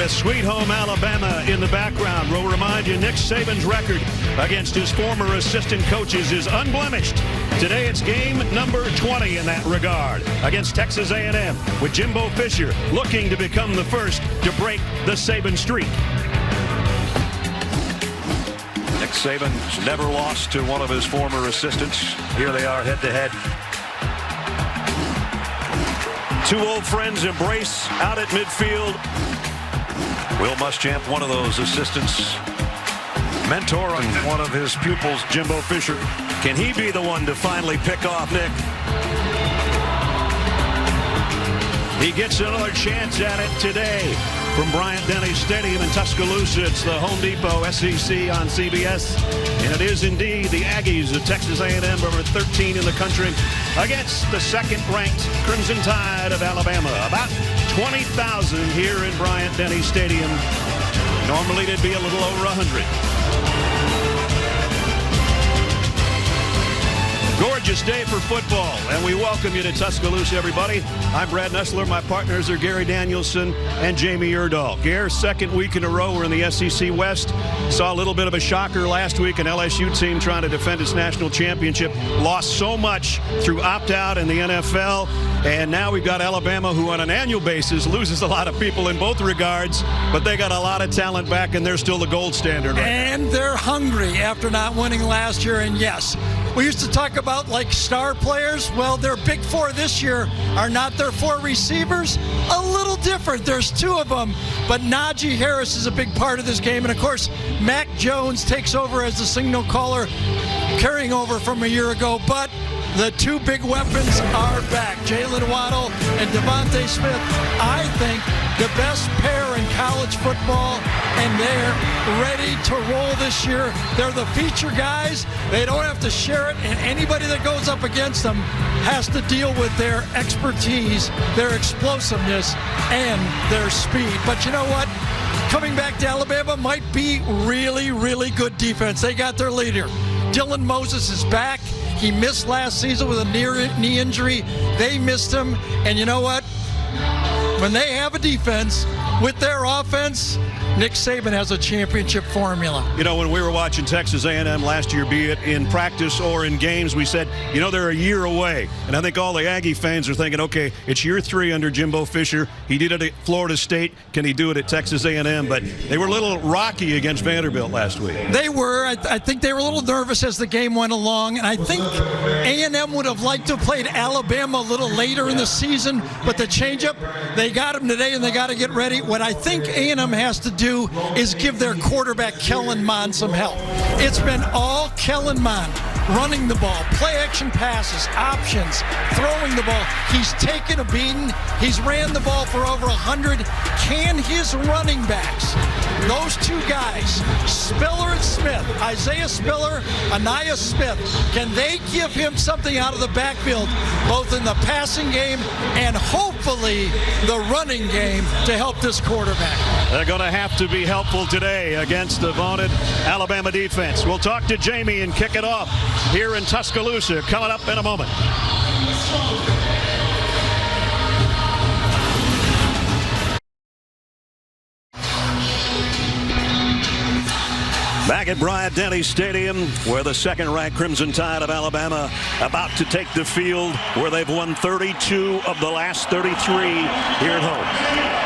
with Sweet Home Alabama in the background. We'll remind you, Nick Saban's record against his former assistant coaches is unblemished. Today it's game number 20 in that regard against Texas A&M, with Jimbo Fisher looking to become the first to break the Saban streak. Nick Saban's never lost to one of his former assistants. Here they are head-to-head. Two old friends embrace out at midfield. Will Muschamp, one of those assistants, mentor on one of his pupils, Jimbo Fisher. Can he be the one to finally pick off Nick? He gets another chance at it today from Bryant-Denny Stadium in Tuscaloosa. It's the Home Depot SEC on CBS. And it is indeed the Aggies of Texas A&M, number 13 in the country, against the second-ranked Crimson Tide of Alabama. About 20,000 here in Bryant-Denny Stadium. Normally it'd be a little over 100. Gorgeous day for football, and we welcome you to Tuscaloosa, everybody. I'm Brad Nessler. My partners are Gary Danielson and Jamie Erdahl. Gare, second week in a row we're in the SEC West. Saw a little bit of a shocker last week, an LSU team trying to defend its national championship. Lost so much through opt-out in the NFL, and now we've got Alabama, who on an annual basis loses a lot of people in both regards, but they got a lot of talent back, and they're still the gold standard right and now. They're hungry after not winning last year, and yes, we used to talk about like star players. Well, their big four this year are not their four receivers. A little different. There's two of them, but Najee Harris is a big part of this game. And of course, Mac Jones takes over as the signal caller, carrying over from a year ago. But the two big weapons are back, Jalen Waddle and Devontae Smith. I think the best pair in college football, and they're ready to roll this year. They're the feature guys. They don't have to share it, and anybody that goes up against them has to deal with their expertise, their explosiveness, and their speed. But you know what? Coming back to Alabama might be really, really good defense. They got their leader. Dylan Moses is back. He missed last season with a knee injury. They missed him. And you know what? When they have a defense with their offense, Nick Saban has a championship formula. You know, when we were watching Texas A&M last year, be it in practice or in games, we said, you know, they're a year away. And I think all the Aggie fans are thinking, okay, it's year 3 under Jimbo Fisher. He did it at Florida State. Can he do it at Texas A&M? But they were a little rocky against Vanderbilt last week. They were. I think they were a little nervous as the game went along. And I think A&M would have liked to have played Alabama a little later in the season. But the changeup, they got him today, and they got to get ready. What I think A&M has to do is give their quarterback Kellen Mond some help. It's been all Kellen Mond, running the ball, play action passes, options, throwing the ball. He's taken a beating. He's ran the ball for over 100. Can his running backs, those two guys, Spiller and Smith, Isaiah Spiller, Anaya Smith, can they give him something out of the backfield, both in the passing game and hopefully the running game, to help this quarterback? They're going to have to be helpful today against the vaunted Alabama defense. We'll talk to Jamie and kick it off here in Tuscaloosa, coming up in a moment. Back at Bryant-Denny Stadium, where the second-ranked Crimson Tide of Alabama about to take the field, where they've won 32 of the last 33 here at home.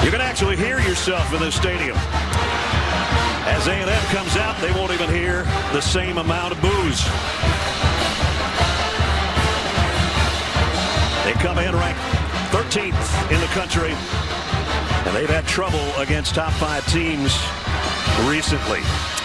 You can actually hear yourself in this stadium. As A&M comes out, they won't even hear the same amount of boos. They come in ranked 13th in the country, and they've had trouble against top 5 teams recently.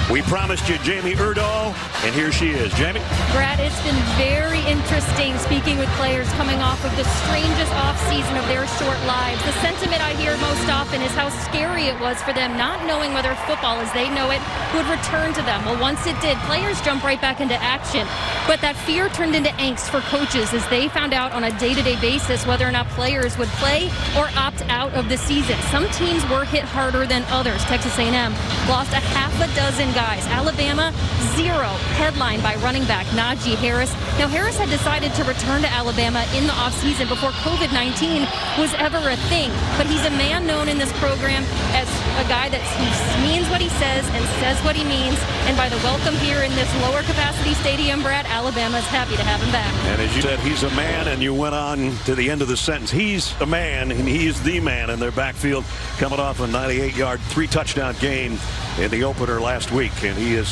We promised you Jamie Erdahl, and here she is. Jamie? Brad, it's been very interesting speaking with players coming off of the strangest offseason of their short lives. The sentiment I hear most often is how scary it was for them, not knowing whether football as they know it would return to them. Well, once it did, players jumped right back into action. But that fear turned into angst for coaches as they found out on a day-to-day basis whether or not players would play or opt out of the season. Some teams were hit harder than others. Texas A&M lost a half half a dozen guys. Alabama, 0, headlined by running back Najee Harris. Now, Harris had decided to return to Alabama in the offseason before COVID-19 was ever a thing. But he's a man known in this program as a guy that he means what he says and says what he means. And by the welcome here in this lower capacity stadium, Brad, Alabama's happy to have him back. And as you said, he's a man, and you went on to the end of the sentence. He's a man, and he's the man in their backfield, coming off a 98-yard, 3-touchdown game in the opener last week. And he is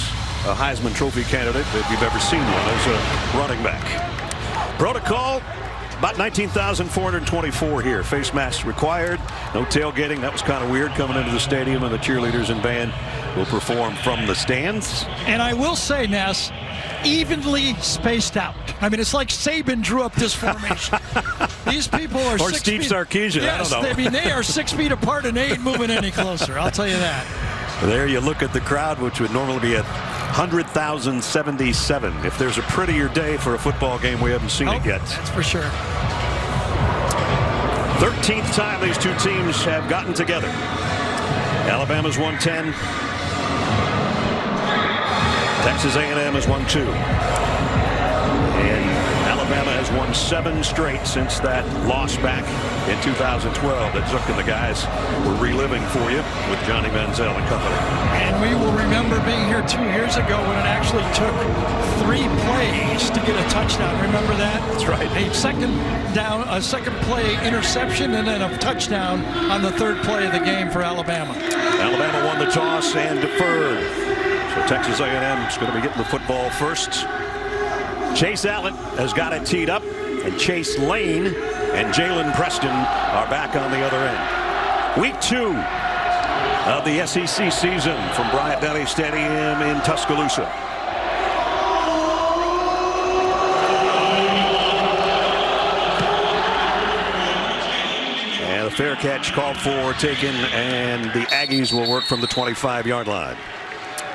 a Heisman Trophy candidate if you've ever seen one as a running back. Protocol, about 19,424 here. Face masks required. No tailgating. That was kind of weird coming into the stadium, and the cheerleaders and band will perform from the stands. And I will say, Ness, evenly spaced out. I mean, it's like Saban drew up this formation. These people are or 6 Steve feet. Sarkisian. Yes, I don't know. I mean, they are 6 feet apart, and they ain't moving any closer. I'll tell you that. There you look at the crowd, which would normally be at 100,077. If there's a prettier day for a football game, we haven't seen it yet. That's for sure. 13th time these two teams have gotten together. Alabama's won 10. Texas A&M has won 2. And Alabama has won 7 straight since that loss back in 2012 that Zook and the guys were reliving for you with Johnny Manziel and company. And we will remember being here 2 years ago when it actually took 3 plays to get a touchdown. Remember that? That's right. A second play interception, and then a touchdown on the 3rd play of the game for Alabama. Alabama won the toss and deferred. So Texas A&M is going to be getting the football first. Chase Allen has got it teed up, and Chase Lane and Jalen Preston are back on the other end. Week 2 of the SEC season from Bryant-Denny Stadium in Tuscaloosa. And a fair catch called for, taken, and the Aggies will work from the 25-yard line.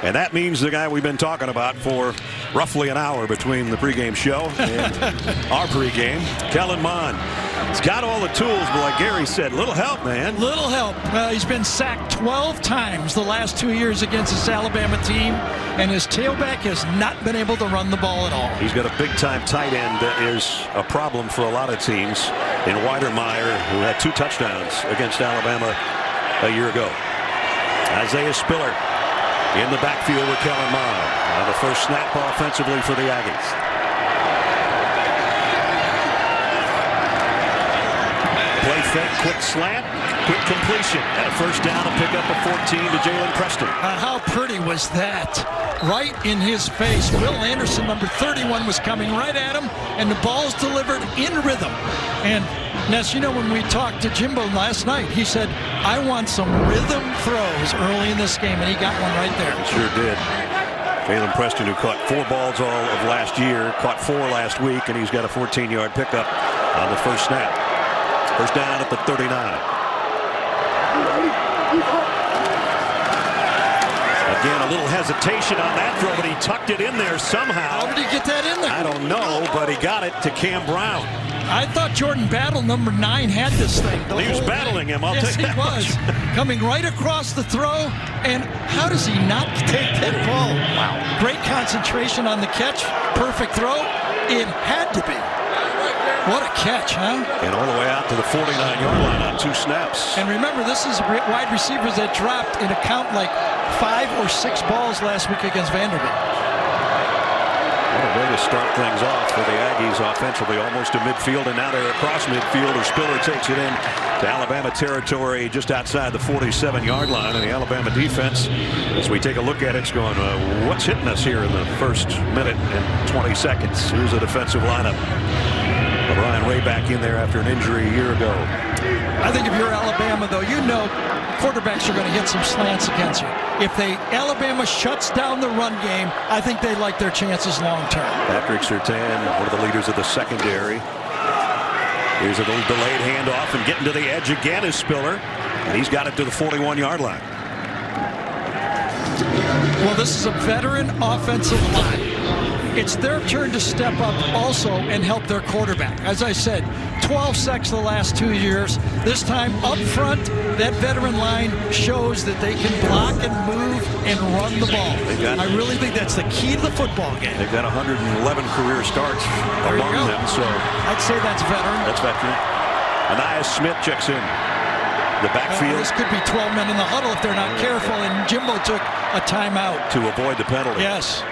And that means the guy we've been talking about for roughly an hour between the pregame show and our pregame, Kellen Mond. He's got all the tools, but like Gary said, little help, man. Little help. Well, he's been sacked 12 times the last 2 years against this Alabama team, and his tailback has not been able to run the ball at all. He's got a big-time tight end that is a problem for a lot of teams in Weidermeyer, who had 2 touchdowns against Alabama a year ago. Isaiah Spiller in the backfield with Kellen Mond. The first snap offensively for the Aggies. Play fake, quick slant, quick completion, and a first down and pick up a 14 to Jalen Preston. How pretty was that? Right in his face. Will Anderson, number 31, was coming right at him, and the ball's delivered in rhythm. And Ness, you know, when we talked to Jimbo last night, he said, I want some rhythm throws early in this game, and he got one right there. He sure did. Jalen Preston, who caught 4 balls all of last year, caught 4 last week, and he's got a 14-yard pickup on the first snap. First down at the 39. Again, a little hesitation on that throw, but he tucked it in there somehow. How did he get that in there? I don't know, but he got it to Cam Brown. I thought Jordan Battle, number 9, had this thing. He was battling him. I'll yes, take that. Yes, he was. Coming right across the throw, and how does he not take that ball? Wow. Great concentration on the catch. Perfect throw. It had to be. What a catch, huh? And all the way out to the 49-yard line on 2 snaps. And remember, this is wide receivers that dropped in a count like 5 or 6 balls last week against Vanderbilt. What a way to start things off for the Aggies offensively, almost to midfield, and now they're across midfield as Spiller takes it in to Alabama territory just outside the 47-yard line. And the Alabama defense, as we take a look at it, it's going, what's hitting us here in the first minute and 20 seconds? Here's the defensive lineup. Brian Ray back in there after an injury a year ago. I think if you're Alabama, though, you know quarterbacks are going to hit some slants against you. If Alabama shuts down the run game, I think they like their chances long term. Patrick Surtain, one of the leaders of the secondary. Here's a little delayed handoff, and getting to the edge again is Spiller, and he's got it to the 41-yard line. Well, this is a veteran offensive line. it's their turn to step up also and help their quarterback. As I said, 12 sacks the last 2 years. This time up front, that veteran line shows that they can block and move and run the ball. I really think that's the key to the football game. They've got 111 career starts among them, so I'd say that's veteran. That's veteran. Anais Smith checks in the backfield. This could be 12 men in the huddle if they're not careful, and Jimbo took a timeout to avoid the penalty. Yes.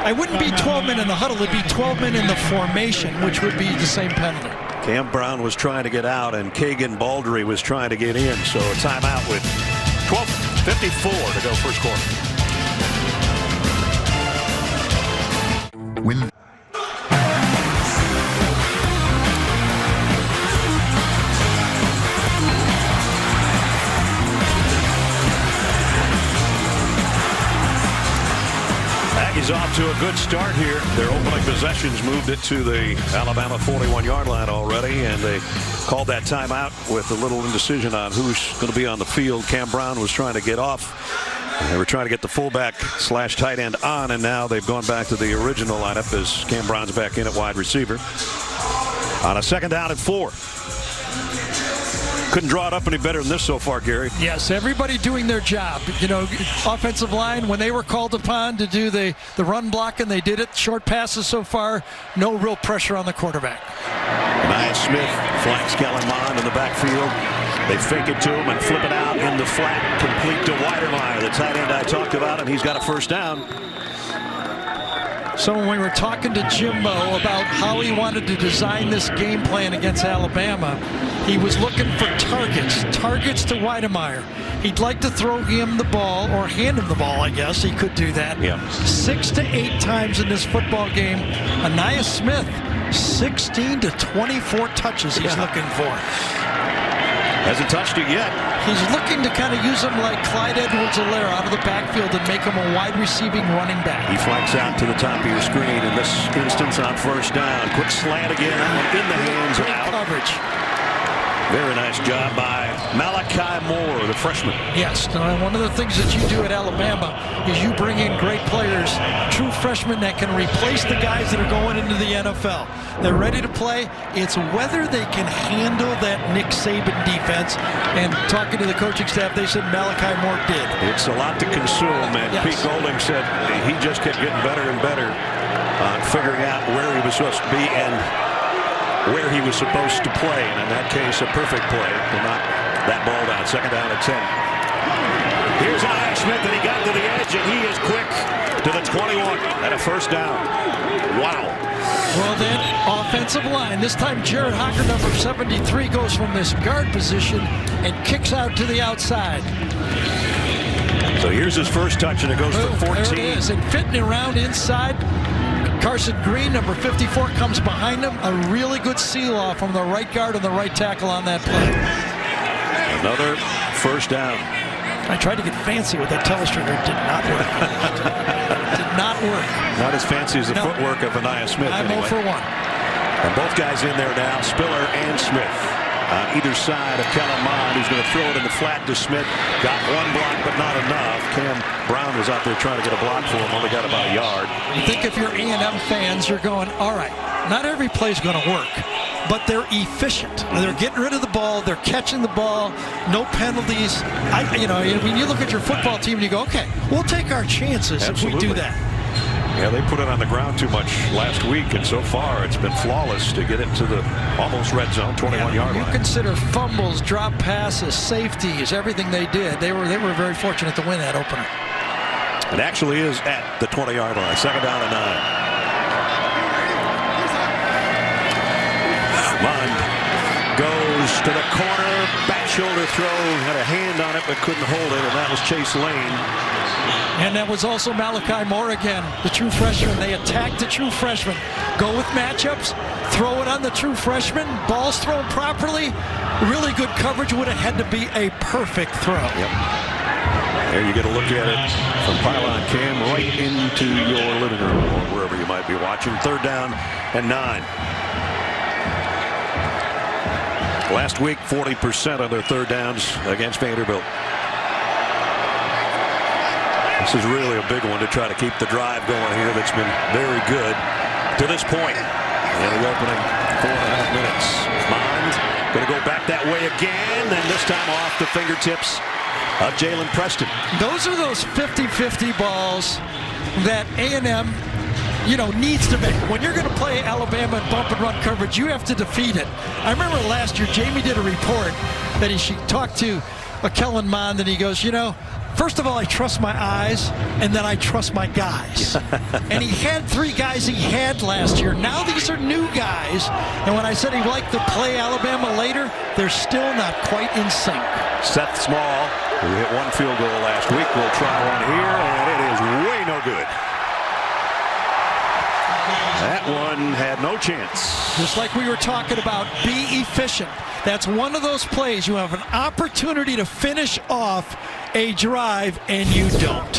I wouldn't be 12 men in the huddle. It'd be 12 men in the formation, which would be the same penalty. Cam Brown was trying to get out, and Kagan Baldry was trying to get in. So a timeout with 12:54 to go first quarter. When Aggies off to a good start here. Their opening possessions moved it to the Alabama 41-yard line already, and they called that timeout with a little indecision on who's going to be on the field. Cam Brown was trying to get off. They were trying to get the fullback / tight end on, and now they've gone back to the original lineup as Cam Brown's back in at wide receiver. On a second down and 4. Couldn't draw it up any better than this so far, Gary. Yes, everybody doing their job. You know, offensive line, when they were called upon to do the run blocking, they did it. Short passes so far, no real pressure on the quarterback. Anais Smith flanks Kellen Mond in the backfield. They fake it to him and flip it out in the flat, complete to Weidermeyer, the tight end I talked about, and he's got a first down. So when we were talking to Jimbo about how he wanted to design this game plan against Alabama, he was looking for targets to Weidermeyer. He'd like to throw him the ball, or hand him the ball, I guess. He could do that. Yeah. 6 to 8 times in this football game. Anais Smith, 16 to 24 touches he's looking for. Hasn't touched it yet. He's looking to kind of use him like Clyde Edwards-Helaire out of the backfield and make him a wide receiving running back. He flanks out to the top of your screen in this instance on first down. Quick slant again in the hands of out. Coverage. Very nice job by Malachi Moore, the freshman. Yes, one of the things that you do at Alabama is you bring in great players, true freshmen that can replace the guys that are going into the NFL. They're ready to play. It's whether they can handle that Nick Saban defense. And talking to the coaching staff, they said Malachi Moore did. It's a lot to consume, and Pete Golding said he just kept getting better and better on figuring out where he was supposed to be and where he was supposed to play, and in that case, a perfect play to knock that ball down. Second down at 10. Here's Anais Smith, and he got to the edge, and he is quick to the 21 and a first down. Wow. Well, then, offensive line. This time, Jared Hocker, number 73, goes from this guard position and kicks out to the outside. So here's his first touch, and it goes for 14. There it is, and fitting around inside. Carson Green, number 54, comes behind him. A really good seal-off from the right guard and the right tackle on that play. Another first down. I tried to get fancy with that telestrator. It did not work. Did not work. Not as fancy as the footwork of Anais Smith. I'm anyway. 0 for 1. And both guys in there now, Spiller and Smith. On either side of Kellen Mond, who's going to throw it in the flat to Smith. Got one block, but not enough. Cam Brown was out there trying to get a block for him. Only got about a yard. You think if you're A&M fans, you're going, all right, not every play's going to work, but they're efficient. They're getting rid of the ball. They're catching the ball. No penalties. When you look at your football team and you go, okay, we'll take our chances if we do that. Yeah, they put it on the ground too much last week, and so far it's been flawless to get it to the almost red zone, 21-yard line. You consider fumbles, drop passes, safeties, everything they did. They were very fortunate to win that opener. It actually is at the 20-yard line, second down and 9. Mond goes to the corner, back shoulder throw, had a hand on it but couldn't hold it, and that was Chase Lane. And that was also Malachi Moore again, the true freshman. They attacked the true freshman. Go with matchups, throw it on the true freshman, ball's thrown properly. Really good coverage, would have had to be a perfect throw. Yep. There you get a look at it from Pylon Cam right into your living room or wherever you might be watching. Third down and 9. Last week, 40% on their third downs against Vanderbilt. This is really a big one to try to keep the drive going here that's been very good to this point. In the opening 4.5 minutes. Mond going to go back that way again, and this time off the fingertips of Jalen Preston. Those are those 50-50 balls that A&M, needs to make. When you're going to play Alabama in bump and run coverage, you have to defeat it. I remember last year, Jamie did a report that she talked to Kellen Mond, and he goes, first of all, I trust my eyes, and then I trust my guys. And he had 3 guys he had last year. Now these are new guys. And when I said he'd like to play Alabama later, they're still not quite in sync. Seth Small, who hit 1 field goal last week, will try one here, and it is way no good. That one had no chance. Just like we were talking about, be efficient. That's one of those plays. You have an opportunity to finish off a drive, and you don't.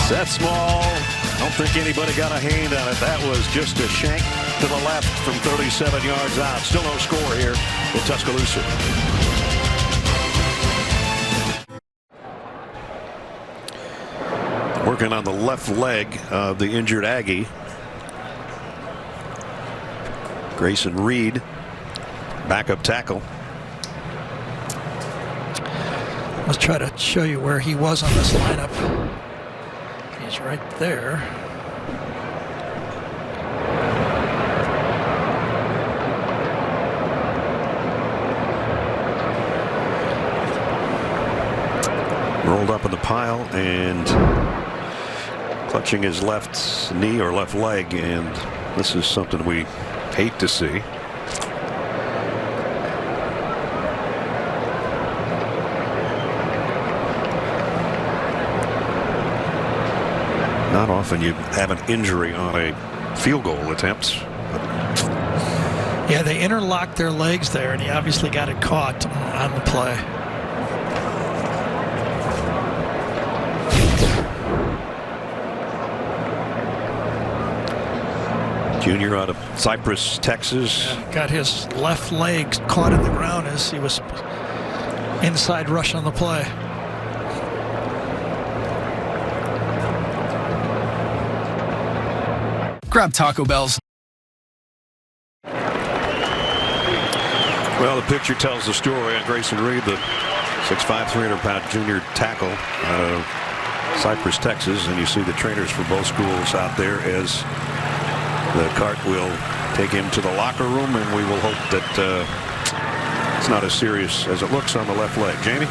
Seth Small, I don't think anybody got a hand on it. That was just a shank to the left from 37 yards out. Still no score here in Tuscaloosa. Working on the left leg of the injured Aggie. Grayson Reed, backup tackle. Let's try to show you where he was on this lineup. He's right there. Rolled up in the pile and clutching his left knee or left leg, and this is something we hate to see. Not often you have an injury on a field goal attempt. Yeah, they interlocked their legs there, and he obviously got it caught on the play. Junior out of Cypress, Texas. Yeah, got his left leg caught in the ground as he was inside rush on the play. Grab Taco Bell's. Well, the picture tells the story on Grayson Reed, the 6'5", 300-pound junior tackle out of Cypress, Texas. And you see the trainers for both schools out there as the cart will take him to the locker room, and we will hope that it's not as serious as it looks on the left leg. Jamie?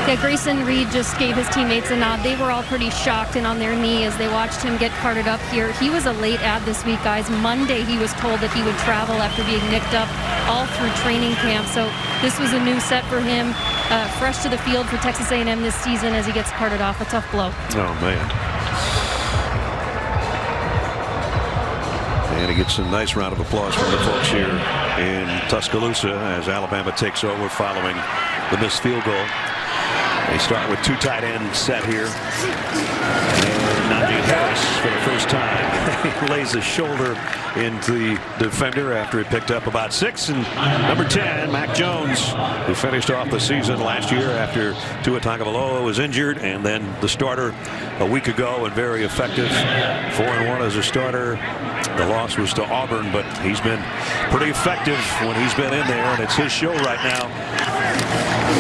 Yeah, Grayson Reed just gave his teammates a nod. They were all pretty shocked and on their knee as they watched him get carted up here. He was a late add this week, guys. Monday he was told that he would travel after being nicked up all through training camp. So this was a new set for him. Fresh to the field for Texas A&M this season as he gets carted off. A tough blow. Oh, man. And he gets a nice round of applause from the folks here in Tuscaloosa as Alabama takes over following the missed field goal. They start with 2 tight end set here. And Najee Harris for the first time. He lays his shoulder into the defender after he picked up about 6. And number 10, Mac Jones, who finished off the season last year after Tua Tagovailoa was injured, and then the starter a week ago and very effective. 4-1 as a starter. The loss was to Auburn, but he's been pretty effective when he's been in there, and it's his show right now.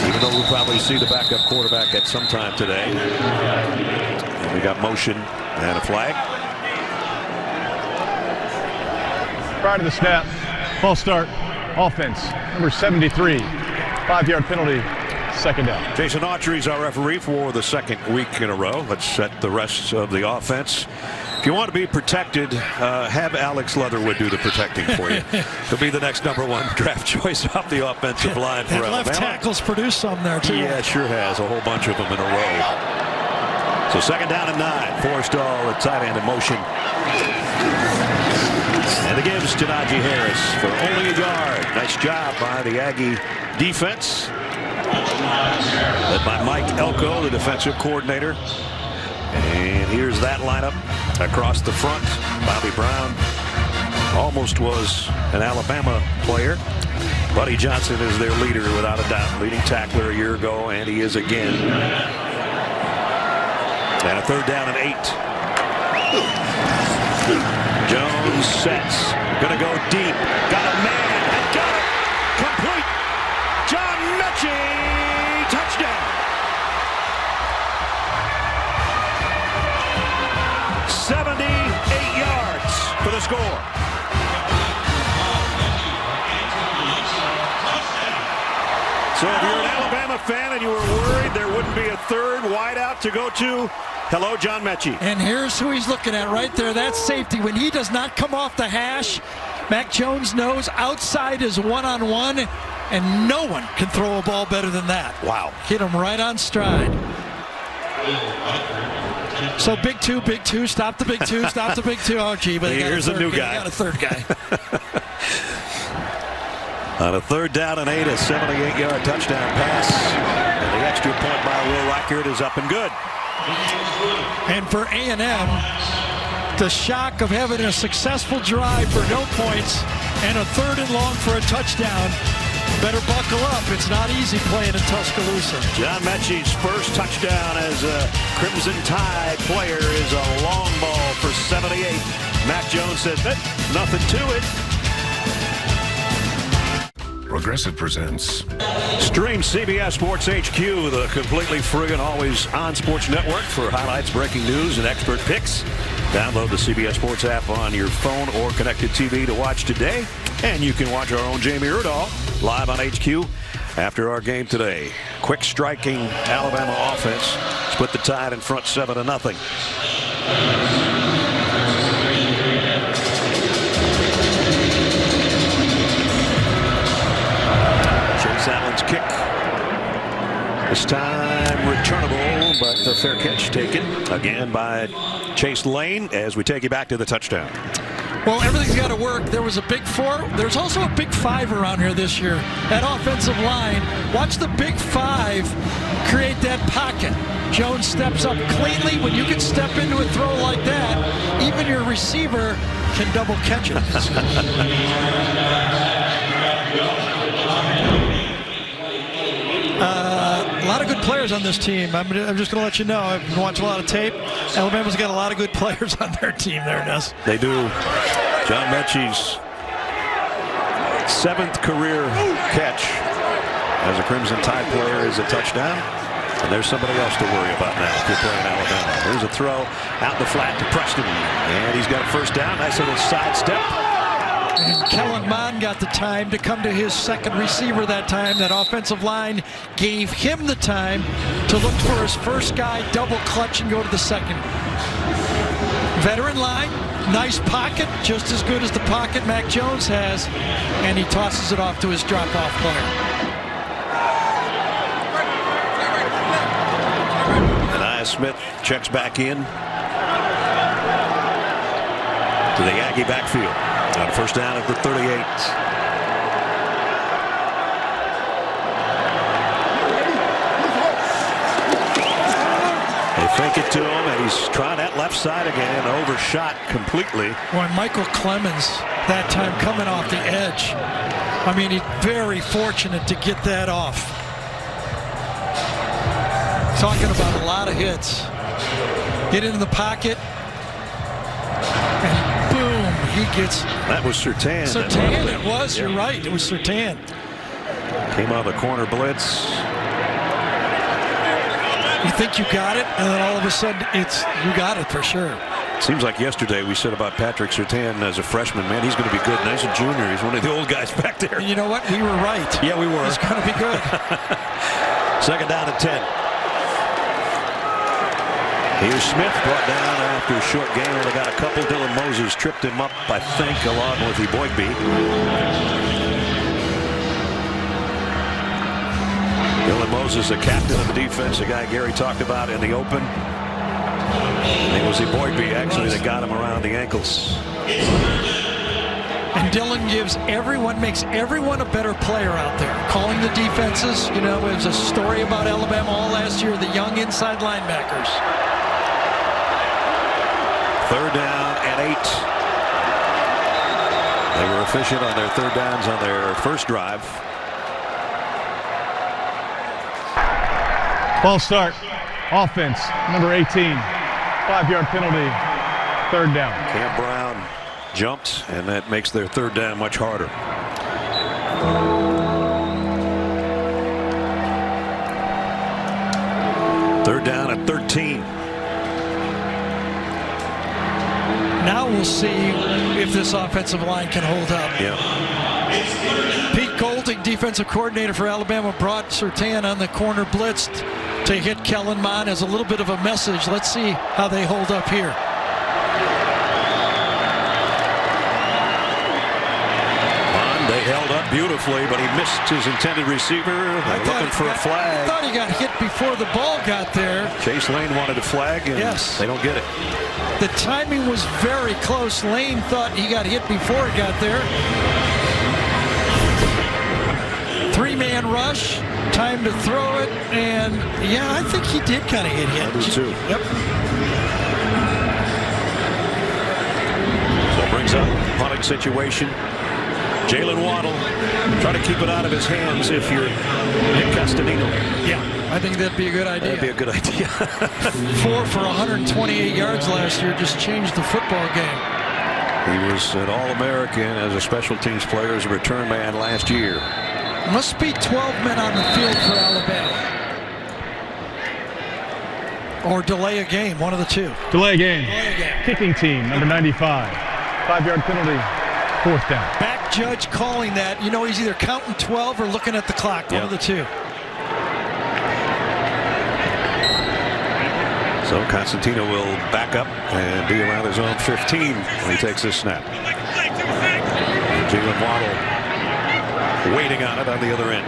Even though we'll probably see the backup quarterback at some time today. And we got motion and a flag. Prior to the snap, false start, offense, number 73, 5-yard penalty, second down. Jason Autry's our referee for the second week in a row. Let's set the rest of the offense. If you want to be protected, have Alex Leatherwood do the protecting for you. He'll be the next #1 draft choice off the offensive line for Alabama. Left tackles produced some there, too. Yeah, it sure has. A whole bunch of them in a row. So 2nd down and 9. Forrestall at tight end in motion. And the gives to Najee Harris for only a yard. Nice job by the Aggie defense. Led by Mike Elko, the defensive coordinator. And here's that lineup across the front. Bobby Brown almost was an Alabama player. Buddy Johnson is their leader without a doubt. Leading tackler a year ago, and he is again. 3rd down and 8. Jones sets. Gonna go deep. Got a man and got it. Complete. John Mechie. Touchdown. 78 yards for the score. So if you're an Alabama fan and you were worried there wouldn't be a 3rd wideout to go to, hello, John Mechie. And here's who he's looking at right there. That's safety. When he does not come off the hash, Mac Jones knows outside is one-on-one, and no one can throw a ball better than that. Wow. Hit him right on stride. So big two, stop the big two, stop the big two. Oh, gee, but here's a new guy. Got a 3rd guy. On a 3rd down and 8, a 78-yard touchdown pass. And the extra point by Will Reichert is up and good. And for A&M, the shock of having a successful drive for no points and a 3rd and long for a touchdown. Better buckle up. It's not easy playing in Tuscaloosa. John Mechie's first touchdown as a Crimson Tide player is a long ball for 78. Mac Jones says, nothing to it. Progressive presents Stream CBS Sports HQ, the completely free and always on sports network for highlights, breaking news, and expert picks. Download the CBS Sports app on your phone or connected TV to watch today. And you can watch our own Jamie Erdahl live on HQ after our game today. Quick striking Alabama offense split the Tide in front 7-0. Allen's kick. This time returnable, but the fair catch taken again by Chase Lane as we take you back to the touchdown. Well, everything's got to work. There was a big 4. There's also a big 5 around here this year. That offensive line. Watch the big 5 create that pocket. Jones steps up cleanly. When you can step into a throw like that, even your receiver can double catch it. A lot of good players on this team. I'm just going to let you know. I've been watching a lot of tape. Alabama's got a lot of good players on their team there, Ness. They do. John Mechie's 7th career catch as a Crimson Tide player is a touchdown. And there's somebody else to worry about now if you're playing Alabama. There's a throw out the flat to Preston. And he's got a 1st down. Nice little sidestep. And Kellen Mond got the time to come to his 2nd receiver that time. That offensive line gave him the time to look for his 1st guy, double clutch, and go to the 2nd. Veteran line, nice pocket, just as good as the pocket Mac Jones has, and he tosses it off to his drop-off player. And Smith checks back in to the Aggie backfield. On 1st down at the 38. They fake it to him, and he's trying that left side again, overshot completely. Boy, Michael Clemens that time coming off the edge. I mean, he's very fortunate to get that off. Talking about a lot of hits. Get into the pocket. And boom, he gets. That was Surtain. Surtain, it was. You're right. It was Surtain. Came out of the corner blitz. You think you got it, and then all of a sudden, you got it for sure. Seems like yesterday we said about Patrick Surtain as a freshman, man, he's going to be good. And as a junior, he's one of the old guys back there. And you know what? We were right. Yeah, we were. He's going to be good. 2nd down and 10. Here's Smith brought down after a short game. They got a couple. Dylan Moses tripped him up, I think, along with Eboigbe. Dylan Moses, the captain of the defense, the guy Gary talked about in the open. And it was Eboigbe, actually, that got him around the ankles. And Dylan makes everyone a better player out there. Calling the defenses. You know, there's a story about Alabama all last year, the young inside linebackers. 3rd down and 8. They were efficient on their 3rd downs on their first drive. Ball start. Offense, number 18. 5-yard penalty, third down. Cam Brown jumped, and that makes their third down much harder. Third down at 13. Now we'll see if this offensive line can hold up. Yeah. Pete Golding, defensive coordinator for Alabama, brought Surtain on the corner blitz to hit Kellen Mond as a little bit of a message. Let's see how they hold up here. Mond, they held up beautifully, but he missed his intended receiver. They're looking for a flag. I thought he got hit before the ball got there. Chase Lane wanted a flag, and yes, they don't get it. The timing was very close. Lane thought he got hit before it got there. Three-man rush, time to throw it, and yeah, I think he did kind of get hit. I do too. Yep. So it brings up punting situation. Jalen Waddle, try to keep it out of his hands if you're Nick Castanino. Yeah, I think that'd be a good idea. That'd be a good idea. 4 for 128 yards last year, just changed the football game. He was an All-American as a special teams player, as a return man last year. Must be 12 men on the field for Alabama. Or delay a game, one of the two. Delay a game. Delay a game. Kicking team, number 95. 5-yard penalty, fourth down. Back judge calling that. You know, he's either counting 12 or looking at the clock, one of the two. So Constantino will back up and be around his own 15 when he takes this snap. Jalen Waddle waiting on it on the other end.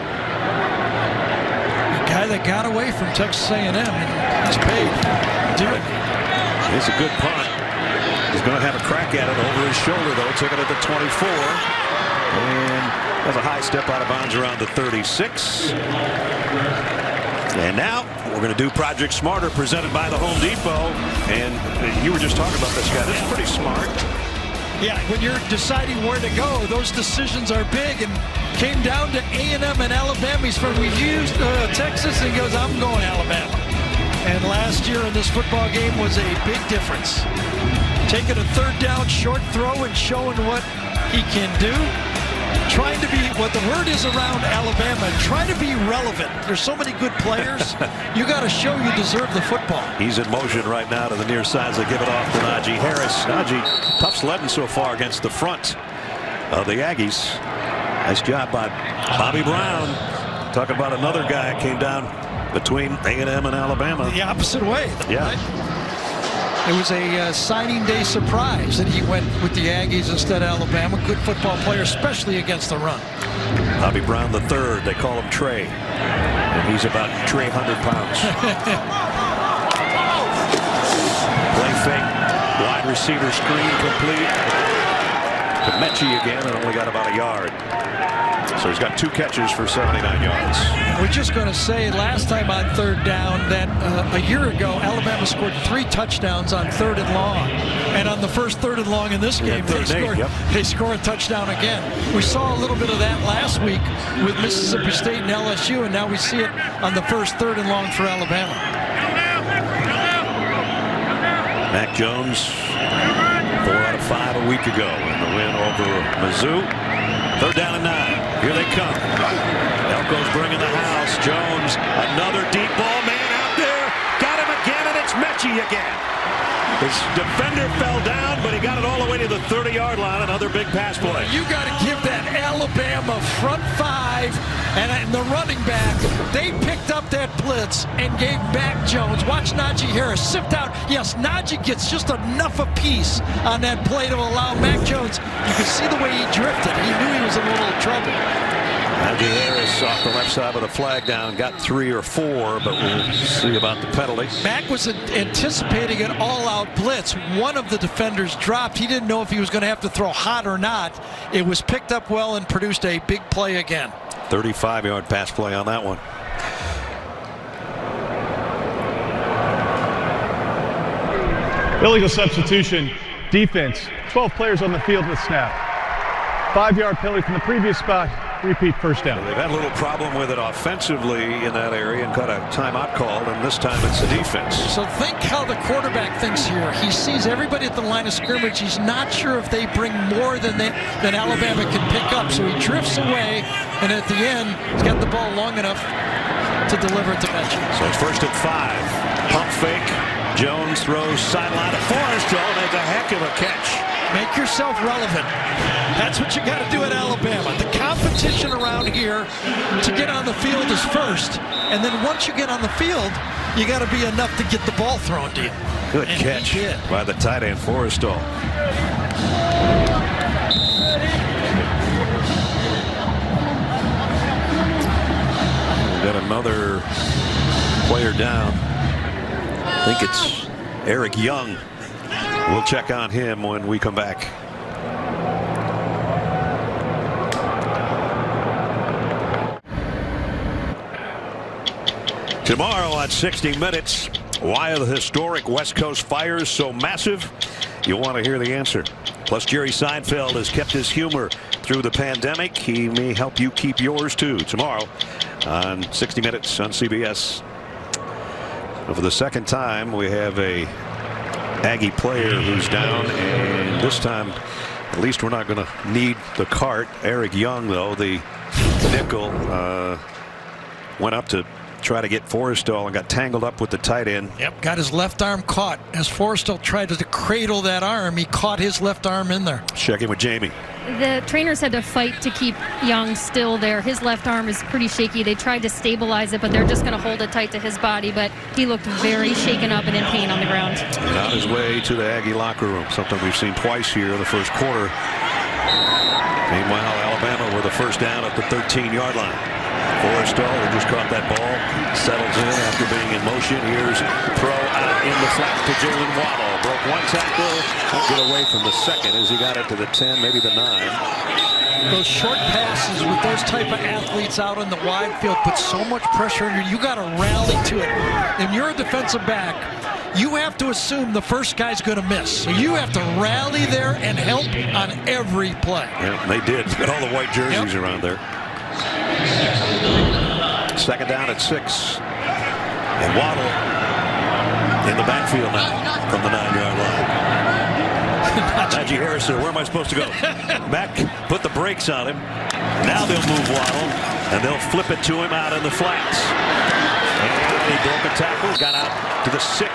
The guy that got away from Texas A&M, he's paid. It's a good punt. He's going to have a crack at it over his shoulder, though. Took it at the 24. And has a high step out of bounds around the 36. And now we're going to do Project Smarter, presented by the Home Depot. And you were just talking about this guy. This is pretty smart. Yeah, when you're deciding where to go, those decisions are big, and came down to A&M and Alabama. He's from Texas, and he goes, I'm going Alabama. And last year in this football game was a big difference. Taking a third down short throw and showing what he can do. Trying to be, what the word is around Alabama, trying to be relevant. There's so many good players. You got to show you deserve the football. He's in motion right now to the near side. They give it off to Najee Harris. Najee, tough sledding so far against the front of the Aggies. Nice job by Bobby Brown. Talking about another guy came down between A&M and Alabama. The opposite way. Yeah. Right? It was a signing day surprise that he went with the Aggies instead of Alabama. Good football player, especially against the run. Bobby Brown the third. They call him Trey. And he's about 300 pounds. Play fake. Wide receiver screen complete. To Mechie again, and only got about a yard. So he's got 2 catches for 79 yards. We're just going to say last time on third down that a year ago, Alabama scored 3 touchdowns on 3rd and long. And on the first 3rd and long in this game, they score a touchdown again. We saw a little bit of that last week with Mississippi State and LSU, and now we see it on the first 3rd and long for Alabama. Mac Jones, 4 out of 5 a week ago in the win over Mizzou. 3rd down and 9. Here they come. Elko's bringing the house. Jones, another deep ball. Man out there. Got him again, and it's Mechie again. His defender fell down, but he got it all the way to the 30-yard line. Another big pass play. You got to give that Alabama front 5 and the running back. They picked up that blitz and gave Mac Jones. Watch Najee Harris sift out. Yes, Najee gets just enough apiece on that play to allow Mac Jones. You could see the way he drifted. He knew he was in a little trouble. Najee Harris off the left side with a flag down, got 3 or 4, but we'll see about the penalty. Mac was anticipating an all-out blitz. One of the defenders dropped. He didn't know if he was going to have to throw hot or not. It was picked up well and produced a big play again. 35-yard pass play on that one. Illegal substitution, defense, 12 players on the field with snap. 5-yard penalty from the previous spot. Repeat first down. They've had a little problem with it offensively in that area and got a timeout called, and this time it's the defense. So think how the quarterback thinks here. He sees everybody at the line of scrimmage. He's not sure if they bring more than Alabama can pick up. So he drifts away, and at the end, he's got the ball long enough to deliver it to Mechie. So it's 1st and 5. Pump fake. Jones throws sideline to Forrestal. That's a heck of a catch. Make yourself relevant. That's what you got to do at Alabama. The competition around here to get on the field is first, and then once you get on the field, you got to be enough to get the ball thrown to you. Good catch by the tight end Forrestal. Got another player down. I think it's Eric Young. We'll check on him when we come back. Tomorrow on 60 Minutes, why are the historic West Coast fires so massive? You'll want to hear the answer. Plus, Jerry Seinfeld has kept his humor through the pandemic. He may help you keep yours too. Tomorrow on 60 Minutes on CBS. And for the second time, we have a Aggie player who's down, and this time at least we're not going to need the cart. Eric Young, though, the nickel, went up to try to get Forrestal and got tangled up with the tight end. Yep, got his left arm caught. As Forrestal tried to cradle that arm, he caught his left arm in there. Checking with Jamie. The trainers had to fight to keep Young still there. His left arm is pretty shaky. They tried to stabilize it, but they're just going to hold it tight to his body. But he looked very shaken up and in pain on the ground. And on his way to the Aggie locker room, something we've seen twice here in the first quarter. Meanwhile, Alabama with a first down at the 13-yard line. Forrestal, who just caught that ball, settles in after being in motion. Here's throw out in the flat to Jalen Waddle. Broke one tackle, won't get away from the second as he got it to the 10, maybe the 9. Those short passes with those type of athletes out on the wide field put so much pressure on you. You got to rally to it. And you're a defensive back. You have to assume the first guy's going to miss. So you have to rally there and help on every play. Yeah, they did. Got all the white jerseys around there. Second down at 6. And Waddle in the backfield now from the 9-yard line. Najee Harris said, where am I supposed to go? Mack put the brakes on him. Now they'll move Waddle, and they'll flip it to him out in the flats. And he broke a tackle, got out to the 6.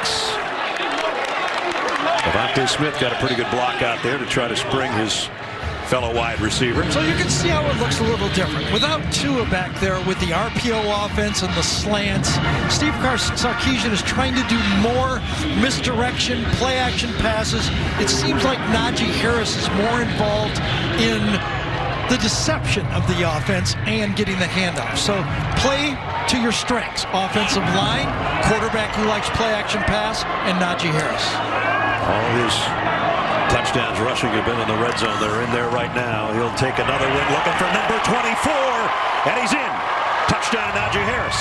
Devontae Smith got a pretty good block out there to try to spring his fellow wide receiver. So you can see how it looks a little different. Without Tua back there with the RPO offense and the slants, Steve Sarkisian is trying to do more misdirection, play action passes. It seems like Najee Harris is more involved in the deception of the offense and getting the handoff. So play to your strengths. Offensive line, quarterback who likes play action pass, and Najee Harris. All his touchdowns rushing have been in the red zone. They're in there right now. He'll take another one looking for number 24, and he's in. Touchdown, Najee Harris.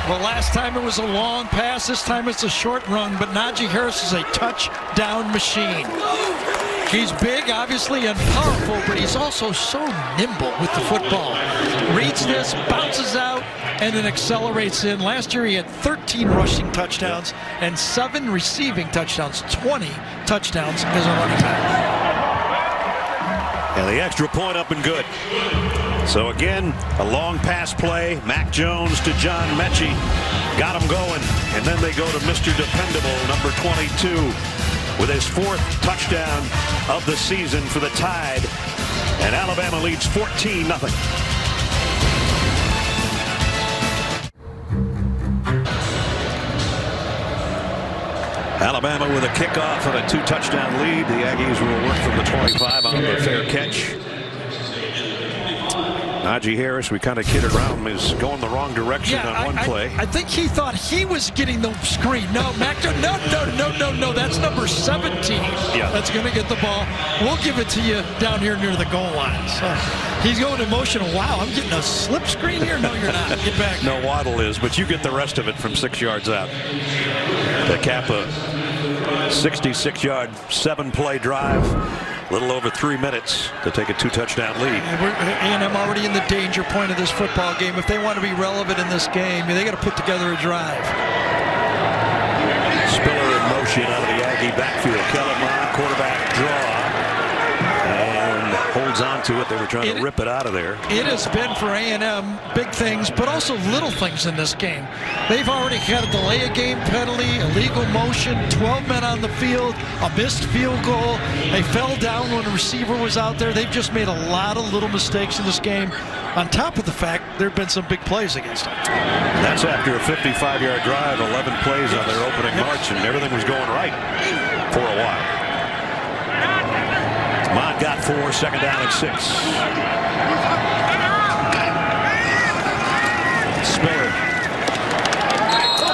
Well, last time it was a long pass. This time it's a short run, but Najee Harris is a touchdown machine. He's big, obviously, and powerful, but he's also so nimble with the football. Reads this, bounces out, and then accelerates in. Last year he had 13 rushing touchdowns and 7 receiving touchdowns, 20 touchdowns as a running back. And the extra point up and good. So again, a long pass play. Mac Jones to John Mechie. Got him going. And then they go to Mr. Dependable, number 22, with his 4th touchdown of the season for the Tide. And Alabama leads 14-0. Alabama with a kickoff and a 2-touchdown lead. The Aggies will work from the 25 on the fair catch. Najee Harris, we kind of kidded around him, is going the wrong direction on one play. I think he thought he was getting the screen. No, Mac, no. That's number 17. Yeah. That's going to get the ball. We'll give it to you down here near the goal line. So he's going emotional. Wow, I'm getting a slip screen here? No, you're not. Get back. No, Waddle is, but you get the rest of it from 6 yards out. The Kappa 66-yard, 7-play drive. A little over 3 minutes to take a 2-touchdown lead. And I'm already in the danger point of this football game. If they want to be relevant in this game, they got to put together a drive. Spiller in motion out of the Aggie backfield. Kellerman, quarterback draw. And holds on to it. They were trying to rip it out of there. It has been for A&M big things, but also little things in this game. They've already had a delay of game penalty, illegal motion, 12 men on the field, a missed field goal. They fell down when the receiver was out there. They've just made a lot of little mistakes in this game, on top of the fact there have been some big plays against them. That's after a 55-yard drive, 11 plays on their opening march, and everything was going right for a while. Mott got 4, 2nd down and 6. Spiller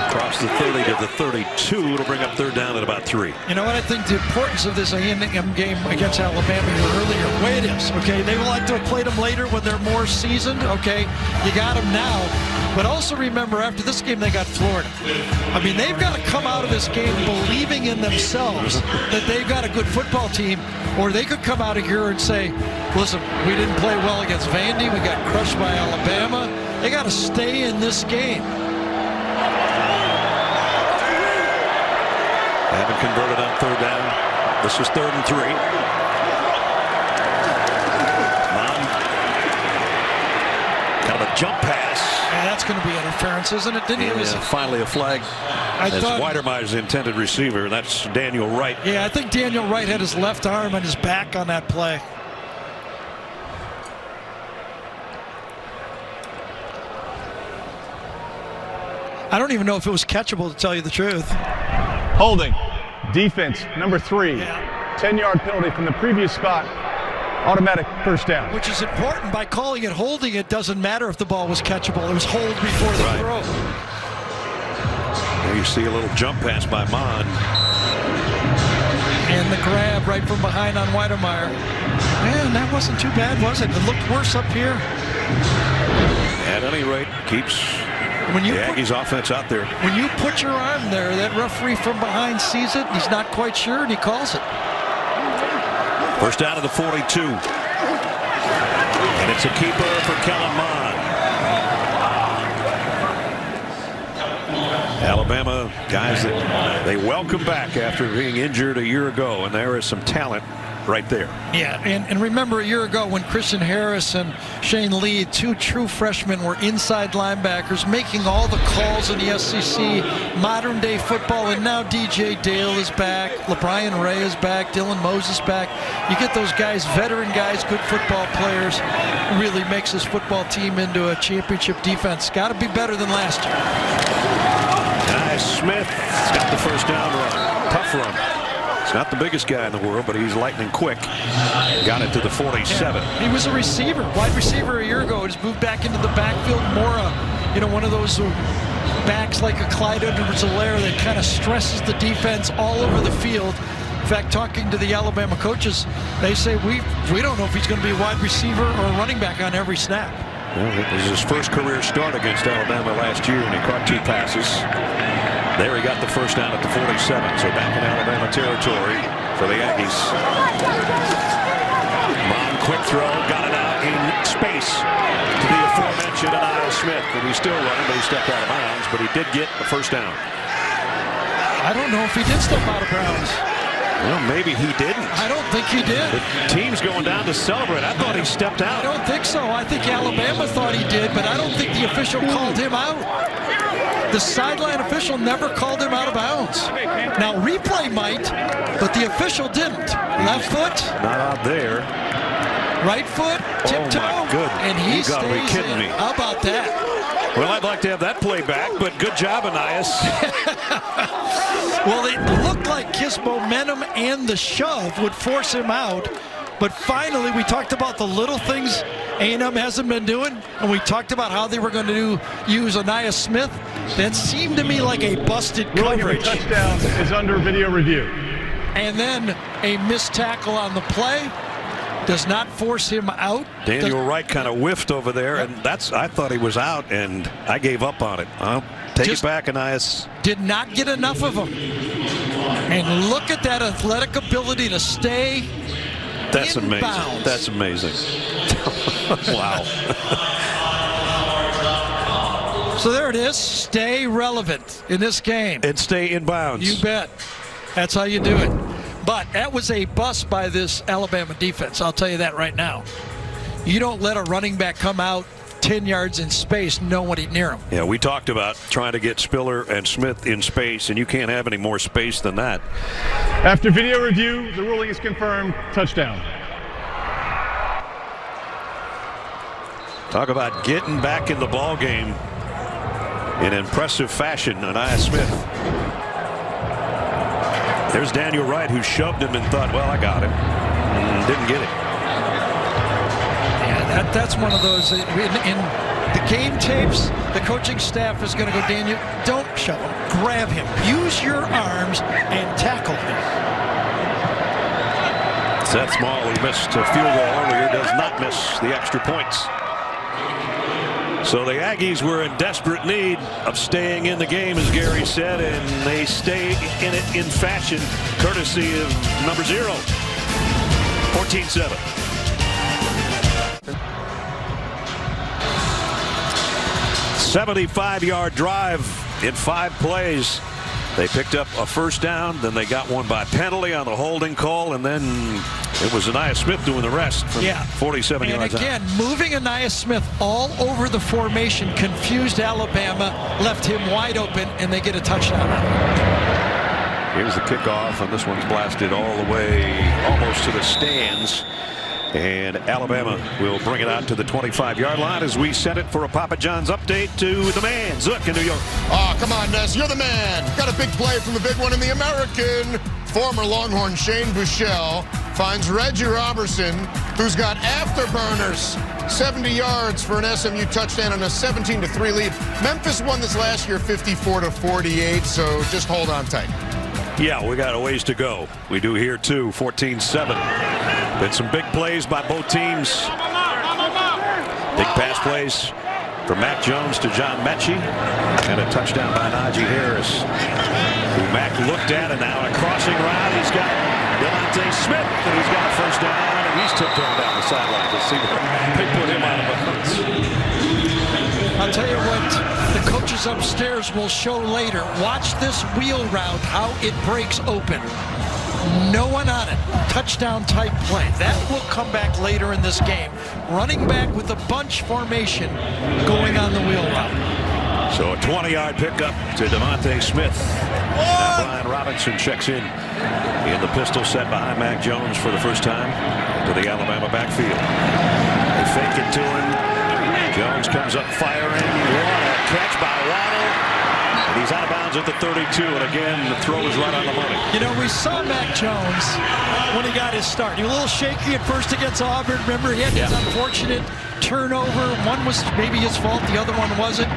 across the 30 to the 32. It'll bring up 3rd down at about 3. You know what? I think the importance of this A&M game against Alabama here earlier, the way it is, okay, they would like to have played them later when they're more seasoned, okay, you got them now. But also remember, after this game, they got Florida. I mean, they've got to come out of this game believing in themselves that they've got a good football team, or they could come out of here and say, listen, we didn't play well against Vandy. We got crushed by Alabama. They got to stay in this game. Haven't converted on 3rd down. This is 3rd and 3. Kind of a jump pass. Yeah, that's going to be interference, isn't it? Didn't he? Finally a flag. As Weidermeyer's the intended receiver, and that's Daniel Wright. Yeah, I think Daniel Wright had his left arm on his back on that play. I don't even know if it was catchable, to tell you the truth. Holding. Defense, number 3. 10-yard penalty from the previous spot. Automatic 1st down. Which is important. By calling it holding, it doesn't matter if the ball was catchable. It was hold before the throw. There you see a little jump pass by Mon. And the grab right from behind on Weidermeyer. Man, that wasn't too bad, was it? It looked worse up here. At any rate, keeps the Aggies offense out there. When you put your arm there, that referee from behind sees it, he's not quite sure, and he calls it. 1st down to the 42. And it's a keeper for Kellen Mond. Alabama guys that they welcome back after being injured a year ago, and there is some talent right there. Yeah, and remember a year ago when Christian Harris and Shane Lee, 2 true freshmen, were inside linebackers making all the calls in the SEC, modern day football, and now DJ Dale is back, LeBrian Ray is back, Dylan Moses back. You get those guys, veteran guys, good football players, really makes this football team into a championship defense. Got to be better than last year. Smith has got the 1st down run. Tough run. He's not the biggest guy in the world, but he's lightning quick. Got it to the 47. Yeah, he was a receiver, wide receiver a year ago. He's moved back into the backfield. More, one of those backs like a Clyde Edwards-Helaire that kind of stresses the defense all over the field. In fact, talking to the Alabama coaches, they say we don't know if he's going to be a wide receiver or a running back on every snap. Well, it was his first career start against Alabama last year, and he caught 2 passes. There he got the 1st down at the 47, so back in Alabama territory for the Aggies. Mond, quick throw, got it out in space to the aforementioned Anias Smith. And he's still running, but he stepped out of bounds, but he did get the 1st down. I don't know if he did step out of bounds. Well, maybe he didn't. I don't think he did. The team's going down to celebrate. I thought he stepped out. I don't think so. I think Alabama thought he did, but I don't think the official called him out. The sideline official never called him out of bounds. Now, replay might, but the official didn't. Left foot. Not out there. Right foot, tiptoe. Oh, my goodness. And he You gotta be kidding me. How about that? Well, I'd like to have that play back, but good job, Anias. Well, it looked like his momentum and the shove would force him out. But finally, we talked about the little things A&M hasn't been doing, and we talked about how they were going to use Anias Smith. That seemed to me like a busted coverage. Touchdown is under video review. And then a missed tackle on the play. Does not force him out. Daniel Wright kind of whiffed over there, and I thought he was out, and I gave up on it. Take it back, Anias. Did not get enough of him. And look at that athletic ability to stay That's in amazing. bounds. That's amazing. Wow. So there it is. Stay relevant in this game. And stay in bounds. You bet. That's how you do it. But that was a bust by this Alabama defense. I'll tell you that right now. You don't let a running back come out 10 yards in space, nobody near him. Yeah, we talked about trying to get Spiller and Smith in space, and you can't have any more space than that. After video review, the ruling is confirmed. Touchdown. Talk about getting back in the ball game in impressive fashion. Anaya Smith. There's Daniel Wright, who shoved him and thought, well, I got him. Didn't get it. Yeah, that's one of those. In the game tapes, the coaching staff is going to go, Daniel, don't shove him. Grab him. Use your arms and tackle him. Seth Small, who missed a field goal earlier, does not miss the extra points. So the Aggies were in desperate need of staying in the game, as Gary said, and they stay in it in fashion, courtesy of number 0. 14-7. A 75-yard drive in 5 plays. They picked up a first down, then they got one by penalty on the holding call, and then it was Anaya Smith doing the rest from 47 yards out. And again, moving Anaya Smith all over the formation confused Alabama, left him wide open, and they get a touchdown. Here's the kickoff, and this one's blasted all the way almost to the stands. And Alabama will bring it out to the 25-yard line as we set it for a Papa John's update to the man, Zook in New York. Oh, come on, Ness. You're the man. Got a big play from the big one in the American. Former Longhorn Shane Buechele finds Reggie Robertson, who's got afterburners. 70 yards for an SMU touchdown and a 17-3 lead. Memphis won this last year 54-48, so just hold on tight. Yeah, we got a ways to go. We do here, too. 14-7. Been some big plays by both teams. Big pass plays from Mac Jones to John Mechie. And a touchdown by Najee Harris, who Mac looked at, and now a crossing route. He's got Devontae Smith, and he's got a first down, and he's tiptoeing down the sideline to see where they put him out of bounds. I'll tell you what, the coaches upstairs will show later. Watch this wheel route, how it breaks open. No one on it. Touchdown type play. That will come back later in this game. Running back with a bunch formation going on the wheel route. So a 20-yard pickup to Devontae Smith. Now Brian Robinson checks in the pistol set behind Mac Jones for the first time to the Alabama backfield. They fake it to him. Jones comes up firing. What a catch by Waddle. And he's out of bounds at the 32. And again, the throw is right on the money. You know, we saw Mac Jones when he got his start. He was a little shaky at first against Auburn. Remember, he had his unfortunate turnover. One was maybe his fault, the other one wasn't.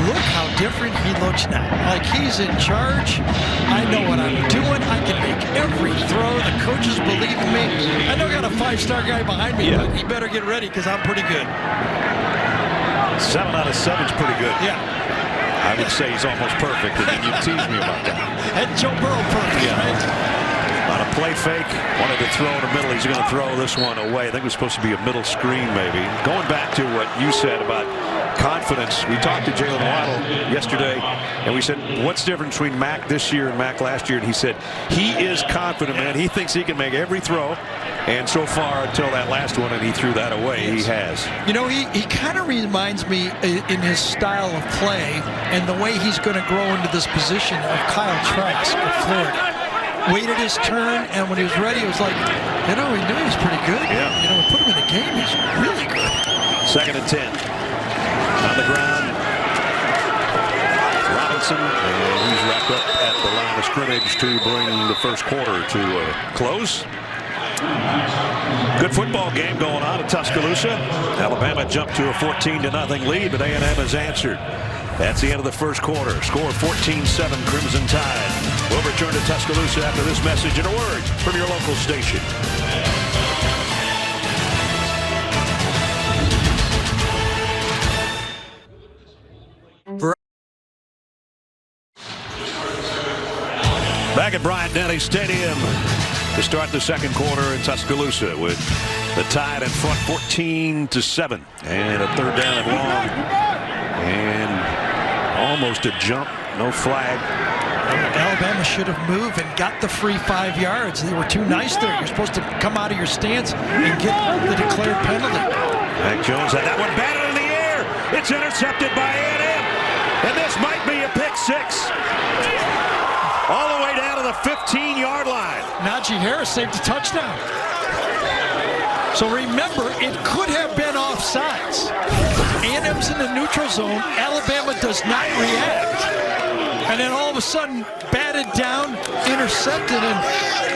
Look how different he looks now. Like he's in charge. I know what I'm doing. I can make every throw. The coaches believe in me. I know I got a 5-star guy behind me, but he better get ready because I'm pretty good. 7 out of 7 is pretty good. Yeah. I would say he's almost perfect, and then you tease me about that. And Joe Burrow perfect, right? On a play fake, wanted to throw in the middle. He's going to throw this one away. I think it was supposed to be a middle screen, maybe. Going back to what you said about confidence, we talked to Jalen Waddle yesterday, and we said, what's the difference between Mac this year and Mac last year? And he said, he is confident, man. He thinks he can make every throw. And so far, until that last one, and he threw that away, he has. You know, he kind of reminds me in his style of play and the way he's going to grow into this position of Kyle Trask of Florida. Waited his turn, and when he was ready, it was like, you know, he knew he was pretty good. Yeah. You know, we put him in the game, he's really good. 2nd and 10. On the ground. Robinson, and he's wrapped up at the line of scrimmage to bring the first quarter to a close. Good football game going on at Tuscaloosa. Alabama jumped to a 14-0 lead, but A&M has answered. That's the end of the first quarter. Score 14-7 Crimson Tide. We'll return to Tuscaloosa after this message and a word from your local station. Back Back at Bryant-Denny Stadium to start the second quarter in Tuscaloosa with the Tide in front 14-7. And a third down and long. And almost a jump. No flag. Alabama should have moved and got the free 5 yards. They were too nice there. You're supposed to come out of your stance and get the declared penalty. Mac Jones had that one batted in the air. It's intercepted by A&M. And this might be a pick six. All the way down to the 15-yard line. Najee Harris saved a touchdown. So remember, it could have been offsides. A&M's in the neutral zone. Alabama does not react. And then all of a sudden, batted down, intercepted, and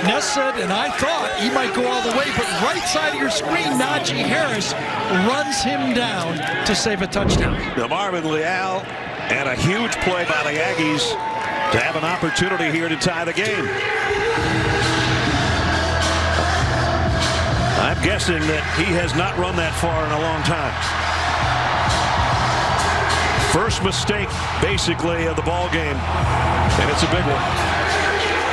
Ness said, and I thought he might go all the way, but right side of your screen, Najee Harris runs him down to save a touchdown. The Marvin Leal, and a huge play by the Aggies to have an opportunity here to tie the game. I'm guessing that he has not run that far in a long time. First mistake, basically, of the ball game, and it's a big one.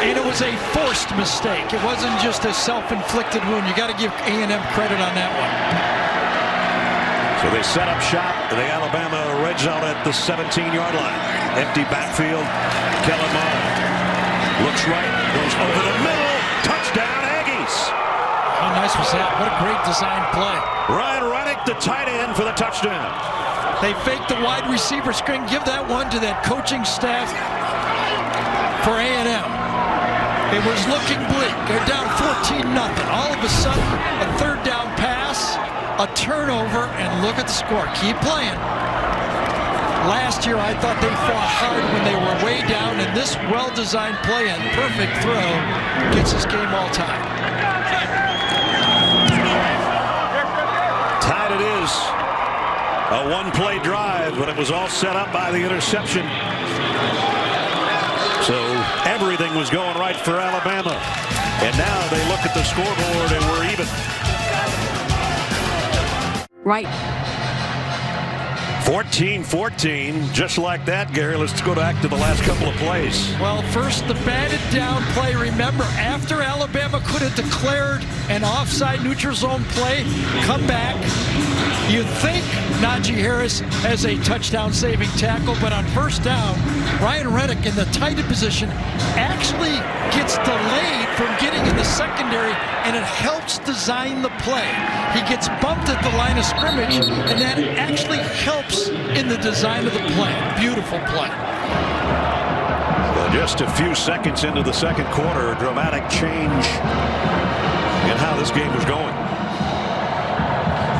And it was a forced mistake. It wasn't just a self-inflicted wound. You got to give A&M credit on that one. So they set up shop in the Alabama red zone at the 17-yard line. Empty backfield. Kellen Moore looks right, goes over the middle. Touchdown, Aggies. How nice was that? What a great design play. Ryan Reddick, the tight end, for the touchdown. They faked the wide receiver screen. Give that one to that coaching staff for A&M. It was looking bleak. They're down 14-0. All of a sudden, a third down pass, a turnover, and look at the score. Keep playing. Last year, I thought they fought hard when they were way down, and this well-designed play and perfect throw gets this game all tied. Tied it is. A one-play drive, but it was all set up by the interception. So everything was going right for Alabama. And now they look at the scoreboard and we're even. Right. 14-14, just like that, Gary. Let's go back to the last couple of plays. Well, first the batted down play. Remember, after Alabama could have declared an offside neutral zone play, come back. You think Najee Harris has a touchdown saving tackle, but on first down, Ryan Reddick in the tight end position actually gets delayed from getting in the secondary, and it helps design the play. He gets bumped at the line of scrimmage, and that actually helps in the design of the play. Beautiful play. Well, just a few seconds into the second quarter, a dramatic change in how this game was going.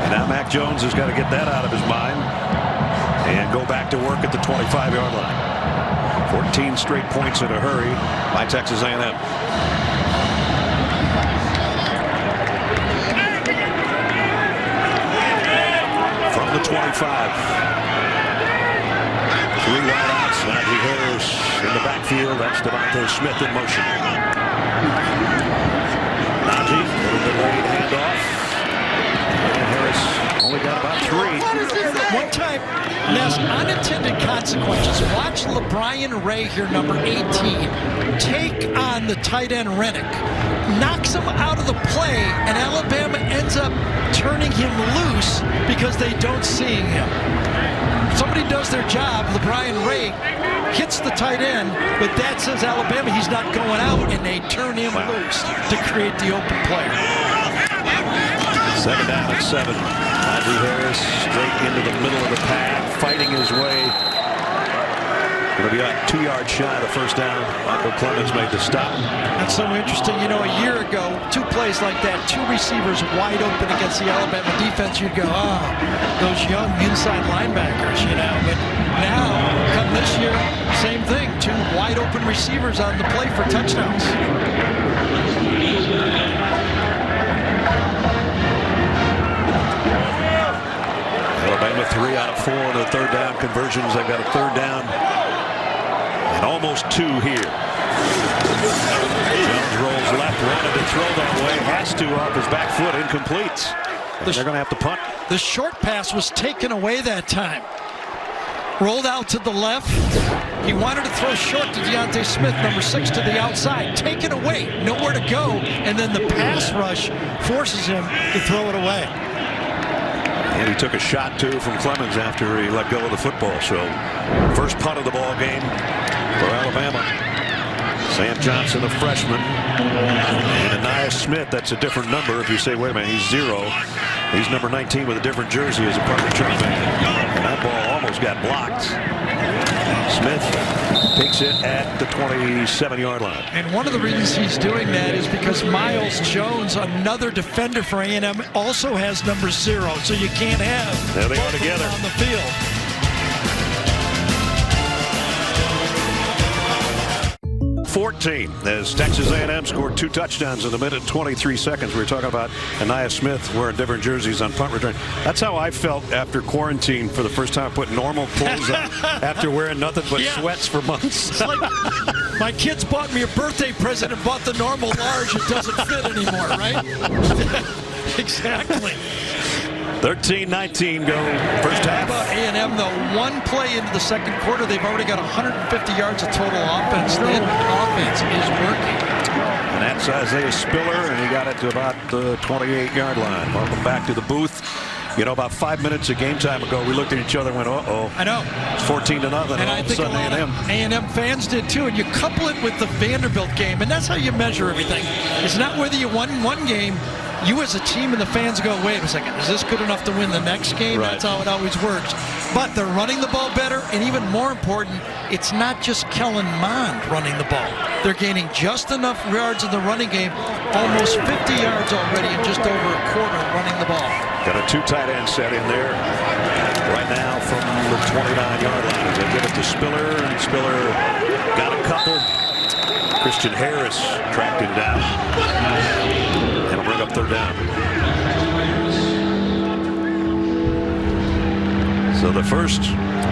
And now Mac Jones has got to get that out of his mind and go back to work at the 25-yard line. 14 straight points in a hurry by Texas A&M. From the 25. 3 wideouts. Najee Harris in the backfield. That's Devontae Smith in motion. Najee, a little delayed handoff. And Harris only got about 3. One time, Ness, unintended consequences. Watch LeBrian Ray here, number 18, take on the tight end Reddick. Knocks him out of the play, and Alabama ends up turning him loose because they don't see him. Somebody does their job. LeBrian Ray hits the tight end, but that says Alabama, he's not going out, and they turn him loose to create the open play. 7 down at 7. Najee Harris straight into the middle of the pack, fighting his way. Going to be on 2 yards shy of the first down. Michael Clemens made the stop. That's so interesting. You know, a year ago, 2 plays like that, 2 receivers wide open against the Alabama defense, you'd go, oh, those young inside linebackers, you know. But now, come this year, same thing. 2 wide open receivers on the play for touchdowns. Alabama 3 out of 4 on the third down conversions. They've got a third down and almost 2 here. Jones rolls left, wanted to throw that way, has to off his back foot, incomplete. They're going to have to punt. The short pass was taken away that time. rolled out to the left. He wanted to throw short to Deontay Smith, number 6, to the outside. Taken away, nowhere to go, and then the pass rush forces him to throw it away. And he took a shot, too, from Clemens after he let go of the football. So, first punt of the ball game for Alabama. Sam Johnson, a freshman, and Ananias Smith. That's a different number. If you say, wait a minute, he's 0. He's number 19 with a different jersey as a punt return man. And that ball almost got blocked. Smith takes it at the 27-yard line. And one of the reasons he's doing that is because Miles Jones, another defender for A&M, also has number 0. So you can't have there they are together on the field. 14 as Texas A&M scored 2 touchdowns in a minute and 23 seconds. We were talking about Ananias Smith wearing different jerseys on punt return. That's how I felt after quarantine for the first time. I put normal clothes on after wearing nothing but sweats for months. It's like my kids bought me a birthday present and bought the normal large. It doesn't fit anymore, right? Exactly. 13-19 go first half. How about A&M, though? One play into the second quarter, they've already got 150 yards of total offense. The offense is working. And that's Isaiah Spiller, and he got it to about the 28-yard line. Welcome back to the booth. You know, about 5 minutes of game time ago, we looked at each other and went, uh-oh. I know. It's 14-0, and all of a sudden A&M fans did, too. And you couple it with the Vanderbilt game, and that's how you measure everything. It's not whether you won one game. You as a team and the fans go, wait a second, is this good enough to win the next game? Right. That's how it always works. But they're running the ball better, and even more important, it's not just Kellen Mond running the ball. They're gaining just enough yards in the running game, almost 50 yards already in just over a quarter running the ball. Got a 2 tight end set in there right now from the 29-yard line. They give it to Spiller, and Spiller got a couple. Christian Harris tracked him down. And it'll bring up 3rd down. So the first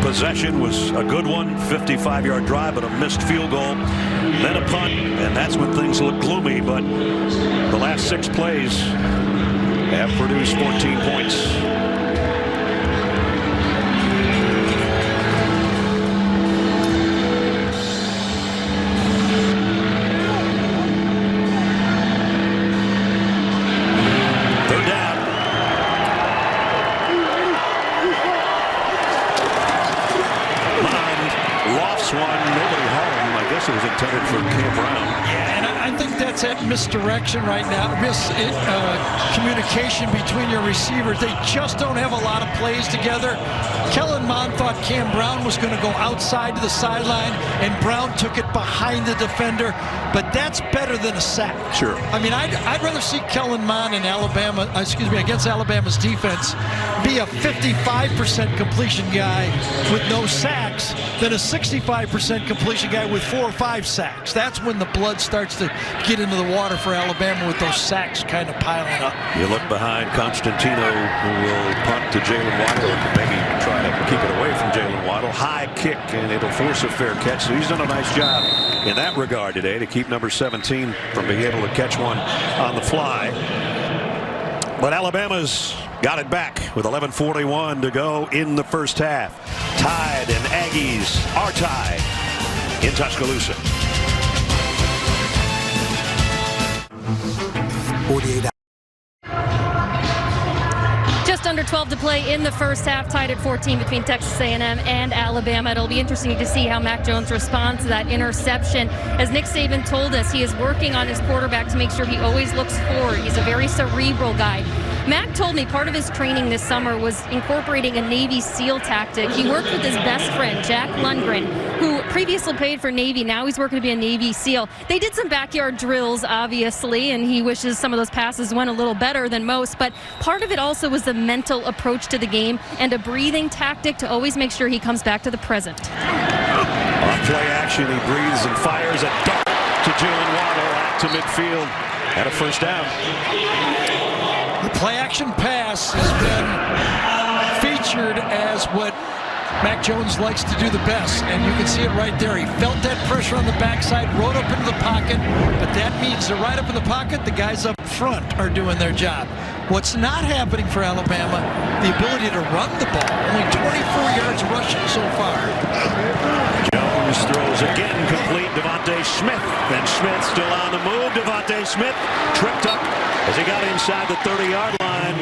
possession was a good one, 55-yard drive, but a missed field goal. Then a punt, and that's when things look gloomy, but the last 6 plays have produced 14 points. It was intended for Cam Brown. Yeah, and I think that's that misdirection right now. Communication between your receivers. They just don't have a lot of plays together. Kellen Mond thought Cam Brown was going to go outside to the sideline, and Brown took it behind the defender. But that's better than a sack. Sure. I mean, I'd rather see Kellen Mond in against Alabama's defense be a 55% completion guy with no sacks than a 65% completion guy with 4 or 5 sacks. That's when the blood starts to get into the water for Alabama with those sacks kind of piling up. You look behind Constantino, who will punt to Jalen Waddle, and maybe try to keep it away from Jalen Waddle. High kick, and it'll force a fair catch. So he's done a nice job in that regard today to keep number 17 from being able to catch one on the fly. But Alabama's got it back with 11:41 to go in the first half. Tied, and Aggies are tied in Tuscaloosa. 48 Just under 12 to play in the first half, tied at 14 between Texas A&M and Alabama. It'll be interesting to see how Mac Jones responds to that interception. As Nick Saban told us, he is working on his quarterback to make sure he always looks forward. He's a very cerebral guy. Mac told me part of his training this summer was incorporating a Navy SEAL tactic. He worked with his best friend, Jack Lundgren, who previously played for Navy. Now he's working to be a Navy SEAL. They did some backyard drills, obviously, and he wishes some of those passes went a little better than most. But part of it also was the mental approach to the game and a breathing tactic to always make sure he comes back to the present. On play action, he breathes and fires a dart to Jalen Waddle out to midfield at a first down. The play-action pass has been featured as what Mac Jones likes to do the best, and you can see it right there. He felt that pressure on the backside, rode up into the pocket, but that means they're right up in the pocket. The guys up front are doing their job. What's not happening for Alabama, the ability to run the ball. Only 24 yards rushing so far. Smith. And Smith still on the move. Devontae Smith tripped up as he got inside the 30-yard line.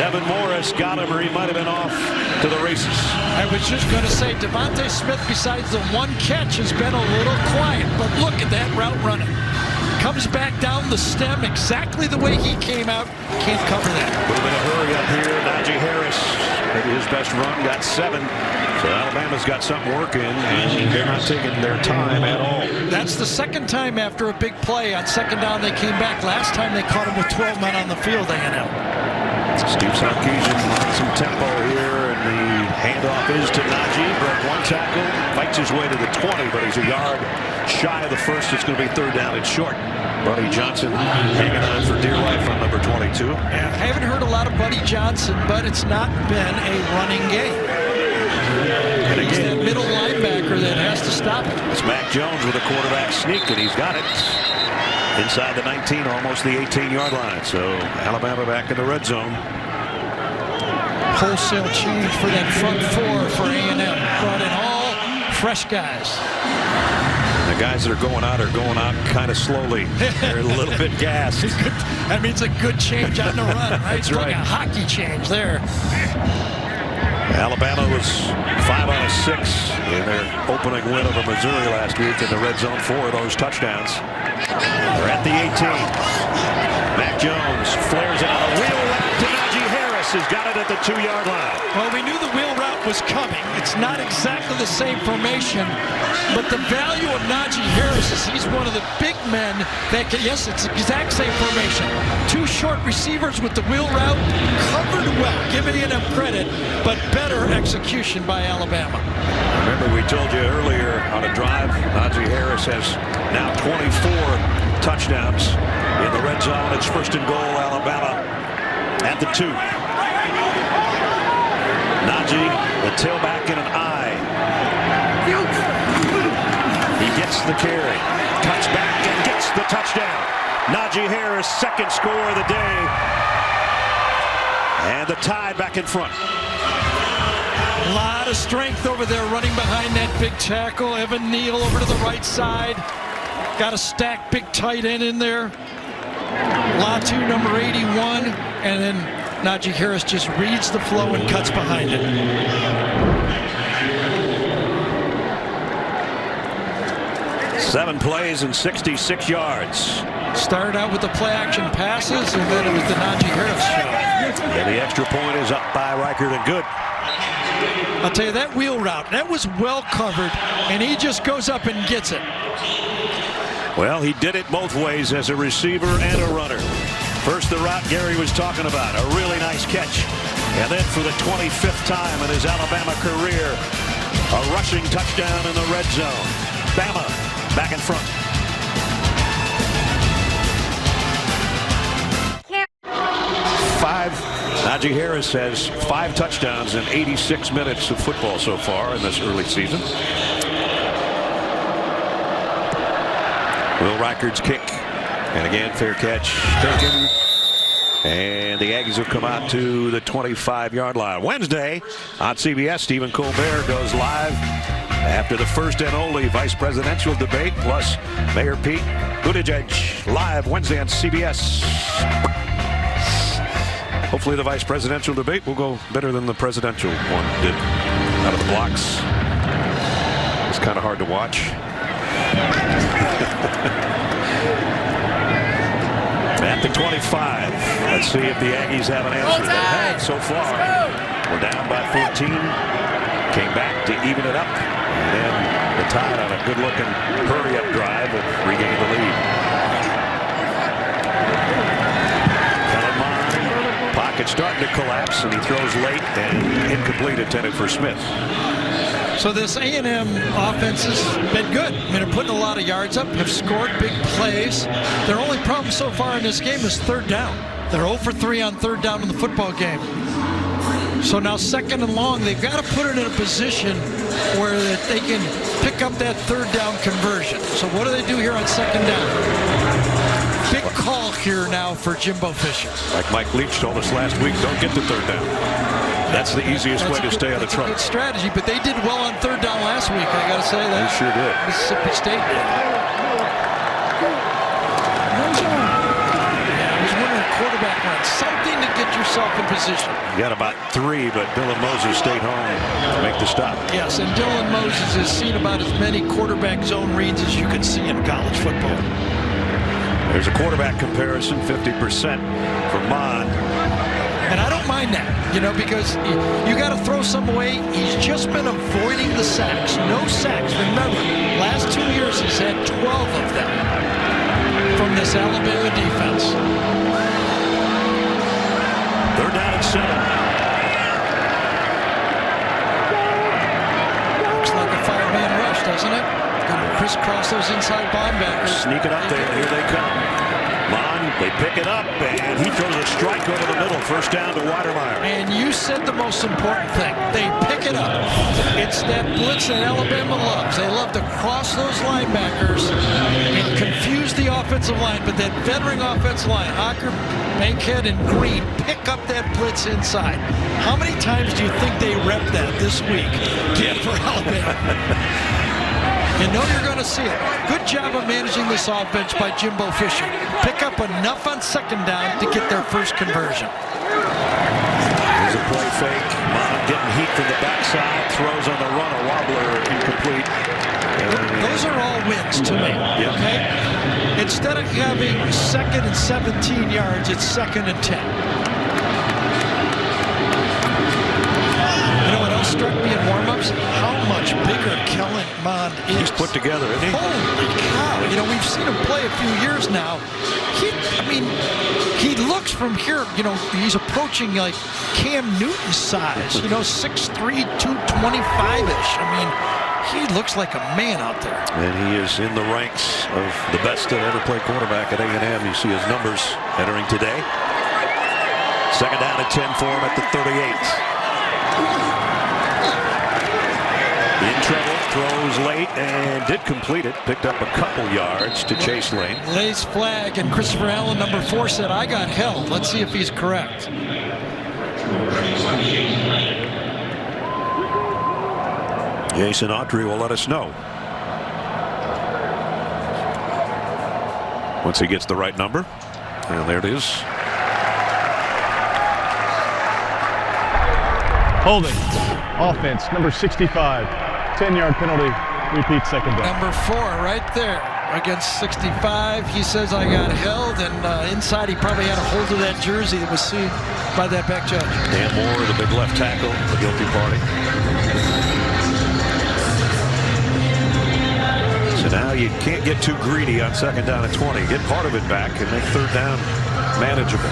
Devin Morris got him, or he might have been off to the races. I was just going to say, Devontae Smith, besides the one catch, has been a little quiet. But look at that route running. Comes back down the stem exactly the way he came out. Can't cover that. A little bit of hurry up here. Najee Harris, maybe his best run, got 7. So Alabama's got something working, and they're not taking their time at all. That's the second time after a big play. On second down, they came back. Last time they caught him with 12 men on the field, A&M. Steve Sarkisian on some tempo here, and the handoff is to Najee. Broke one tackle, fights his way to the 20, but he's a yard shy of the first. It's going to be 3rd down and short. Buddy Johnson hanging on for dear life on number 22. Yeah, I haven't heard a lot of Buddy Johnson, but it's not been a running game. And he's that middle linebacker that has to stop it. It's Mac Jones with a quarterback sneak, and he's got it inside the 19, almost the 18-yard line. So Alabama back in the red zone. Wholesale change for that front 4 for A&M. Brought in all fresh guys. The guys that are going out kind of slowly. They're a little bit gassed. That means a good change on the run, right? That's right. Like a hockey change there. Alabama was 5 out of 6 in their opening win over Missouri last week in the red zone. 4 of those touchdowns. They're at the 18. Mac Jones flares it on a wheel route to Najee Harris, who's got it at the 2-yard line. Well, we knew the wheel route was coming. It's not exactly the same formation, but the value of Najee Harris is he's one of the big men that can, yes, it's the exact same formation. 2 short receivers with the wheel route, covered well, giving him credit, but better execution by Alabama. Remember, we told you earlier on a drive, Najee Harris has now 24 touchdowns in the red zone. It's 1st and goal, Alabama at the 2. Najee, the tailback in an eye. He gets the carry, cuts back and gets the touchdown. Najee Harris, 2nd score of the day. And the Tide back in front. A lot of strength over there running behind that big tackle. Evan Neal over to the right side. Got a stacked big tight end in there. Latu, number 81. And then Najee Harris just reads the flow and cuts behind it. Seven plays and 66 yards. Started out with the play action passes, and then it was the Najee Harris show. And the extra point is up by Reichert and good. I'll tell you, that wheel route, that was well covered, and he just goes up and gets it. Well, he did it both ways as a receiver and a runner. First, the route Gary was talking about, a really nice catch. And then for the 25th time in his Alabama career, a rushing touchdown in the red zone. Bama back in front. Najee Harris has 5 touchdowns in 86 minutes of football so far in this early season. Will Reichard's kick. And again, fair catch taken. And the Aggies will come out to the 25-yard line. Wednesday on CBS, Stephen Colbert goes live after the first and only vice presidential debate, plus Mayor Pete Buttigieg live Wednesday on CBS. Hopefully the vice presidential debate will go better than the presidential one did out of the blocks. It's kind of hard to watch. At the 25. Let's see if the Aggies have an answer. They have so far. We're down by 14. Came back to even it up. And then the Tide on a good-looking hurry-up drive will regain the lead. Pocket starting to collapse, and he throws late and incomplete, intended for Smith. So this A&M offense has been good. I mean, they're putting a lot of yards up, have scored big plays. Their only problem so far in this game is 3rd down. They're 0 for 3 on 3rd down in the football game. So now 2nd and long, they've got to put it in a position where they can pick up that 3rd down conversion. So what do they do here on 2nd down? Big call here now for Jimbo Fisher. Like Mike Leach told us last week, don't get to 3rd down. That's the easiest way to stay out of trouble. That's a good strategy, but they did well on 3rd down last week, I got to say that. They sure did. Mississippi State did. quarterback run, something to get yourself in position. You got about 3, but Dylan Moses stayed home to make the stop. Yes, and Dylan Moses has seen about as many quarterback zone reads as you can see in college football. There's a quarterback comparison, 50% for Mond. And I don't mind that, because you got to throw some away. He's just been avoiding the sacks. No sacks. Remember, last 2 years he's had 12 of them from this Alabama defense. They're down at 7. Looks like a 5-man rush, doesn't it? Going to crisscross those inside linebackers. Sneaking up there. Here they come. Mond, they pick it up, and he throws a strike over the middle. First down to Weidermeyer. And you said the most important thing. They pick it up. It's that blitz that Alabama loves. They love to cross those linebackers and confuse the offensive line. But that veteran offensive line, Ocker, Bankhead, and Green, pick up that blitz inside. How many times do you think they rep that this week? Again for Alabama. You know you're going to see it. Good job of managing this offense by Jimbo Fisher. Pick up enough on second down to get their first conversion. Here's a play fake. Mond getting heat from the backside. Throws on the run. A wobbler incomplete. Those are all wins to me. Yep. Okay? Instead of having 2nd and 17 yards, it's 2nd and 10. You know what else struck me in warm-ups? How much bigger Kellen Mond is. He's put together, isn't he? Holy cow. We've seen him play a few years now. He looks from here, he's approaching like Cam Newton's size, 6'3", 225-ish. He looks like a man out there. And he is in the ranks of the best that ever played quarterback at A&M. You see his numbers entering today. Second down and 10 for him at the 38. In trouble, throws late, and did complete it. Picked up a couple yards to Chase Lane. Lays flag, and Christopher Allen, number 4, said, I got held. Let's see if he's correct. Jason Autry will let us know once he gets the right number. And there it is. Holding. Offense, number 65. 10-yard penalty. Repeat second down. Number 4 right there against 65. He says, I got held, and inside he probably had a hold of that jersey that was seen by that back judge. Dan Moore, the big left tackle, the guilty party. So now you can't get too greedy on second down at 20. Get part of it back and make third down manageable.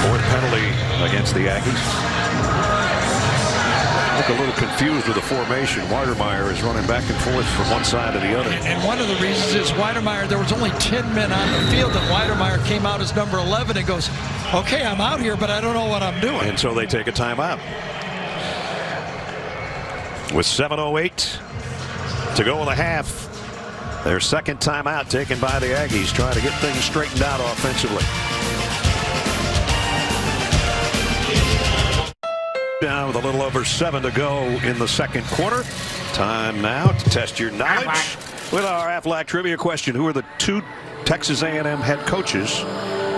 Fourth penalty against the Aggies. Look a little confused with the formation. Weidermeyer is running back and forth from one side to the other. And one of the reasons is Weidermeyer, there was only 10 men on the field, and Weidermeyer came out as number 11 and goes, okay, I'm out here, but I don't know what I'm doing. And so they take a timeout. With 7:08 to go in the half, their second timeout taken by the Aggies, trying to get things straightened out offensively. Down with a little over 7 to go in the second quarter. Time now to test your knowledge with our Aflac trivia question. Who are the 2 Texas A&M head coaches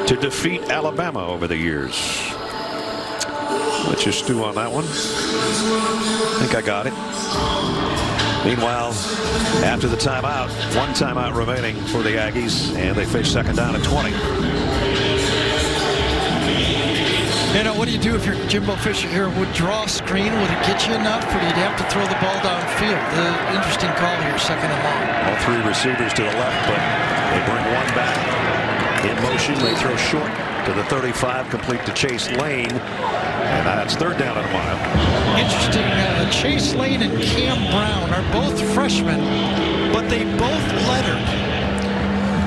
to defeat Alabama over the years? Let's just stew on that one. I think I got it. Meanwhile, after the timeout, 1 timeout remaining for the Aggies, and they face second down at 20. What do you do if you're Jimbo Fisher here? Would draw a screen? Would it get you enough, or you'd have to throw the ball downfield? Interesting call here, second and long. All 3 receivers to the left, but they bring 1 back. In motion, they throw short to the 35, complete to Chase Lane. And that's third down and a mile. Interesting, Chase Lane and Cam Brown are both freshmen, but they both lettered.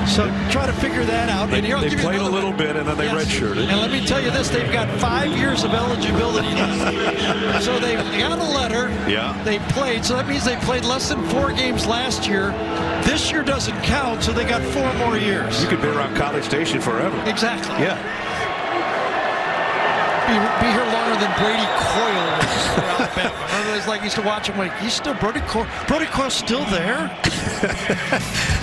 So try to figure that out. They played a little bit and then they redshirted. And let me tell you this, they've got 5 years of eligibility left. So they got a letter. Yeah. They played, so that means they played less than 4 games last year. This year doesn't count, so they got 4 more years. You could be around College Station forever. Exactly. Yeah. Be here longer than Brady Coyle was. for Alabama. It's like he used to watch him like, he's still, Brody Core's still there?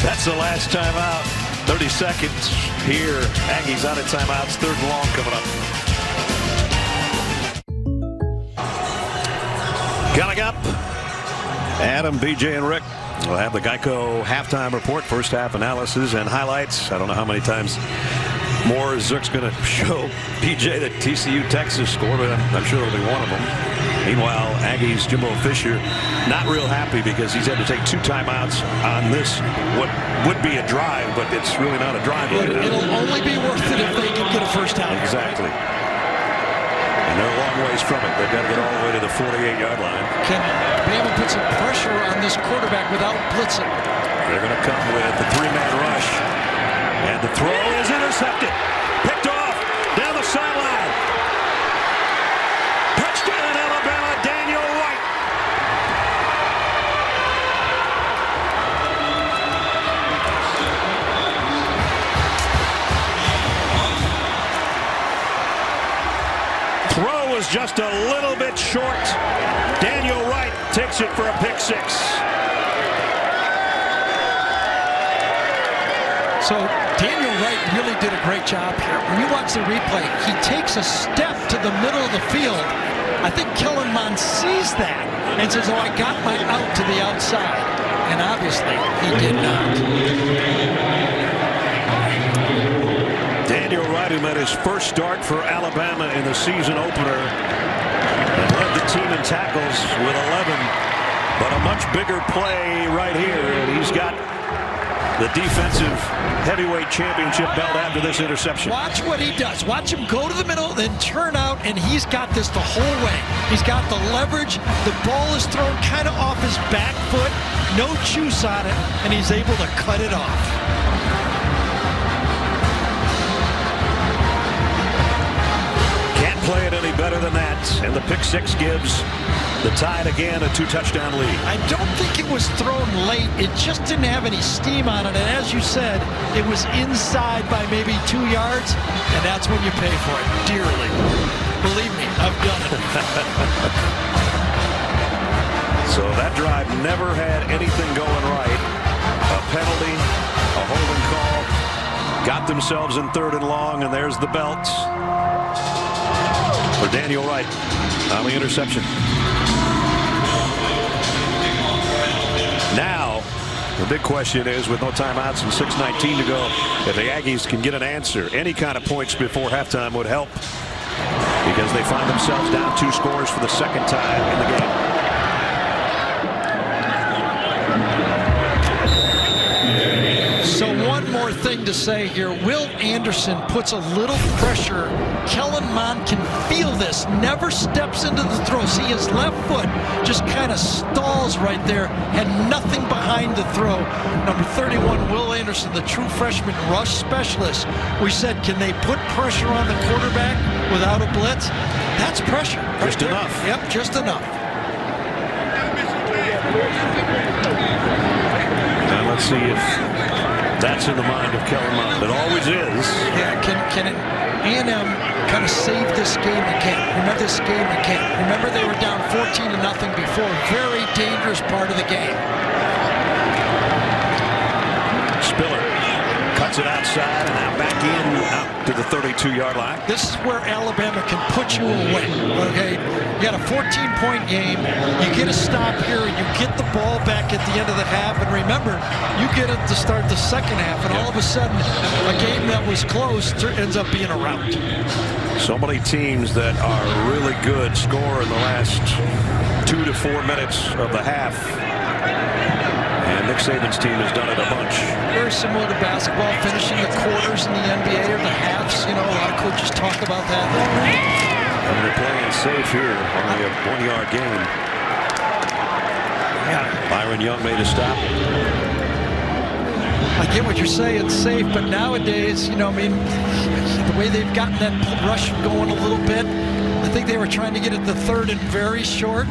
That's the last timeout. 30 seconds here. Aggies out of timeouts. 3rd and long coming up. Coming up, Adam, BJ, and Rick will have the Geico halftime report, first half analysis and highlights. I don't know how many times more Zook's going to show BJ that TCU Texas score, but I'm sure it'll be one of them. Meanwhile, Aggies Jimbo Fisher not real happy because he's had to take 2 timeouts on this, what would be a drive, but it's really not a drive. It'll only be worth it if they can get a first down. Exactly. And they're a long ways from it. They've got to get all the way to the 48-yard line. Can Bama put some pressure on this quarterback without blitzing? They're going to come with the 3-man rush. And the throw is intercepted. Picked off down the sideline. Touchdown, Alabama, Daniel White. Throw was just a little bit short. Daniel Wright takes it for a pick 6. So Daniel Wright really did a great job here. When you watch the replay, he takes a step to the middle of the field. I think Kellen Mond sees that and says, oh, I got my out to the outside. And obviously, he did not. Daniel Wright, who made his first start for Alabama in the season opener, and led the team in tackles with 11. But a much bigger play right here, and he's got the defensive heavyweight championship belt after this interception. Watch what he does. Watch him go to the middle, then turn out, and he's got this the whole way. He's got the leverage. The ball is thrown kind of off his back foot. No juice on it, and he's able to cut it off. Can't play it any better than that, and the pick 6 gives the Tide again a 2-touchdown lead. I don't think it was thrown late. It just didn't have any steam on it. And as you said, it was inside by maybe 2 yards. And that's when you pay for it dearly. Believe me, I've done it. So that drive never had anything going right. A penalty, a holding call. Got themselves in 3rd and long, and there's the belt for Daniel Wright on the interception. Now, the big question is, with no timeouts and 6:19 to go, if the Aggies can get an answer, any kind of points before halftime would help, because they find themselves down 2 scores for the 2nd time in the game. So one more thing to say here. Will Anderson puts a little pressure. Kellen Mond can feel this. Never steps into the throw. See, his left foot just kind of stalls right there. Had nothing behind the throw. Number 31, Will Anderson, the true freshman rush specialist. We said, can they put pressure on the quarterback without a blitz? That's pressure. Just enough. Yep, just enough. And let's see if that's in the mind of Kellen Mond. It always is. Yeah, can A&M kind of save this game again? Remember this game again? Remember they were down 14-0 before. Very dangerous part of the game. Spiller cuts it outside and now back in out to the 32-yard line. This is where Alabama can put you away. Okay, you got a 14-point game. You get a stop here, and you get the ball back at the end of the half. And remember, you get it to start the 2nd half, and all of a sudden, a game that was close ends up being a rout. So many teams that are really good score in the last 2 to 4 minutes of the half. And Nick Saban's team has done it a bunch. Very similar to basketball, finishing the quarters in the NBA or the halves. You know, a lot of coaches talk about that. And they're playing safe here, only a 1-yard gain. Yeah. Byron Young made a stop. I get what you're saying, safe, but nowadays, you know, I mean, the way they've gotten that rush going a little bit, I think they were trying to get it to 3rd and very short.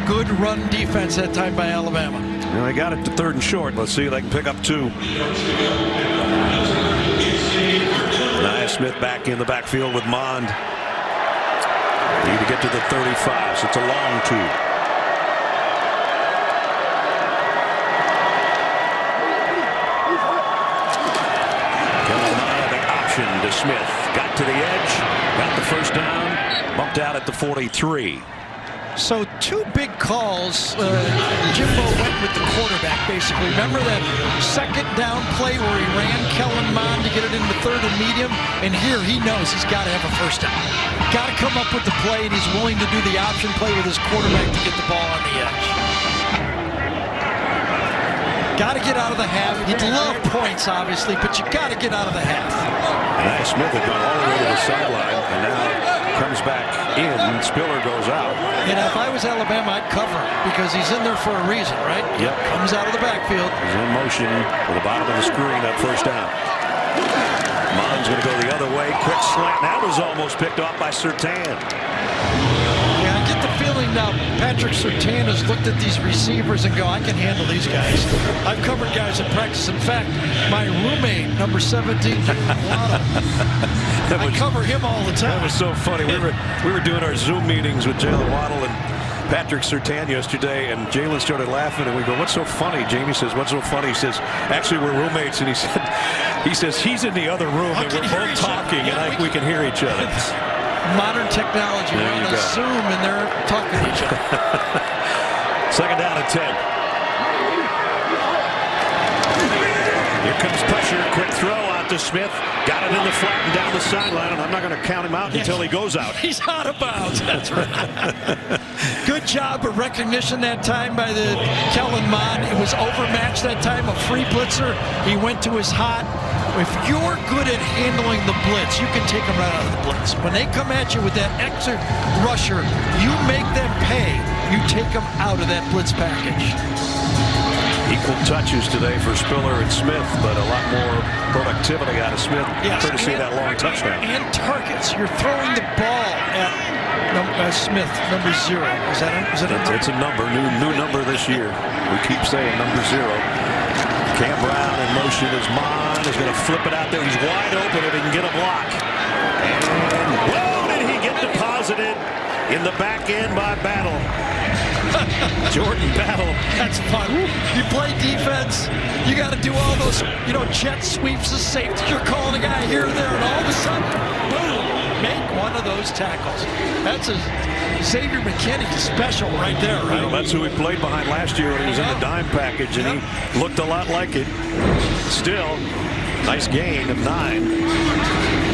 Good run defense that time by Alabama. Well, they got it to 3rd and short. Let's see if they can pick up 2. Nia Smith back in the backfield with Mond. Need to get to the 35, so it's a long 2. To Smith, got to the edge, got the first down, bumped out at the 43. So 2 big calls. Jimbo went with the quarterback, basically. Remember that second down play where he ran Kellen Mond to get it into third and medium? And here he knows he's got to have a first down. Got to come up with the play, and he's willing to do the option play with his quarterback to get the ball on the edge. Got to get out of the half. You'd love points, obviously, but you got to get out of the half. And Smith had gone all the way to the sideline, and now comes back in. Spiller goes out. And if I was Alabama, I'd cover him because he's in there for a reason, right? Yep. Comes out of the backfield. He's in motion to the bottom of the screen at first down. Mond's going to go the other way. Quick slant. That was almost picked off by Surtain. Yeah, I get the feeling now Patrick Surtain has looked at these receivers and go, I can handle these guys. I've covered guys in practice. In fact, my roommate, number 17, I cover him all the time. That was so funny. We were doing our Zoom meetings with Jalen Waddle and Patrick Surtain yesterday, and Jalen started laughing, and we go, what's so funny? Jamie says, what's so funny? He says, actually, we're roommates, and he says he's in the other room, and we're both talking, and we can hear each other. Modern technology. We're on a Zoom, and they're talking to each other. Second down and 10. Here comes pressure. Quick throw out to Smith. Got it in the flat and down the sideline, and I'm not going to count him out until he goes out. He's out of bounds. That's right. Good job of recognition that time by the Kellen Mond. It was overmatched that time. A free blitzer. He went to his hot. If you're good at handling the blitz, you can take them right out of the blitz. When they come at you with that extra rusher, you make them pay. You take them out of that blitz package. Equal touches today for Spiller and Smith, but a lot more productivity out of Smith. Yes, courtesy of that long touchdown. And targets. You're throwing the ball at Smith, number 0. Is that a number? It's a number, new number this year. We keep saying number 0. Cam Brown in motion as Mond is going to flip it out there. He's wide open if he can get a block. And whoa, did he get deposited in the back end by Battle. Jordan Battle. That's fun. You play defense. You got to do all those, jet sweeps of safety. You're calling a guy here and there, and all of a sudden, boom, make one of those tackles. That's a Xavier McKinney special right there, right? That's who he played behind last year when he was in the dime package, and he looked a lot like it. Still, nice gain of 9.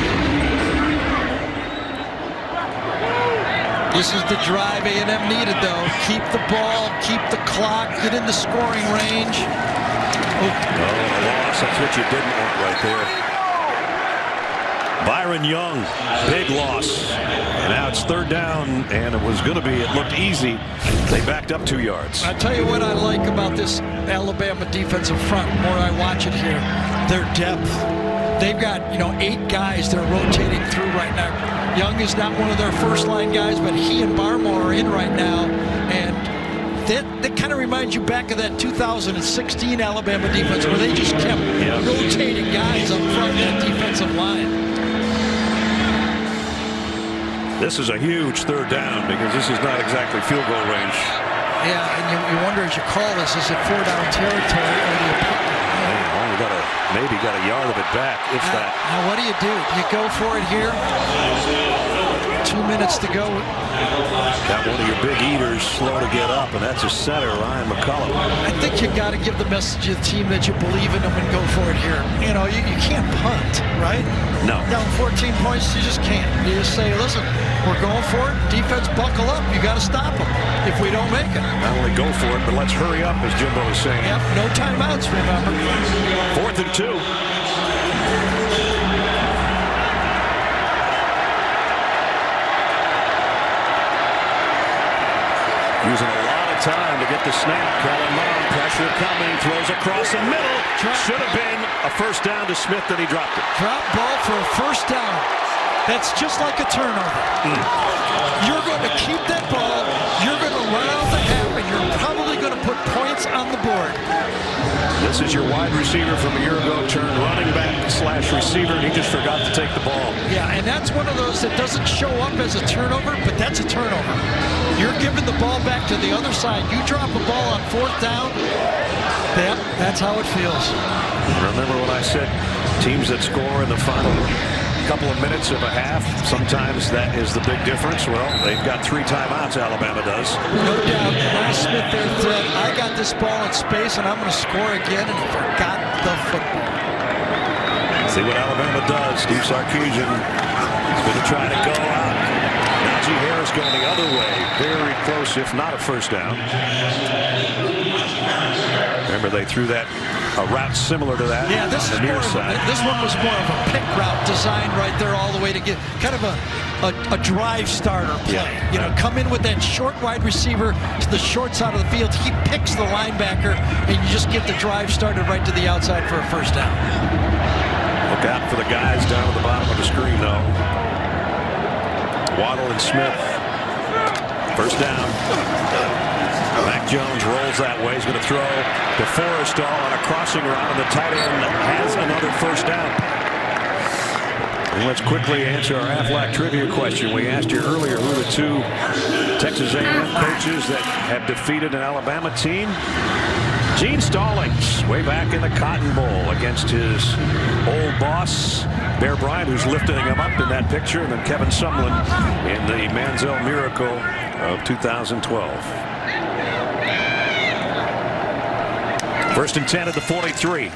This is the drive A&M needed, though. Keep the ball, keep the clock, get in the scoring range. Oh, a loss. That's what you didn't want right there. Byron Young, big loss. And now it's third down, and it looked easy. They backed up 2 yards. I tell you what I like about this Alabama defensive front, the more I watch it here, their depth. They've got, 8 guys they're rotating through right now. Young is not one of their first-line guys, but he and Barmore are in right now. And that kind of reminds you back of that 2016 Alabama defense where they just kept rotating guys up front of that defensive line. This is a huge third down because this is not exactly field goal range. Yeah, and you wonder as you call this, is it 4-down territory or do you maybe got a yard of it back, if that. Now what do? You go for it here? 2 minutes to go. Got one of your big eaters slow to get up, and that's a center, Ryan McCullum. I think you got to give the message to the team that you believe in them and go for it here. You can't punt, right? No. Down 14 points, you just can't. You just say, listen, we're going for it. Defense, buckle up. You got to stop them if we don't make it. Not only go for it, but let's hurry up, as Jimbo is saying. Yep, no timeouts, remember. 4th and 2. Using a lot of time to get the snap. Kellen Mond, pressure coming, throws across the middle. Should have been a first down to Smith, and he dropped it. Drop ball for a first down. That's just like a turnover. You're going to keep that ball. You're going to run out the half, and you're probably going to put points on the board. This This is your wide receiver from a year ago, turned running back / receiver, and he just forgot to take the ball. Yeah, and that's one of those that doesn't show up as a turnover, but that's a turnover. You're giving the ball back to the other side. You drop a ball on 4th down, that's how it feels. Remember when I said teams that score in the final couple of minutes of a half, sometimes that is the big difference? Well, they've got 3 timeouts, Alabama does. No doubt. Last Smith there said, I got this ball in space and I'm going to score again, and he forgot the football. See what Alabama does. Steve Sarkisian is going to try to go out. Najee Harris going the other way. Very close, if not a first down. Remember, they threw a route similar to that. Yeah, this one was more of a pick route designed right there all the way to get kind of a drive starter play. Yeah. You know, come in with that short wide receiver to the short side of the field. He picks the linebacker, and you just get the drive started right to the outside for a first down. Look out for the guys down at the bottom of the screen, though. Waddle and Smith. First down. Mac Jones rolls that way. He's going to throw to Forrestal on a crossing route, and the tight end has another first down. And let's quickly answer our Aflac trivia question. We asked you earlier who the 2 Texas A&M coaches that have defeated an Alabama team. Gene Stallings, way back in the Cotton Bowl against his old boss, Bear Bryant, who's lifting him up in that picture, and then Kevin Sumlin in the Manziel Miracle of 2012. First and 10 at the 43.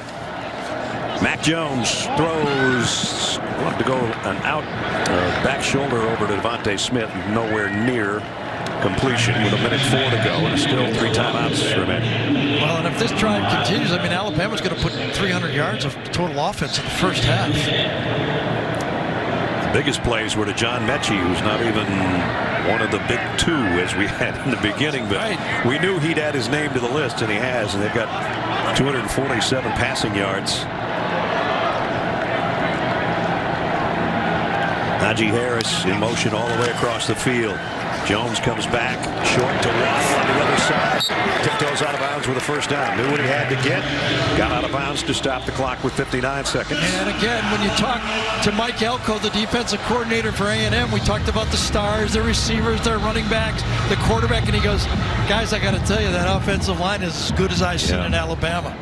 Mac Jones throws to go an out back shoulder over to Devontae Smith, nowhere near completion with 1:04 to go, and still 3 timeouts remaining. Well, and if this drive continues, I mean, Alabama's going to put 300 yards of total offense in the first half. The biggest plays were to John Mechie, who's not even one of the big 2 as we had in the beginning, but we knew he'd add his name to the list, and he has, and they've got 247 passing yards. Najee Harris in motion all the way across the field. Jones comes back, short to Waddle on the other side. Tiptoes out of bounds with a first down. Knew what he had to get. Got out of bounds to stop the clock with 59 seconds. And again, when you talk to Mike Elko, the defensive coordinator for A&M, we talked about the stars, the receivers, their running backs, the quarterback, and he goes, guys, I got to tell you, that offensive line is as good as I've seen in Alabama.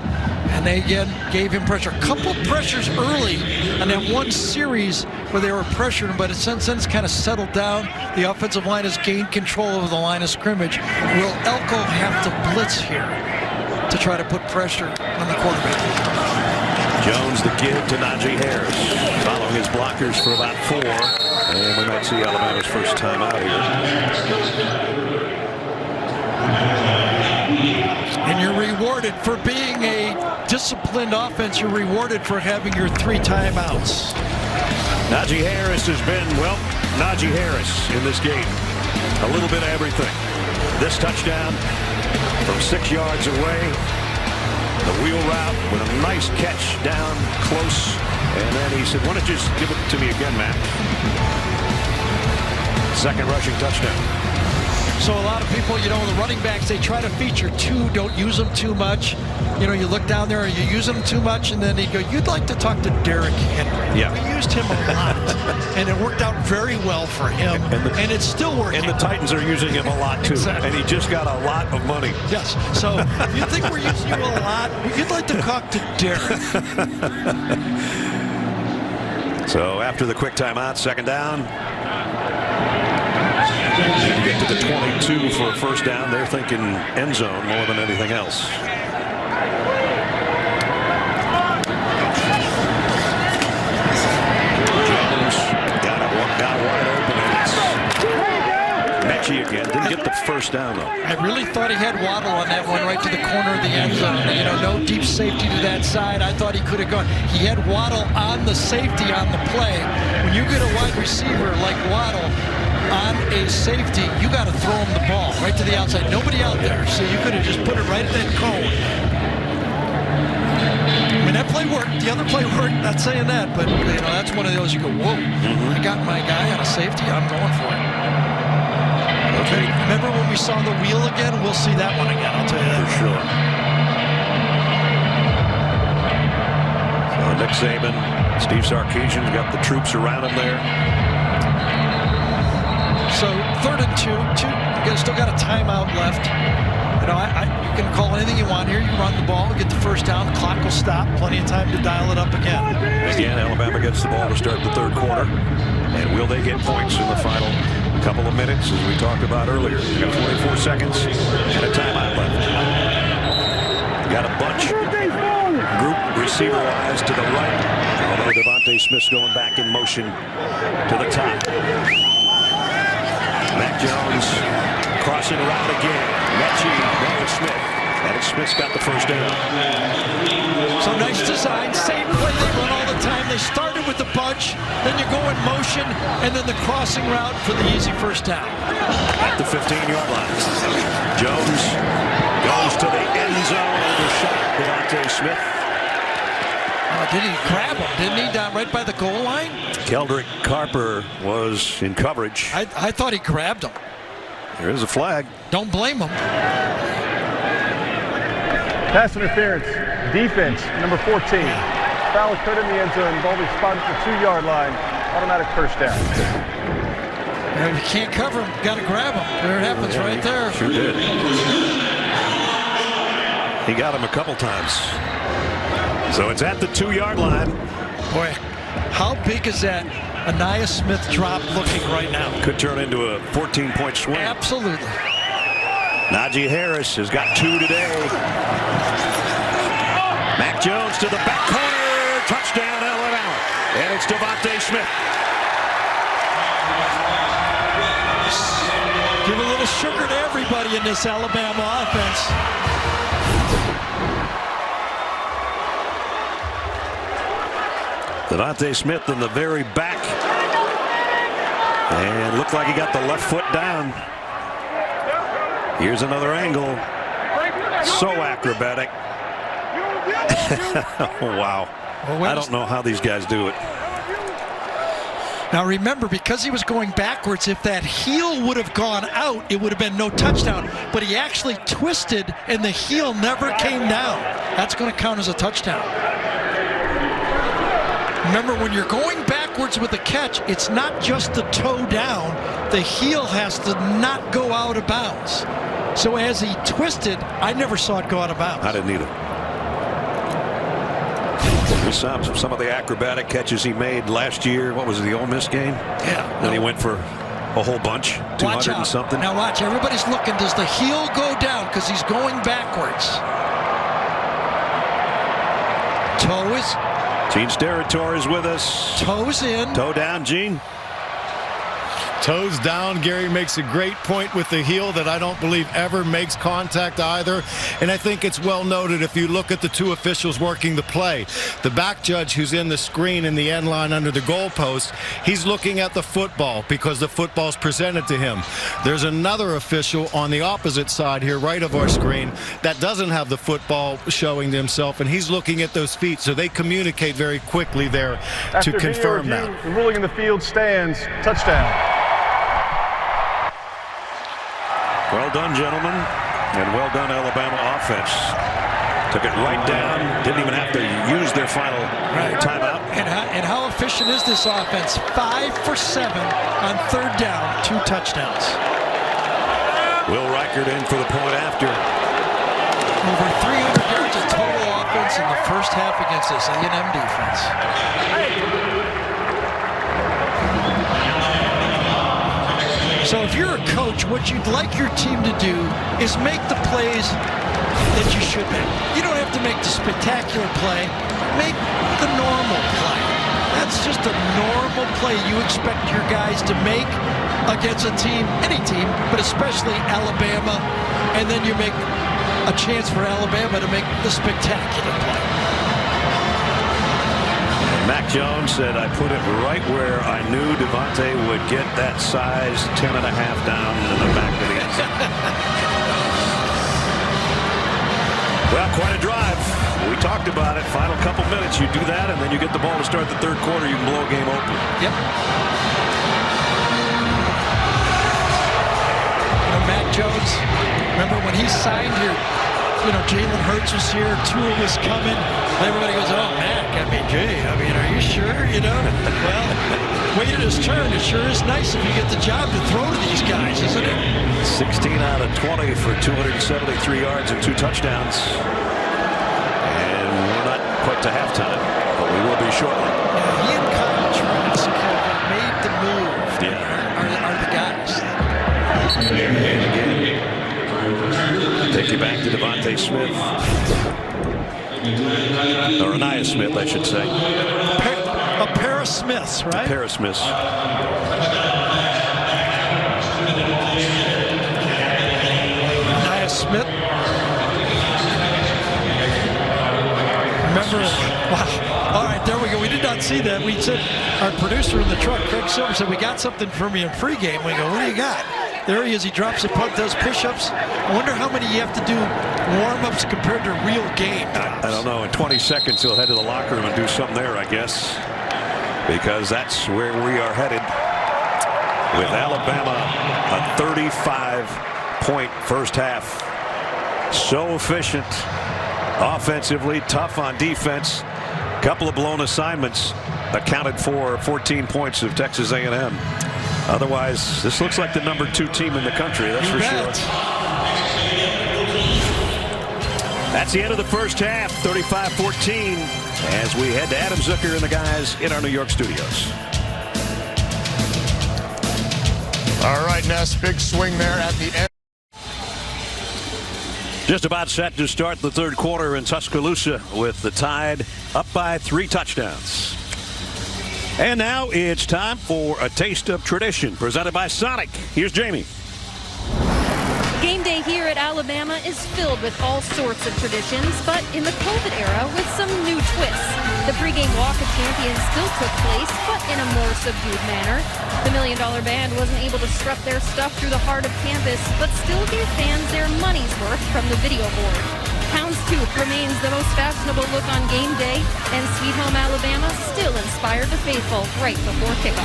And they again gave him pressure. A couple pressures early on that one series where they were pressuring him, but since then it's kind of settled down. The offensive line has gained control over the line of scrimmage. Will Elko have to blitz here to try to put pressure on the quarterback? Jones the give to Najee Harris, following his blockers for about 4, and we might see Alabama's first time out here. And you're rewarded for being a disciplined offense. You're rewarded for having your 3 timeouts. Najee Harris has been, well, Najee Harris in this game. A little bit of everything. This touchdown from 6 yards away. The wheel route with a nice catch down close. And then he said, why don't you just give it to me again, Matt? Second rushing touchdown. So a lot of people, you know, the running backs, they try to feature 2, don't use them too much. You know, you look down there and you use them too much, and then you go, you'd like to talk to Derrick Henry. Yeah. We used him a lot, and it worked out very well for him, and it's still working. And the Titans are using him a lot, too. Exactly. And he just got a lot of money. Yes. So if you think we're using you a lot, you'd like to talk to Derrick. So after the quick timeout, second down. Get to the 22 for a first down. They're thinking end zone more than anything else. Jones got wide open. Mechie again. Didn't get the first down, though. I really thought he had Waddle on that one right to the corner of the end zone. You know, no deep safety to that side. I thought he could have gone. He had Waddle on the safety on the play. When you get a wide receiver like Waddle on a safety, you got to throw him the ball right to the outside. Nobody out there, so you could have just put it right at that cone. I mean, that play worked. The other play worked. Not saying that, but you know, that's one of those you go, whoa, I got my guy on a safety. I'm going for it. Okay. Remember when we saw the wheel again? We'll see that one again. I'll tell you that. For sure. Nick Saban, Steve Sarkisian's got the troops around him there. So 3rd and 2. You still got a timeout left. You know, you can call anything you want here. You can run the ball, get the first down, the clock will stop. Plenty of time to dial it up again. Again, Alabama gets the ball to start the 3rd quarter. And will they get points in the final couple of minutes, as we talked about earlier? They got 44 seconds and a timeout left. Got a bunch. Group receiver-wise to the right. Although Devontae Smith's going back in motion to the top. Mac Jones crossing around again. Noah Smith. And Smith's got the first down. So nice design. Same play they run all the time. They started with the bunch, then you go in motion, and then the crossing route for the easy first down. At the 15-yard line. Jones goes to the end zone. Overshot Devontae Smith. Did he grab him? Didn't he? Down right by the goal line? Keldrick Carper was in coverage. I thought he grabbed him. There is a flag. Don't blame him. Pass interference. Defense, number 14. Foul occurred in the end zone involving spot at the 2-yard line. Automatic first down. If you can't cover him, got to grab him. There it happens right there. Sure did. He got him a couple times. So it's at the 2-yard line. Boy, how big is that Anaya Smith drop looking right now? Could turn into a 14-point swing. Absolutely. Najee Harris has got 2 today. Mac Jones to the back corner. Touchdown, Alabama. And it's Devontae Smith. Give a little sugar to everybody in this Alabama offense. Devontae Smith in the very back. And looked like he got the left foot down. Here's another angle. So acrobatic. Wow. Well, I don't know how these guys do it. Now remember, because he was going backwards, if that heel would have gone out, it would have been no touchdown. But he actually twisted, and the heel never came down. That's going to count as a touchdown. Remember, when you're going backwards with a catch, it's not just the toe down. The heel has to not go out of bounds. So as he twisted, I never saw it go out of bounds. I didn't either. We saw some of the acrobatic catches he made last year. What was it, the Ole Miss game? Yeah. Then he went for a whole bunch, 200 and something. Now watch, everybody's looking. Does the heel go down? Because he's going backwards. Toe is... Gene Steratore is with us. Toes in. Toe down, Gene. Toes down. Gary makes a great point with the heel that I don't believe ever makes contact either. And I think it's well noted if you look at the 2 officials working the play. The back judge who's in the screen in the end line under the goalpost, he's looking at the football because the football's presented to him. There's another official on the opposite side here, right of our screen, that doesn't have the football showing to himself, and he's looking at those feet. So they communicate very quickly there to confirm that. The ruling in the field stands. Touchdown. Well done, gentlemen, and well done, Alabama offense. Took it right down. Didn't even have to use their final timeout. And how efficient is this offense? 5 for 7 on 3rd down, 2 touchdowns. Will Reichert in for the point after. Over 300 yards of total offense in the first half against this A&M defense. So if you're a coach, what you'd like your team to do is make the plays that you should make. You don't have to make the spectacular play. Make the normal play. That's just a normal play you expect your guys to make against a team, any team, but especially Alabama. And then you make a chance for Alabama to make the spectacular play. Mac Jones said, I put it right where I knew Devontae would get that size 10.5 down in the back of the end zone. Well, quite a drive. We talked about it. Final couple minutes, you do that, and then you get the ball to start the 3rd quarter. You can blow a game open. Yep. You know, Mac Jones, remember when he signed here, you know, Jalen Hurts was here, Tua was coming. Everybody goes, oh, Mac, gee, are you sure, Well, waited his turn. It sure is nice if you get the job to throw to these guys, isn't it? 16 out of 20 for 273 yards and 2 touchdowns. And we're not quite to halftime, but we will be shortly. He and Kyle Trask have made the move. Are the guys. And again, take you back to Devontae Smith. Or Anaya Smith, I should say. A pair of Smiths, right? A pair of Smiths. Anaya Smith. Remember? Wow. All right, there we go. We did not see that. We said, our producer in the truck, Craig Silver, said, we got something from you in pregame. We go, what do you got? There he is. He drops a punt, does push-ups. I wonder how many you have to do warm-ups compared to real game. I don't know. In 20 seconds, he'll head to the locker room and do something there, I guess, because that's where we are headed with Alabama, a 35-point first half. So efficient offensively, tough on defense. Couple of blown assignments accounted for 14 points of Texas A&M. Otherwise, this looks like the number 2 team in the country, that's for sure. That's the end of the first half, 35-14, as we head to Adam Zucker and the guys in our New York studios. All right, Ness, big swing there at the end. Just about set to start the third quarter in Tuscaloosa with the Tide up by 3 touchdowns. And now it's time for a taste of tradition presented by Sonic. Here's Jamie. Game day here at Alabama is filled with all sorts of traditions, but in the COVID era with some new twists. The pregame Walk of Champions still took place, but in a more subdued manner. The $1 Million Band wasn't able to strut their stuff through the heart of campus, but still gave fans their money's worth from the video board. Houndstooth remains the most fashionable look on game day, and Sweet Home Alabama still inspired the faithful right before kickoff.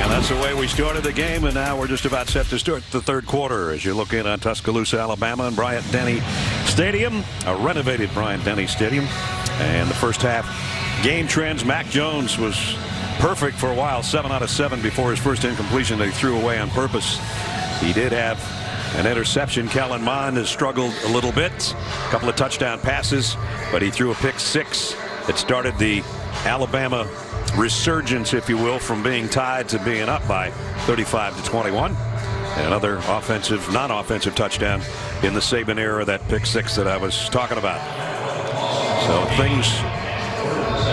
And that's the way we started the game, and now we're just about set to start the third quarter as you look in on Tuscaloosa, Alabama, and Bryant-Denny Stadium, a renovated Bryant-Denny Stadium. And the first half game trends, Mac Jones was perfect for a while, 7 out of 7 before his first incompletion that he threw away on purpose. He did have an interception. Kellen Mond has struggled a little bit, a couple of touchdown passes, but he threw a pick 6 that started the Alabama resurgence, if you will, from being tied to being up by 35-21. And another offensive, non-offensive touchdown in the Saban era, that pick 6 that I was talking about. So things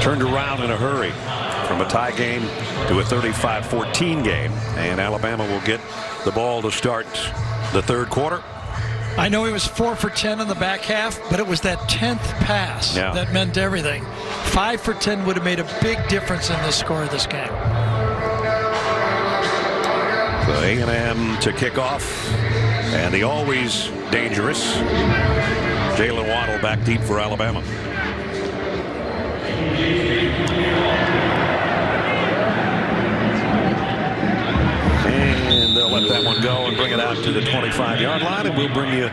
turned around in a hurry from a tie game to a 35-14 game, and Alabama will get the ball to start the third quarter. I know he was 4 for 10 in the back half, but it was that 10th pass that meant everything. 5 for 10 would have made a big difference in the score of this game. So A&M to kick off, and the always dangerous Jalen Waddle back deep for Alabama. And they'll let that one go and bring it out to the 25-yard line, and we'll bring you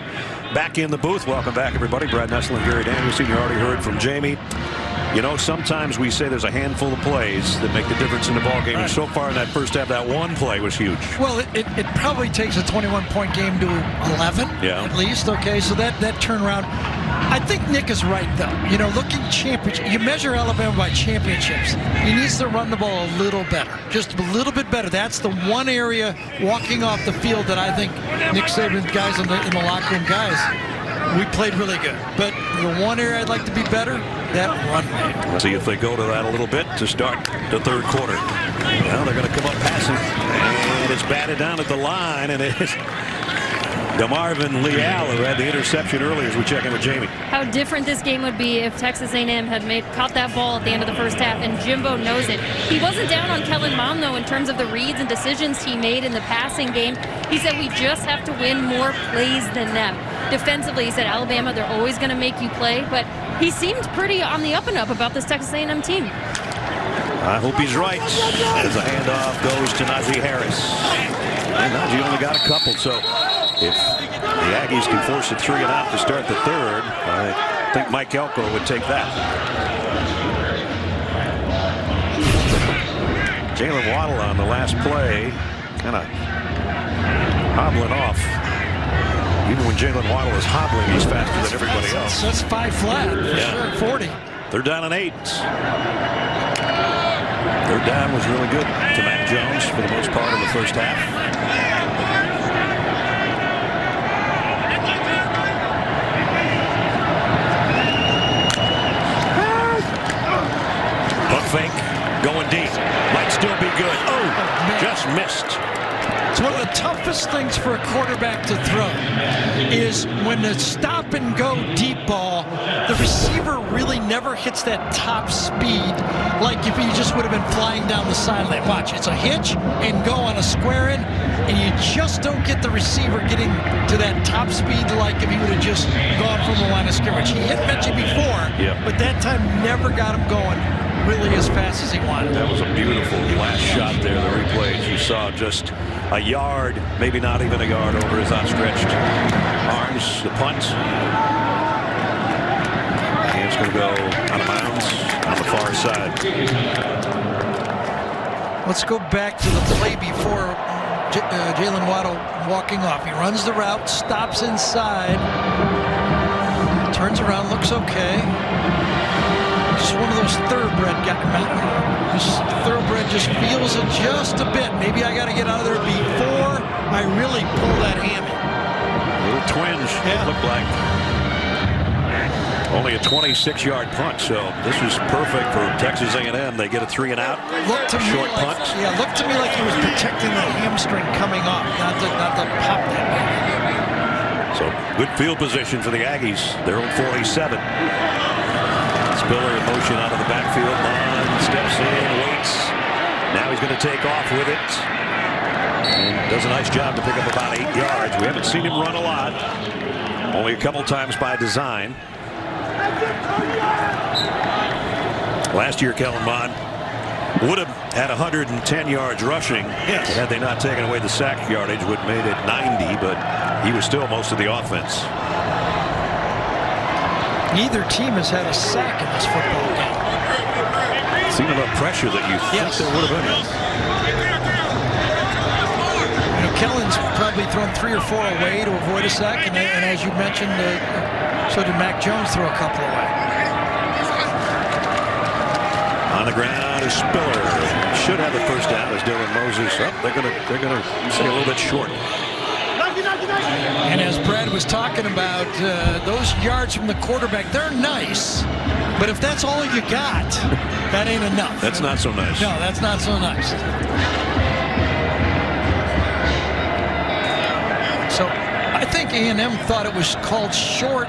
back in the booth. Welcome back, everybody. Brad Nessler and Gary Danielson. You already heard from Jamie. You know, sometimes we say there's a handful of plays that make the difference in the ball game. And so far in that first half, that one play was huge. Well, it probably takes a 21-point game to 11 at least. Okay, so that turnaround. I think Nick is right, though. You know, looking championship, you measure Alabama by championships. He needs to run the ball a little better, just a little bit better. That's the one area walking off the field that I think Nick Saban's guys in the locker room guys, we played really good. But the one area I'd like to be better, that run rate. Let's see if they go to that a little bit to start the third quarter. Well, they're going to come up passing, and it's batted down at the line, and it is DeMarvin Leal, who had the interception earlier, as we check in with Jamie. How different this game would be if Texas A&M had caught that ball at the end of the first half, and Jimbo knows it. He wasn't down on Kellen Mond, though, in terms of the reads and decisions he made in the passing game. He said we just have to win more plays than them. Defensively, he said, Alabama, they're always going to make you play, but he seemed pretty on the up and up about this Texas A&M team. I hope he's right, as the handoff goes to Najee Harris. And Najee only got a couple, so If the Aggies can force a 3-and-out to start the third, I think Mike Elko would take that. Jalen Waddle on the last play, kind of hobbling off. Even when Jalen Waddle is hobbling, he's faster than everybody else. That's 5 flat for sure. 40. They're down and 8. Third down was really good to Mac Jones for the most part in the first half. Pump fake, going deep. Might still be good. Oh, just missed. It's one of the toughest things for a quarterback to throw is when the stop and go deep ball, the receiver really never hits that top speed like if he just would have been flying down the sideline. Watch, it's a hitch and go on a square in, and you just don't get the receiver getting to that top speed like if he would have just gone from the line of scrimmage. He hit Mechie before, but that time never got him going really as fast as he wanted. That was a beautiful last shot there. The replays, you saw just a yard, maybe not even a yard over his outstretched arms. The punt. And it's going to go out of bounds on the far side. Let's go back to the play before Jalen Waddle walking off. He runs the route, stops inside, turns around, looks okay. Just one of those thoroughbred guys. This thoroughbred just feels it just a bit. Maybe I got to get out of there before I really pull that hammy. Little twinge, it looked like. Only a 26-yard punt, so this was perfect for Texas A&M. They get a 3-and-out. Looked to short me like, punt. Yeah, looked to me like he was protecting the hamstring coming off, not the pop that. So good field position for the Aggies. They're on 47. Spiller in motion out of the backfield. Bond steps in, waits. Now he's going to take off with it. And does a nice job to pick up about 8 yards. We haven't seen him run a lot. Only a couple times by design. Last year, Kellen Mond would have had 110 yards rushing. Yes. Had they not taken away the sack yardage, would have made it 90, but he was still most of the offense. Neither team has had a sack in this football game. Seeing the pressure that you think there would have been. You know, Kellen's probably thrown 3 or 4 away to avoid a sack, and as you mentioned, so did Mac Jones throw a couple away. On the ground is Spiller. Should have the first down as Dylan Moses. Oh, they're gonna stay a little bit short. And as Brad was talking about, those yards from the quarterback, they're nice. But if that's all you got, that ain't enough. That's not so nice. No, that's not so nice. So I think A&M thought it was called short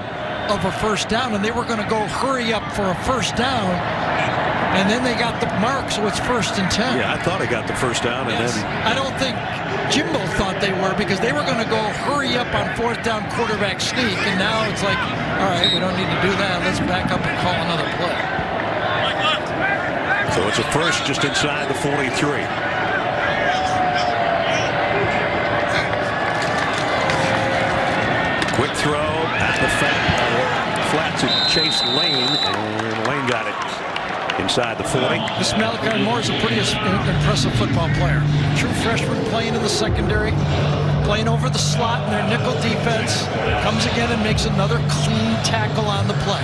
of a first down, and they were going to go hurry up for a first down. And then they got the mark, so it's 1st and 10. Yeah, I thought I got the first down, and then I don't think Jimbo thought they were, because they were going to go hurry up on 4th down quarterback sneak, and now it's like, all right, we don't need to do that. Let's back up and call another play. So it's a first just inside the 43. Quick throw at the flat to Chase Lane, and Lane got it inside the 40. This Malachi Moore is a pretty impressive football player. True freshman, playing in the secondary, playing over the slot in their nickel defense. Comes again and makes another clean tackle on the play.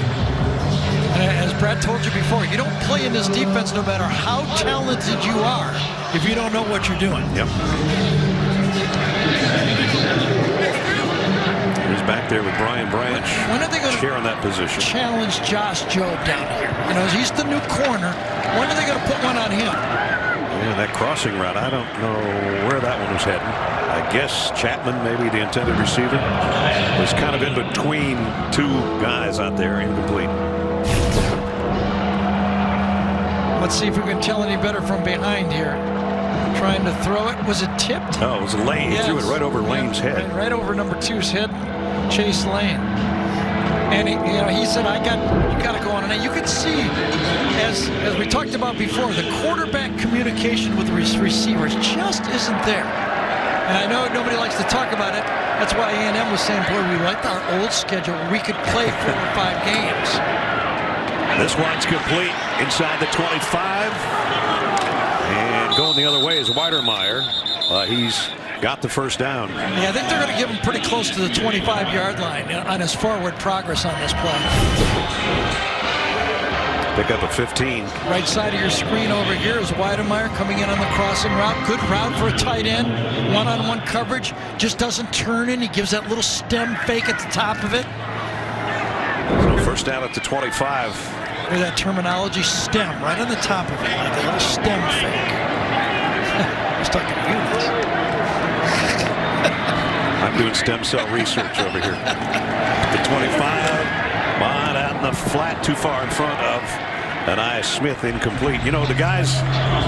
And as Brad told you before, you don't play in this defense no matter how talented you are if you don't know what you're doing. Yep. He's back there with Brian Branch. When are they going to share on that position? Challenge Josh Jobe down here? You know, he's the new corner. When are they going to put one on him? Yeah, that crossing route, I don't know where that one was heading. I guess Chapman, maybe the intended receiver, was kind of in between 2 guys out there, incomplete. Let's see if we can tell any better from behind here. Trying to throw it. Was it tipped? Oh, it was Lane. He threw it right over Lane's head. Right over number 2's head, Chase Lane. And he said, you got to go on. And you could see, as we talked about before, the quarterback communication with the receivers just isn't there. And I know nobody likes to talk about it. That's why A&M was saying, boy, we liked our old schedule. We could play 4 or 5 games. This one's complete inside the 25. And going the other way is Weidermeyer. He's got the first down. Yeah, I think they're going to give him pretty close to the 25-yard line on his forward progress on this play. Pick up a 15. Right side of your screen over here is Weidermeyer coming in on the crossing route. Good route for a tight end. One-on-one coverage. Just doesn't turn in. He gives that little stem fake at the top of it. So first down at the 25. Hear that terminology, stem, right on the top of it, like a little stem fake. I was talking to you. I'm doing stem cell research over here. The 25. But out in the flat, too far in front of Anais Smith, incomplete. You know, the guys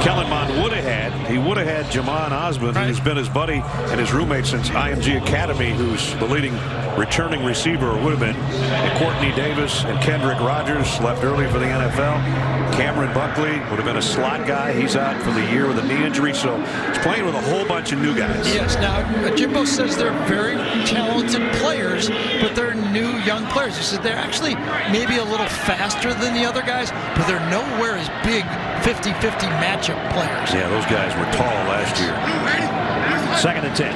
Kellen Mond would have had, he would have had Jamon Osmond, who's been his buddy and his roommate since IMG Academy, who's the leading returning receiver, or would have been. And Courtney Davis and Kendrick Rogers left early for the NFL. Cameron Buckley would have been a slot guy. He's out for the year with a knee injury, so he's playing with a whole bunch of new guys. Yes, now Jimbo says they're very talented players, but they're new young players. He said they're actually maybe a little faster than the other guys, but they're nowhere as big 50-50 matchup players. Yeah, those guys were tall last year. 2nd and 10.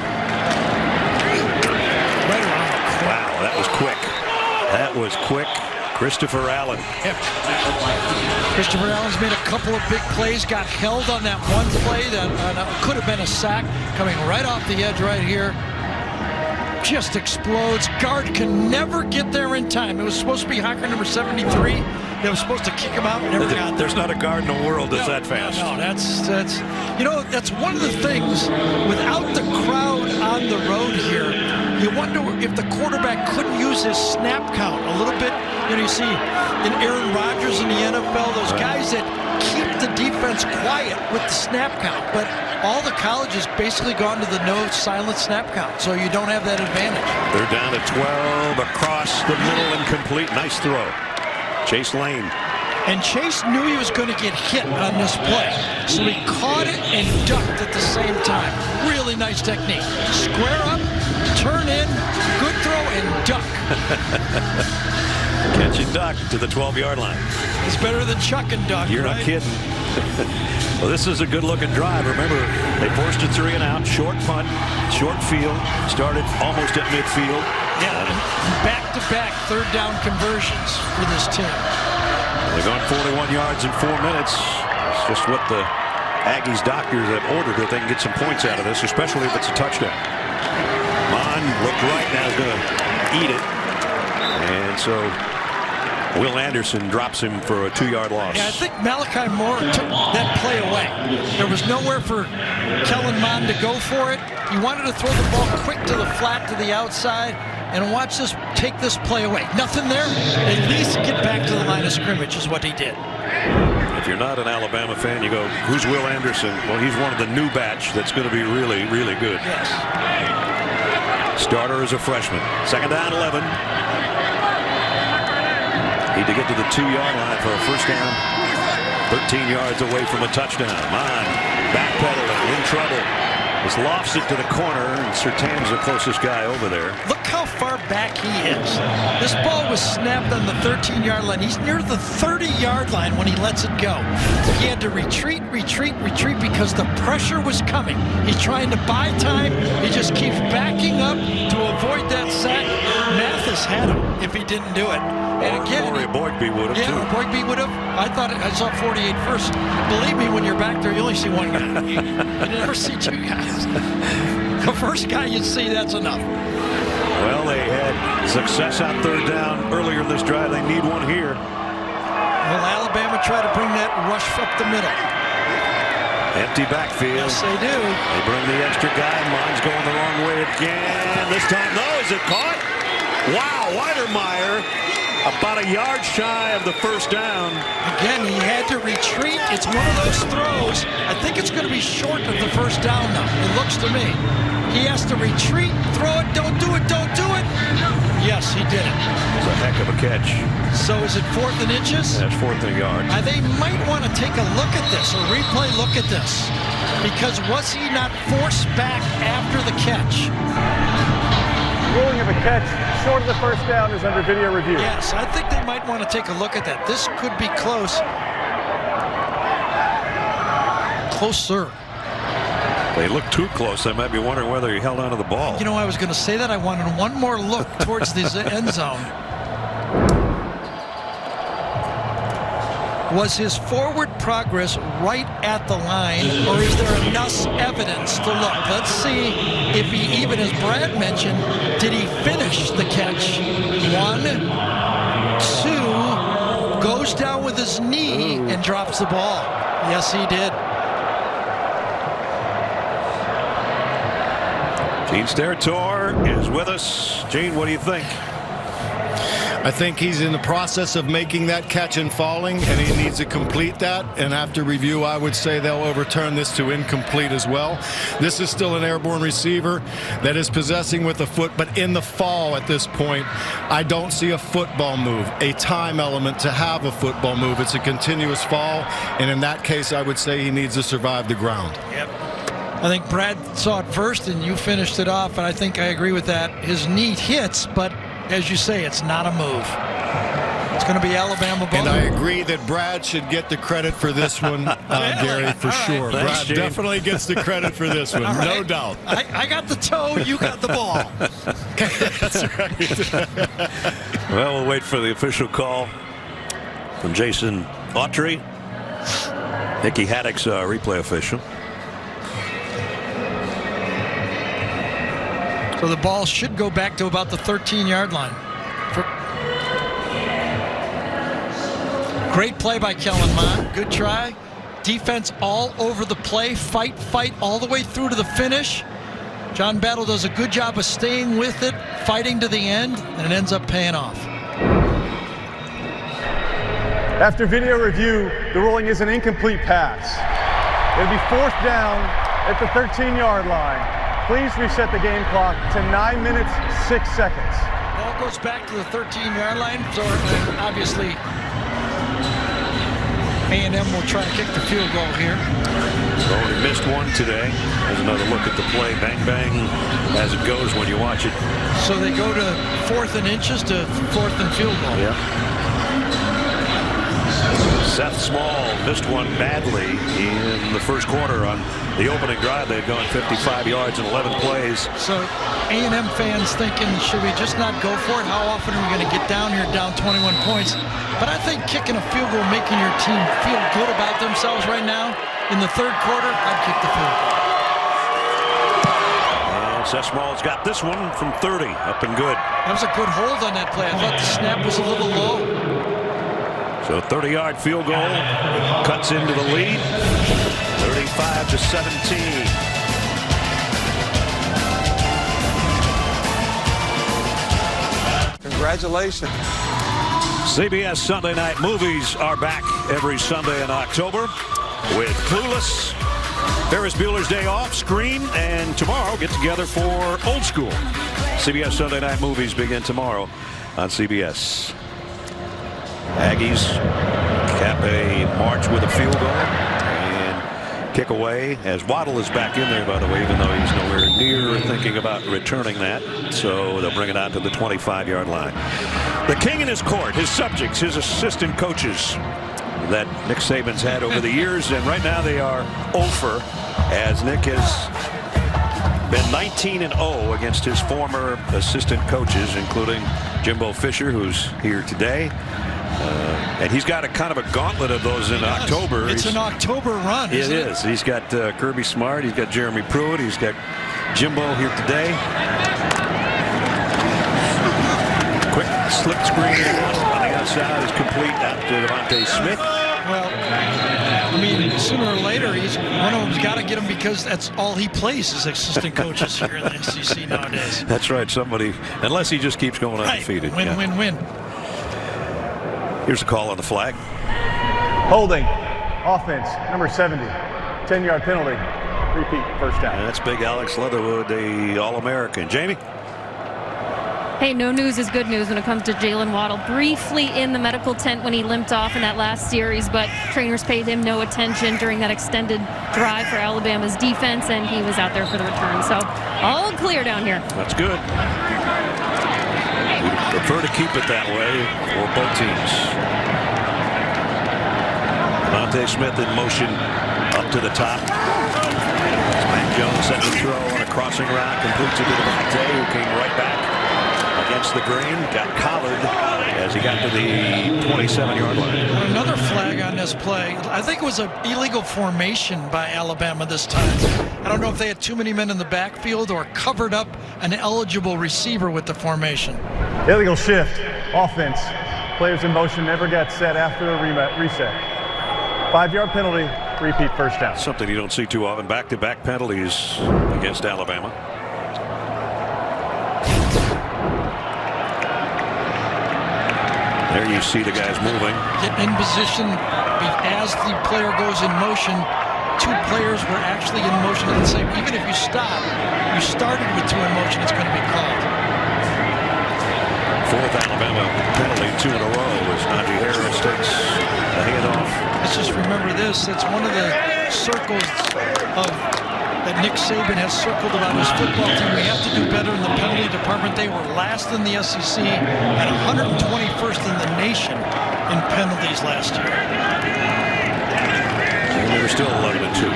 Right around the corner. Wow, that was quick. That was quick. Christopher Allen. Yep. Christopher Allen's made a couple of big plays, got held on that one play that could have been a sack, coming right off the edge right here. Just explodes. Guard can never get there in time. It was supposed to be Hocker number 73. They were supposed to kick him out. Never got there. There's not a guard in the world that's that fast. No, that's you know, that's one of the things. Without the crowd on the road here, you wonder if the quarterback couldn't use his snap count a little bit. You know, you see in Aaron Rodgers in the NFL, those guys that keep the defense quiet with the snap count, but all the colleges basically gone to the no silent snap count, so you don't have that advantage. They're down to 12 across the middle, incomplete. Nice throw. Chase Lane. And Chase knew he was going to get hit on this play, so he caught it and ducked at the same time. Really nice technique. Square up, turn in, good throw, and duck. Catch and duck to the 12-yard line. It's better than chuck and duck. You're right? not kidding. Well, this is a good-looking drive. Remember, they forced a 3 and out, short punt, short field, started almost at midfield. Yeah, back-to-back third down conversions for this team. They've gone 41 yards in 4 minutes. It's just what the Aggies doctors have ordered, that they can get some points out of this, especially if it's a touchdown. Mon looked right, now is going to eat it. And so Will Anderson drops him for a 2-yard loss. Yeah, I think Malachi Moore took that play away. There was nowhere for Kellen Mond to go for it. He wanted to throw the ball quick to the flat to the outside and watch this, take this play away. Nothing there. At least get back to the line of scrimmage is what he did. If you're not an Alabama fan, you go, who's Will Anderson? Well, he's one of the new batch that's going to be really, really good. Yes. Starter is a freshman. 2nd down, 11. Need to get to the 2-yard line for a first down. 13 yards away from a touchdown. Mon backpedaling, in trouble. Just lofts it to the corner, and Surtain's the closest guy over there. Look how far back he is. This ball was snapped on the 13-yard line. He's near the 30-yard line when he lets it go. He had to retreat because the pressure was coming. He's trying to buy time. He just keeps backing up to avoid that sack. Mathis had him if he didn't do it. And again, Boygby would have, too. Boygby would have. I thought I saw 48 first. Believe me, when you're back there, you only see one guy. You never see 2 guys. The first guy you see, that's enough. Well, they had success on 3rd down earlier in this drive. They need one here. Well, Alabama tried to bring that rush up the middle. Empty backfield. Yes, they do. They bring the extra guy. Mon's going the wrong way again. This time, no, is it caught? Wow, Weidermeyer about a yard shy of the first down. Again, he had to retreat. It's one of those throws. I think it's going to be short of the first down now. It looks to me. He has to retreat, throw it, don't do it, don't do it. Yes, he did it. It's a heck of a catch. So is it 4th and inches? That's 4th and a yard. They might want to take a look at this, a replay look at this. Because was he not forced back after the catch? Ruling of a catch short of the first down is under video review. Yes, I think they might want to take a look at that. This could be close. Closer. They look too close. They might be wondering whether he held onto the ball. You know, I was going to say that. I wanted one more look towards the end zone. Was his forward progress right at the line, or is there enough evidence to look? Let's see if he, even as Brad mentioned, did he finish the catch? 1, 2, goes down with his knee and drops the ball. Yes, he did. Gene Steratore is with us. Gene, what do you think? I think he's in the process of making that catch and falling, and he needs to complete that. And after review, I would say they'll overturn this to incomplete as well. This is still an airborne receiver that is possessing with the foot, but in the fall at this point, I don't see a football move, a time element to have a football move. It's a continuous fall, and in that case, I would say he needs to survive the ground. Yep. I think Brad saw it first, and you finished it off, and I think I agree with that. His knee hits, but as you say, it's not a move. It's going to be Alabama ball. And I agree that Brad should get the credit for this one, Gary, for sure. Thanks, Brad Gene. Definitely gets the credit for this one, Right. no doubt. I got the toe, you got the ball. That's right. Well, we'll wait for the official call from Jason Autry. Hickey Haddock's replay official. So the ball should go back to about the 13-yard line. Great play by Kellen Mond. Good try. Defense all over the play. Fight all the way through to the finish. John Battle does a good job of staying with it, fighting to the end, and it ends up paying off. After video review, the ruling is an incomplete pass. It'll be 4th down at the 13-yard line. Please reset the game clock to 9 minutes, 6 seconds. Ball goes back to the 13-yard line. So obviously, A&M will try to kick the field goal here. Already missed one today. There's another look at the play. Bang, bang, as it goes when you watch it. So they go to 4th and inches to 4th and field goal. Yeah. Seth Small missed one badly in the first quarter on the opening drive. They had gone 55 yards in 11 plays. So A&M fans thinking, should we just not go for it? How often are we going to get down here down 21 points? But I think kicking a field goal, making your team feel good about themselves right now, in the third quarter, I'd kick the field goal. And Seth Small's got this one from 30, up and good. That was a good hold on that play. I thought the snap was a little low. So 30-yard field goal cuts into the lead, 35-17. Congratulations. CBS Sunday Night Movies are back every Sunday in October with Clueless, Ferris Bueller's Day Off, Scream, and tomorrow get together for Old School. CBS Sunday Night Movies begin tomorrow on CBS. Aggies cap a march with a field goal and kick away as Waddle is back in there, by the way, even though he's nowhere near thinking about returning that. So they'll bring it out to the 25-yard line. The king in his court, his subjects, his assistant coaches that Nick Saban's had over the years, and right now they are 0-for, as Nick has been 19-0 against his former assistant coaches, including Jimbo Fisher, who's here today. And he's got a kind of a gauntlet of those in October. It's an October run, isn't it? It is. He's got Kirby Smart. He's got Jeremy Pruitt. He's got Jimbo here today. Quick slip screen on the outside is complete out to Devontae Smith. Well, I mean, sooner or later, one of them's got to get him, because that's all he plays is assistant coaches here in the SEC nowadays. That's right. Somebody, unless he just keeps going undefeated. Right. Win. Here's a call on the flag. Holding. Offense, number 70. 10-yard penalty. Repeat, first down. And that's big Alex Leatherwood, the All-American. Jamie? Hey, no news is good news when it comes to Jalen Waddle. Briefly in the medical tent when he limped off in that last series, but trainers paid him no attention during that extended drive for Alabama's defense, and he was out there for the return. So all clear down here. That's good. We'd prefer to keep it that way for both teams. Devontae Smith in motion up to the top. Mac Jones set to throw on a crossing route, completes it to Devontae, who came right back against the grain, got collared as he got to the 27-yard line. Another flag on this play. I think it was an illegal formation by Alabama this time. I don't know if they had too many men in the backfield or covered up an eligible receiver with the formation. Illegal shift, offense. Players in motion never get set after a reset. 5-yard penalty, repeat first down. Something you don't see too often. Back-to-back penalties against Alabama. There you see the guys moving. Get in position as the player goes in motion. Two players were actually in motion at the same. Even if you stop, you started with two in motion, it's going to be called. Fourth Alabama penalty, 2 in a row as Najee Harris takes the handoff. Let's just remember this. It's one of the circles that Nick Saban has circled about his football team. We have to do better in the penalty department. They were last in the SEC and 121st in the nation in penalties last year. And they were still 11-2.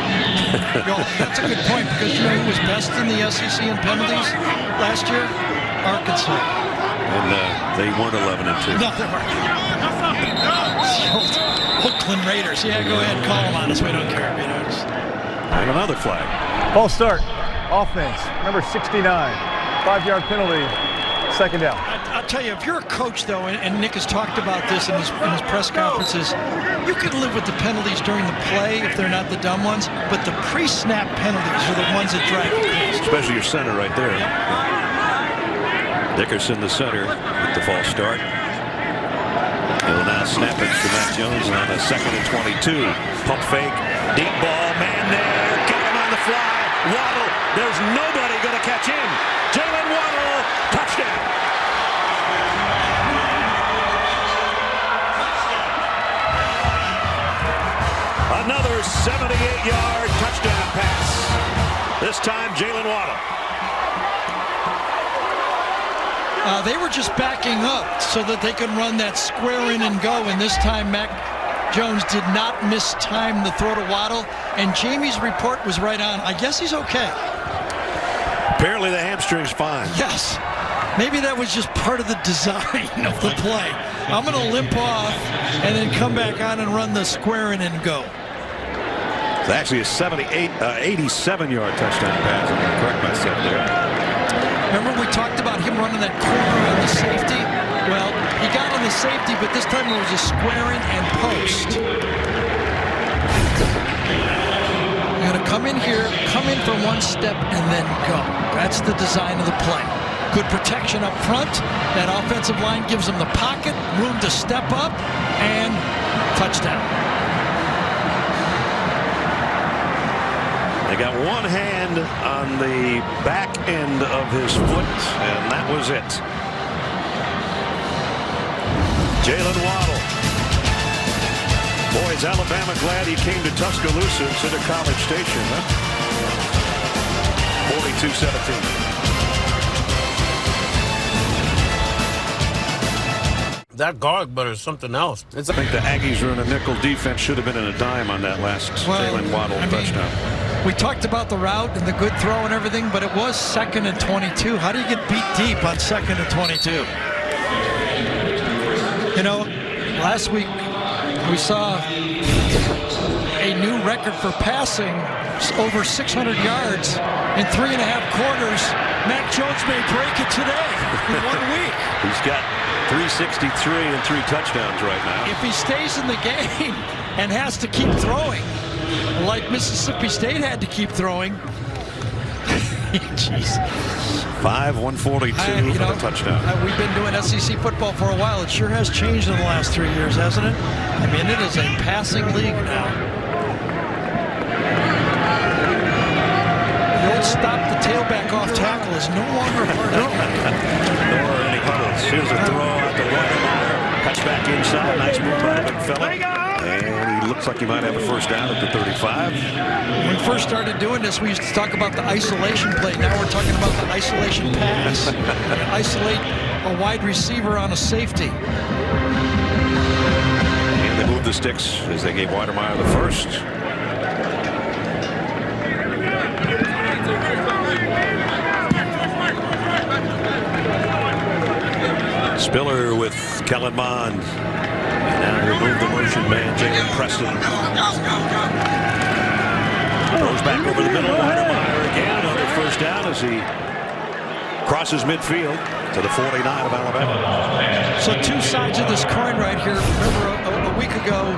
Well, that's a good point, because you know who was best in the SEC in penalties last year? Arkansas. And they weren't 11-2. No, they weren't. Oakland Raiders. Yeah, go ahead, call them on us. We don't care. You know, and another flag. False start, offense, number 69, 5-yard penalty, second down. I'll tell you, if you're a coach, though, and Nick has talked about this in his press conferences, you can live with the penalties during the play if they're not the dumb ones, but the pre-snap penalties are the ones that drag you crazy. Especially your center right there. Yep. Dickerson, the center, with the false start. He'll now snap it to Mac Jones on a 2nd and 22. Pump fake, deep ball, man there, get him on the fly. Waddle, there's nobody going to catch him. Jalen Waddle, touchdown. Another 78-yard touchdown pass. This time, Jalen Waddle. They were just backing up so that they could run that square in and go, and this time Mac Jones did not mistime the throw to Waddle, and Jamie's report was right on. I guess he's okay. Apparently the hamstring's fine. Yes. Maybe that was just part of the design of the play. I'm going to limp off and then come back on and run the square in and go. It's actually a 87-yard touchdown pass. I'm going to correct myself there. Remember we talked about him running that corner on the safety? Well, he got on the safety, but this time it was a square in and post. You're going to come in here, come in for one step, and then go. That's the design of the play. Good protection up front. That offensive line gives them the pocket, room to step up, and touchdown. They got one hand on the back end of his foot, and that was it. Jalen Waddle. Boy, is Alabama glad he came to Tuscaloosa instead of College Station, huh? 42-17. That garlic butter is something else. I think the Aggies are in a nickel defense. Should have been in a dime on that last Jalen Waddle touchdown. We talked about the route and the good throw and everything, but it was 2nd and 22. How do you get beat deep on 2nd and 22? You know, last week we saw a new record for passing, over 600 yards in 3.5 quarters. Mac Jones may break it today in 1 week. He's got 363 and 3 touchdowns right now. If he stays in the game and has to keep throwing, like Mississippi State had to keep throwing. Jeez. 142 for the touchdown. We've been doing SEC football for a while. It sure has changed in the last 3 years, hasn't it? I mean, it is a passing league now. The old stop the tailback off tackle is no longer a part of it. Nor any Aggies. Here's a throw out to Weidermeyer. Cuts back inside. Nice move by the big fella. And he looks like he might have a first down at the 35. When we first started doing this, we used to talk about the isolation play. Now we're talking about the isolation pass. You isolate a wide receiver on a safety. And they moved the sticks as they gave Weidermeyer the first. Spiller with Kellen Mond. And now he'll move the motion man, Jacob Preston. Throws back over the middle. Weidermeyer again on the first down as he crosses midfield to the 49 of Alabama. So two sides of this coin right here. Remember a week ago,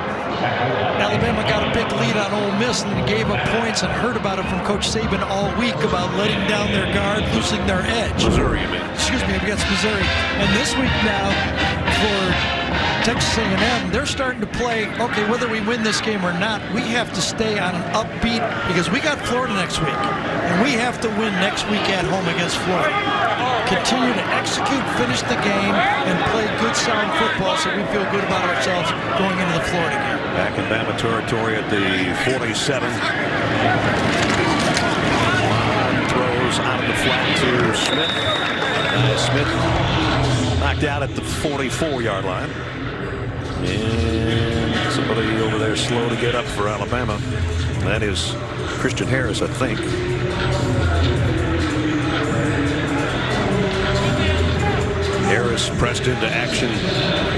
Alabama got a big lead on Ole Miss and then gave up points, and heard about it from Coach Saban all week about letting down their guard, losing their edge. Missouri, you mean? Excuse me, against Missouri. And this week now for Texas A&M, they're starting to play, okay, whether we win this game or not, we have to stay on an upbeat, because we got Florida next week, and we have to win next week at home against Florida. Continue to execute, finish the game, and play good, sound football so we feel good about ourselves going into the Florida game. Back in Bama territory at the 47. Throws out of the flat to Smith. Smith knocked out at the 44-yard line. And somebody over there slow to get up for Alabama. That is Christian Harris, I think. Harris pressed into action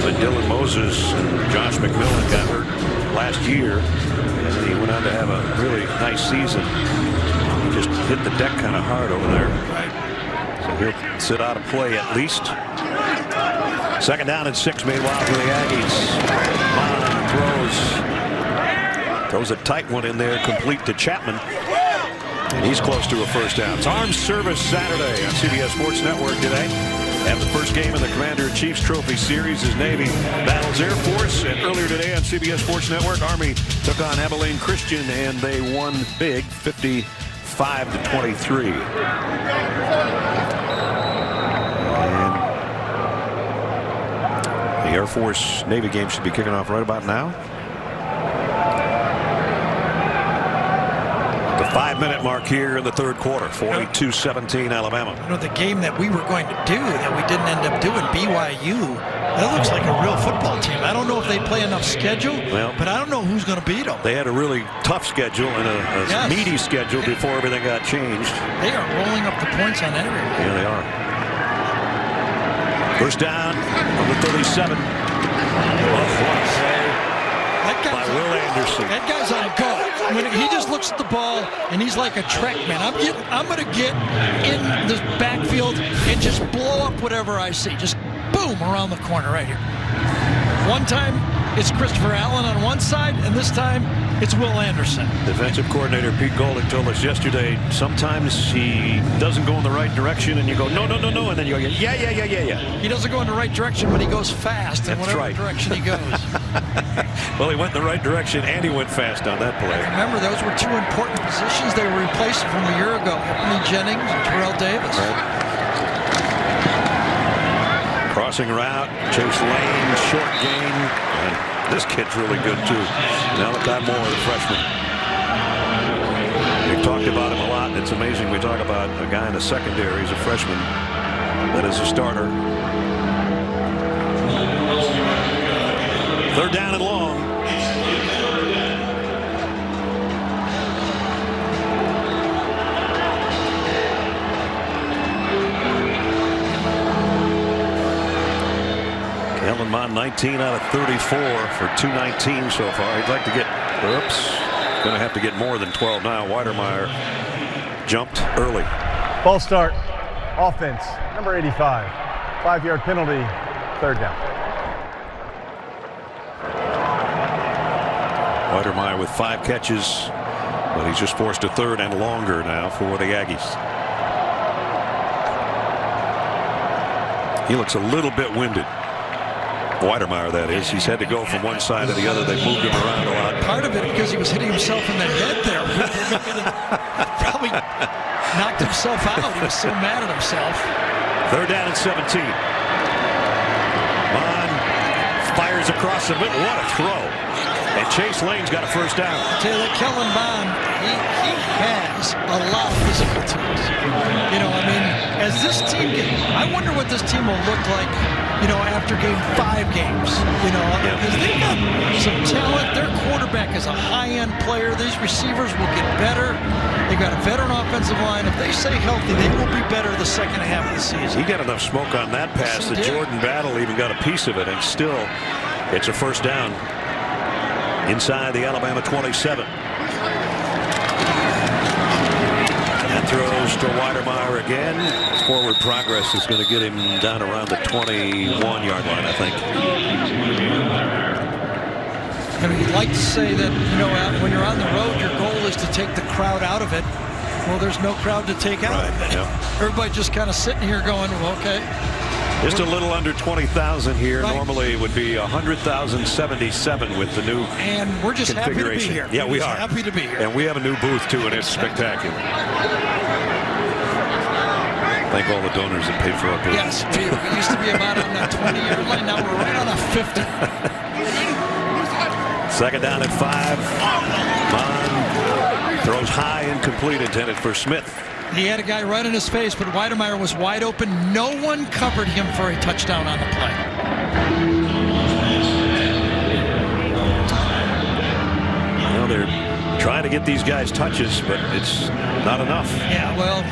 when Dylan Moses and Josh McMillan got hurt last year. And he went on to have a really nice season. He just hit the deck kind of hard over there. So he'll sit out of play at least. Second down and 6 meanwhile for the Aggies. Mond throws a tight one in there, complete to Chapman. And he's close to a first down. It's Armed Service Saturday on CBS Sports Network today. And the first game in the Commander-in-Chief's Trophy Series is Navy battles Air Force. And earlier today on CBS Sports Network, Army took on Abilene Christian, and they won big, 55-23. The Air Force Navy game should be kicking off right about now. The 5-minute mark here in the third quarter. 42-17 Alabama. You know, the game that we were going to do that we didn't end up doing, BYU, that looks like a real football team. I don't know if they play enough schedule, but I don't know who's going to beat them. They had a really tough schedule and a meaty schedule before everything got changed. They are rolling up the points on everyone. Yeah, they are. First down on the 37. By Will Anderson. That guy's on go. When he just looks at the ball and he's like a Trekman. I'm going to get in this backfield and just blow up whatever I see. Just boom around the corner right here. One time it's Christopher Allen on one side, and this time it's Will Anderson. Defensive coordinator Pete Golding told us yesterday, sometimes he doesn't go in the right direction and you go, no, and then you go, yeah. He doesn't go in the right direction, but he goes fast in whatever direction he goes. Well, he went in the right direction and he went fast on that play. Remember, those were two important positions they were replacing from a year ago. Anthony Jennings and Terrell Davis. Crossing route, chase lane, short gain. And this kid's really good too. Malachi Moore, the freshman. We've talked about him a lot. It's amazing we talk about a guy in the secondary. He's a freshman that is a starter. Third down and long. Kellen Mond 19 out of 34 for 219 so far. He'd like to get, going to have to get more than 12 now. Weidermeyer jumped early. Ball start, offense, number 85. 5-yard penalty, third down. Weidermeyer with 5 catches, but he's just forced a third and longer now for the Aggies. He looks a little bit winded. Weidermeyer, that is. He's had to go from one side to the other. They moved him around a lot. Part of it because he was hitting himself in the head there. Probably knocked himself out. He was so mad at himself. Third down and 17. Here's across the middle. What a throw. And Chase Lane's got a first down. I tell you that Kellen Bond, he has a lot of physical tools. You know, I mean, as this team I wonder what this team will look like, you know, after game 5 games. You know, because they've got some talent. Their quarterback is a high-end player. These receivers will get better. They've got a veteran offensive line. If they stay healthy, they will be better the second half of the season. He got enough smoke on that pass that Jordan Battle even got a piece of it, and still it's a first down inside the Alabama 27. And throws to Weidermeyer again. His forward progress is going to get him down around the 21-yard line, I think. I mean, you'd like to say that, you know, when you're on the road, your goal is to take the crowd out of it. Well, there's no crowd to take out. Right, yeah. Everybody just kind of sitting here going, well, okay. Just a little under 20,000 here. Right. Normally it would be 100,077 with the new And we're just happy to be here. Yeah, we are. Happy to be here. And we have a new booth, too, and it's spectacular. Thank all the donors that paid for our booth. Yes, we used to be about on that 20-yard line. Now we're right on a 50. Second down at 5. Bond throws high, incomplete, intended for Smith. He had a guy right in his face, but Weidermeyer was wide open. No one covered him for a touchdown on the play. Well, they're trying to get these guys touches, but it's not enough. Yeah, well,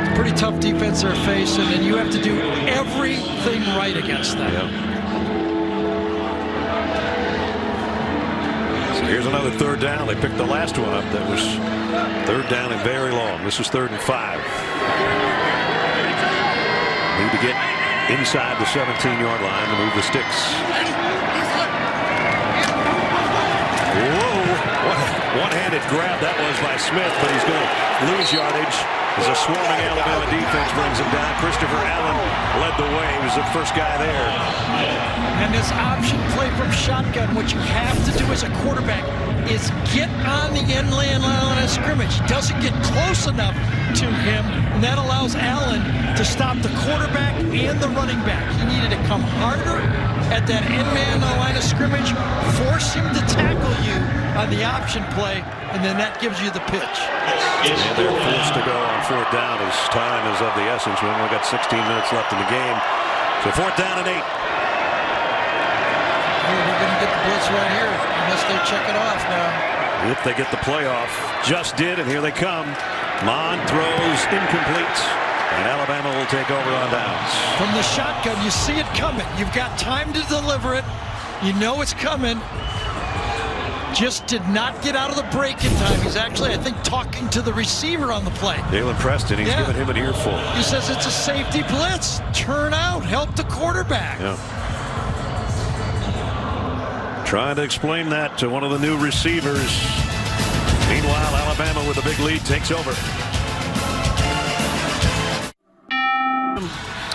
it's a pretty tough defense they're facing, and you have to do everything right against them. Yeah. So here's another third down. They picked the last one up. That was third down and very long. This is 3rd and 5. Need to get inside the 17-yard line to move the sticks. Whoa! What a one-handed grab that was by Smith, but he's going to lose yardage as a swarming Alabama defense brings him down. Christopher Allen led the way. He was the first guy there. And this option play from shotgun, what you have to do as a quarterback is get on the inland line of scrimmage. He doesn't get close enough to him, and that allows Allen to stop the quarterback and the running back. He needed to come harder at that inland line of scrimmage, force him to tackle you on the option play, and then that gives you the pitch. And they're forced to go on 4th down as time is of the essence. We've only got 16 minutes left in the game. So 4th down and 8. They're going to get the blitz right here unless they check it off now. If they get the playoff, just did, and here they come. Mond throws incomplete, and Alabama will take over on downs. From the shotgun, you see it coming. You've got time to deliver it. You know it's coming. Just did not get out of the break in time. He's actually, I think, talking to the receiver on the play. Dalen Preston, he's giving him an earful. He says it's a safety blitz. Turn out, help the quarterback. Yeah. Trying to explain that to one of the new receivers. Meanwhile, Alabama with a big lead takes over.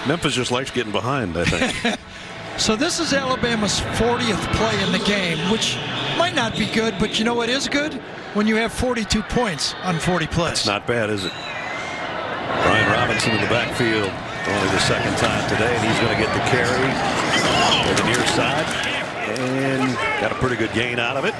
Memphis just likes getting behind, I think. So this is Alabama's 40th play in the game, which might not be good, but you know what is good? When you have 42 points on 40 plays. It's not bad, is it? Brian Robinson in the backfield. Only the 2nd time today, and he's going to get the carry to the near side. And got a pretty good gain out of it.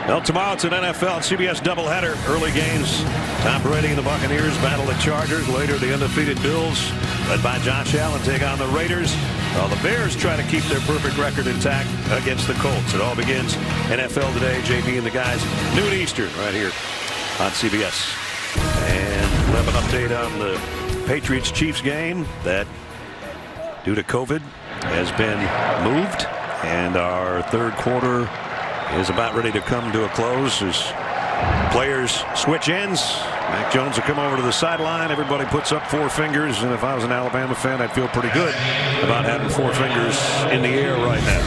Well, tomorrow it's an NFL CBS doubleheader. Early games. Tom Brady and the Buccaneers battle the Chargers. Later, the undefeated Bills, led by Josh Allen, take on the Raiders. While the Bears try to keep their perfect record intact against the Colts. It all begins NFL Today. JB and the guys, noon Eastern, right here on CBS. And we'll have an update on the Patriots-Chiefs game that, due to COVID, has been moved. And our 3rd quarter is about ready to come to a close as players switch ends. Mac Jones will come over to the sideline. Everybody puts up 4 fingers. And if I was an Alabama fan, I'd feel pretty good about having 4 fingers in the air right now.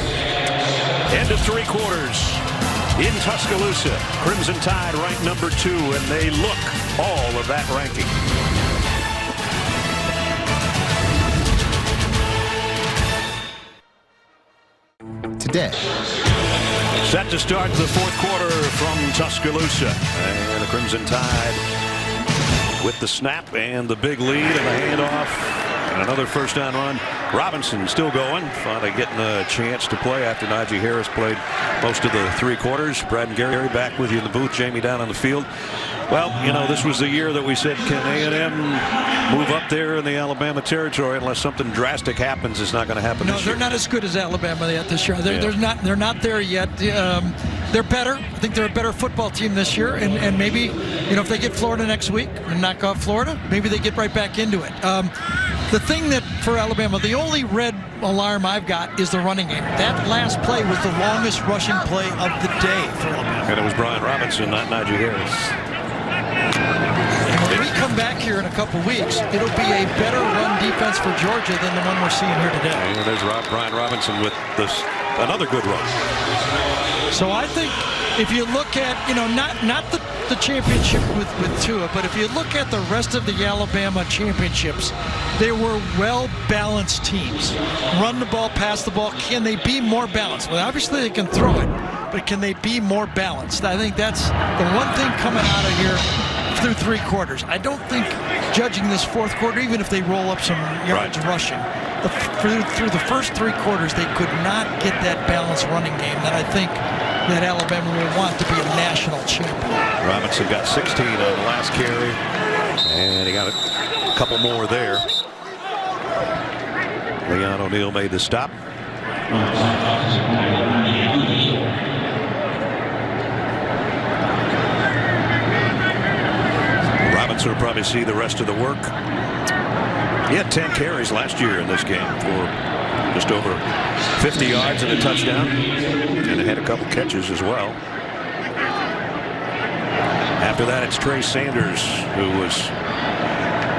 End of 3 quarters in Tuscaloosa. Crimson Tide ranked number 2, and they look all of that ranking. Today. Set to start the 4th quarter from Tuscaloosa. And the Crimson Tide with the snap and the big lead and the handoff. And another first down run Robinson still going, finally getting a chance to play after Najee Harris played most of the 3 quarters. Brad and Gary back with you in the booth. Jamie down on the field. Well, you know, this was the year that we said, can A&M move up there in the Alabama territory? Unless something drastic happens, it's not going to happen this year. No, they're not as good as Alabama yet this year. They're not there yet. They're better. I think they're a better football team this year. And maybe, you know, if they get Florida next week and knock off Florida, maybe they get right back into it. The thing that for Alabama, the only red alarm I've got is the running game. That last play was the longest rushing play of the day for Alabama. And it was Brian Robinson, not Najee Harris. And when we come back here in a couple weeks, it'll be a better run defense for Georgia than the one we're seeing here today. And there's Brian Robinson with another good run. So I think if you look at, you know, not the championship with Tua, but if you look at the rest of the Alabama championships, they were well-balanced teams. Run the ball, pass the ball. Can they be more balanced? Well, obviously they can throw it, but can they be more balanced? I think that's the one thing coming out of here through 3 quarters. I don't think judging this 4th quarter, even if they roll up some yards rushing, through the first 3 quarters, they could not get that balanced running game that I think that Alabama will want to be a national champion. Robinson got 16 on the last carry, and he got a couple more there. Leon O'Neal made the stop. Robinson will probably see the rest of the work. He had 10 carries last year in this game for just over 50 yards and a touchdown, and had a couple catches as well. After that, it's Trey Sanders, who was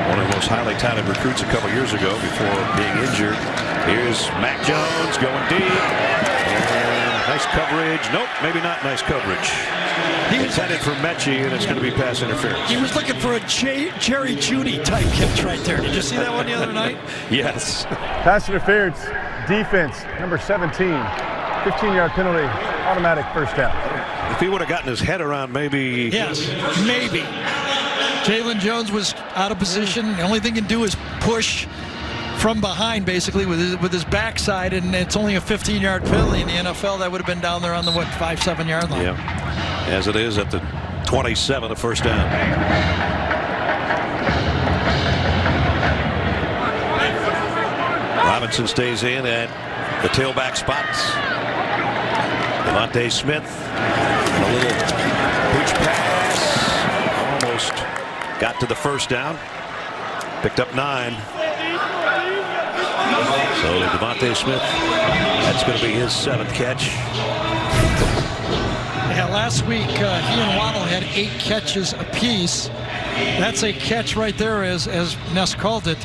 one of the most highly touted recruits a couple years ago before being injured. Here's Mac Jones going deep. And nice coverage. Nope, maybe not nice coverage. It's headed for Mechie, and it's going to be pass interference. He was looking for a Jerry Jeudy type catch right there. Did you see that one the other night? Yes. Pass interference, defense, number 17. 15-yard penalty, automatic first down. If he would have gotten his head around, maybe. Yes, maybe. Jalen Jones was out of position. The only thing he can do is push from behind, basically, with his backside, and it's only a 15-yard penalty in the NFL. That would have been down there on the, 5-7 yard line. Yeah, as it is at the 27, a first down. Robinson stays in at the tailback spots. Devontae Smith, and a little booch pass. Almost got to the first down. Picked up 9. So Devontae Smith, that's going to be his 7th catch. Yeah, last week he and Waddle had 8 catches apiece. That's a catch right there, as Ness called it.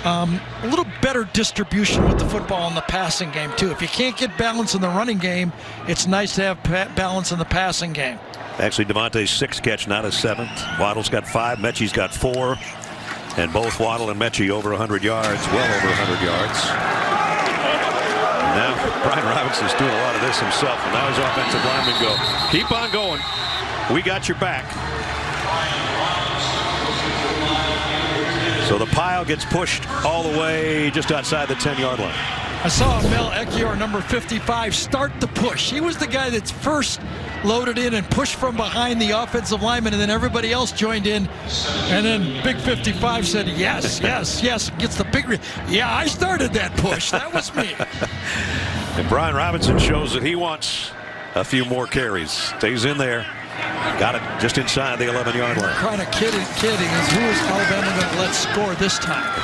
A little better distribution with the football in the passing game too. If you can't get balance in the running game, it's nice to have balance in the passing game. Actually, Devontae's 6th catch, not his 7th. Waddle's got 5, Mechie's got 4. And both Waddle and Mechie over 100 yards, well over 100 yards. And now Brian Robinson's doing a lot of this himself. And now his offensive linemen go, keep on going. We got your back. So the pile gets pushed all the way just outside the 10-yard line. I saw Mel Ekior, number 55, start the push. He was the guy that's first loaded in and pushed from behind the offensive lineman, and then everybody else joined in. And then Big 55 said, yes, yes, yes. Gets the big, yeah, I started that push. That was me. And Brian Robinson shows that he wants a few more carries. Stays in there. Got it just inside the 11-yard line. Kind of kidding. Who is Alabama going to let score this time?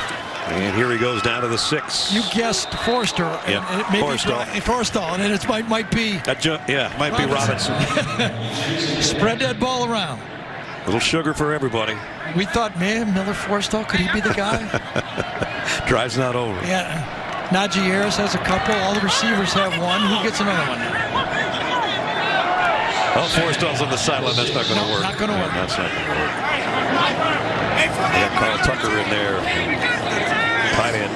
And here he goes down to the 6. You guessed Forster. Yep. And it may Forstall. And it might be. Might be Robinson. Spread that ball around. A little sugar for everybody. We thought, man, Miller Forstall, could he be the guy? Drive's not over. Yeah. Najee Harris has a couple. All the receivers have one. Who gets another one now? Oh, Forstall's on the sideline. That's not going to work. Not going to work. That's not going to work. They got Carl Tucker in there. Tight end.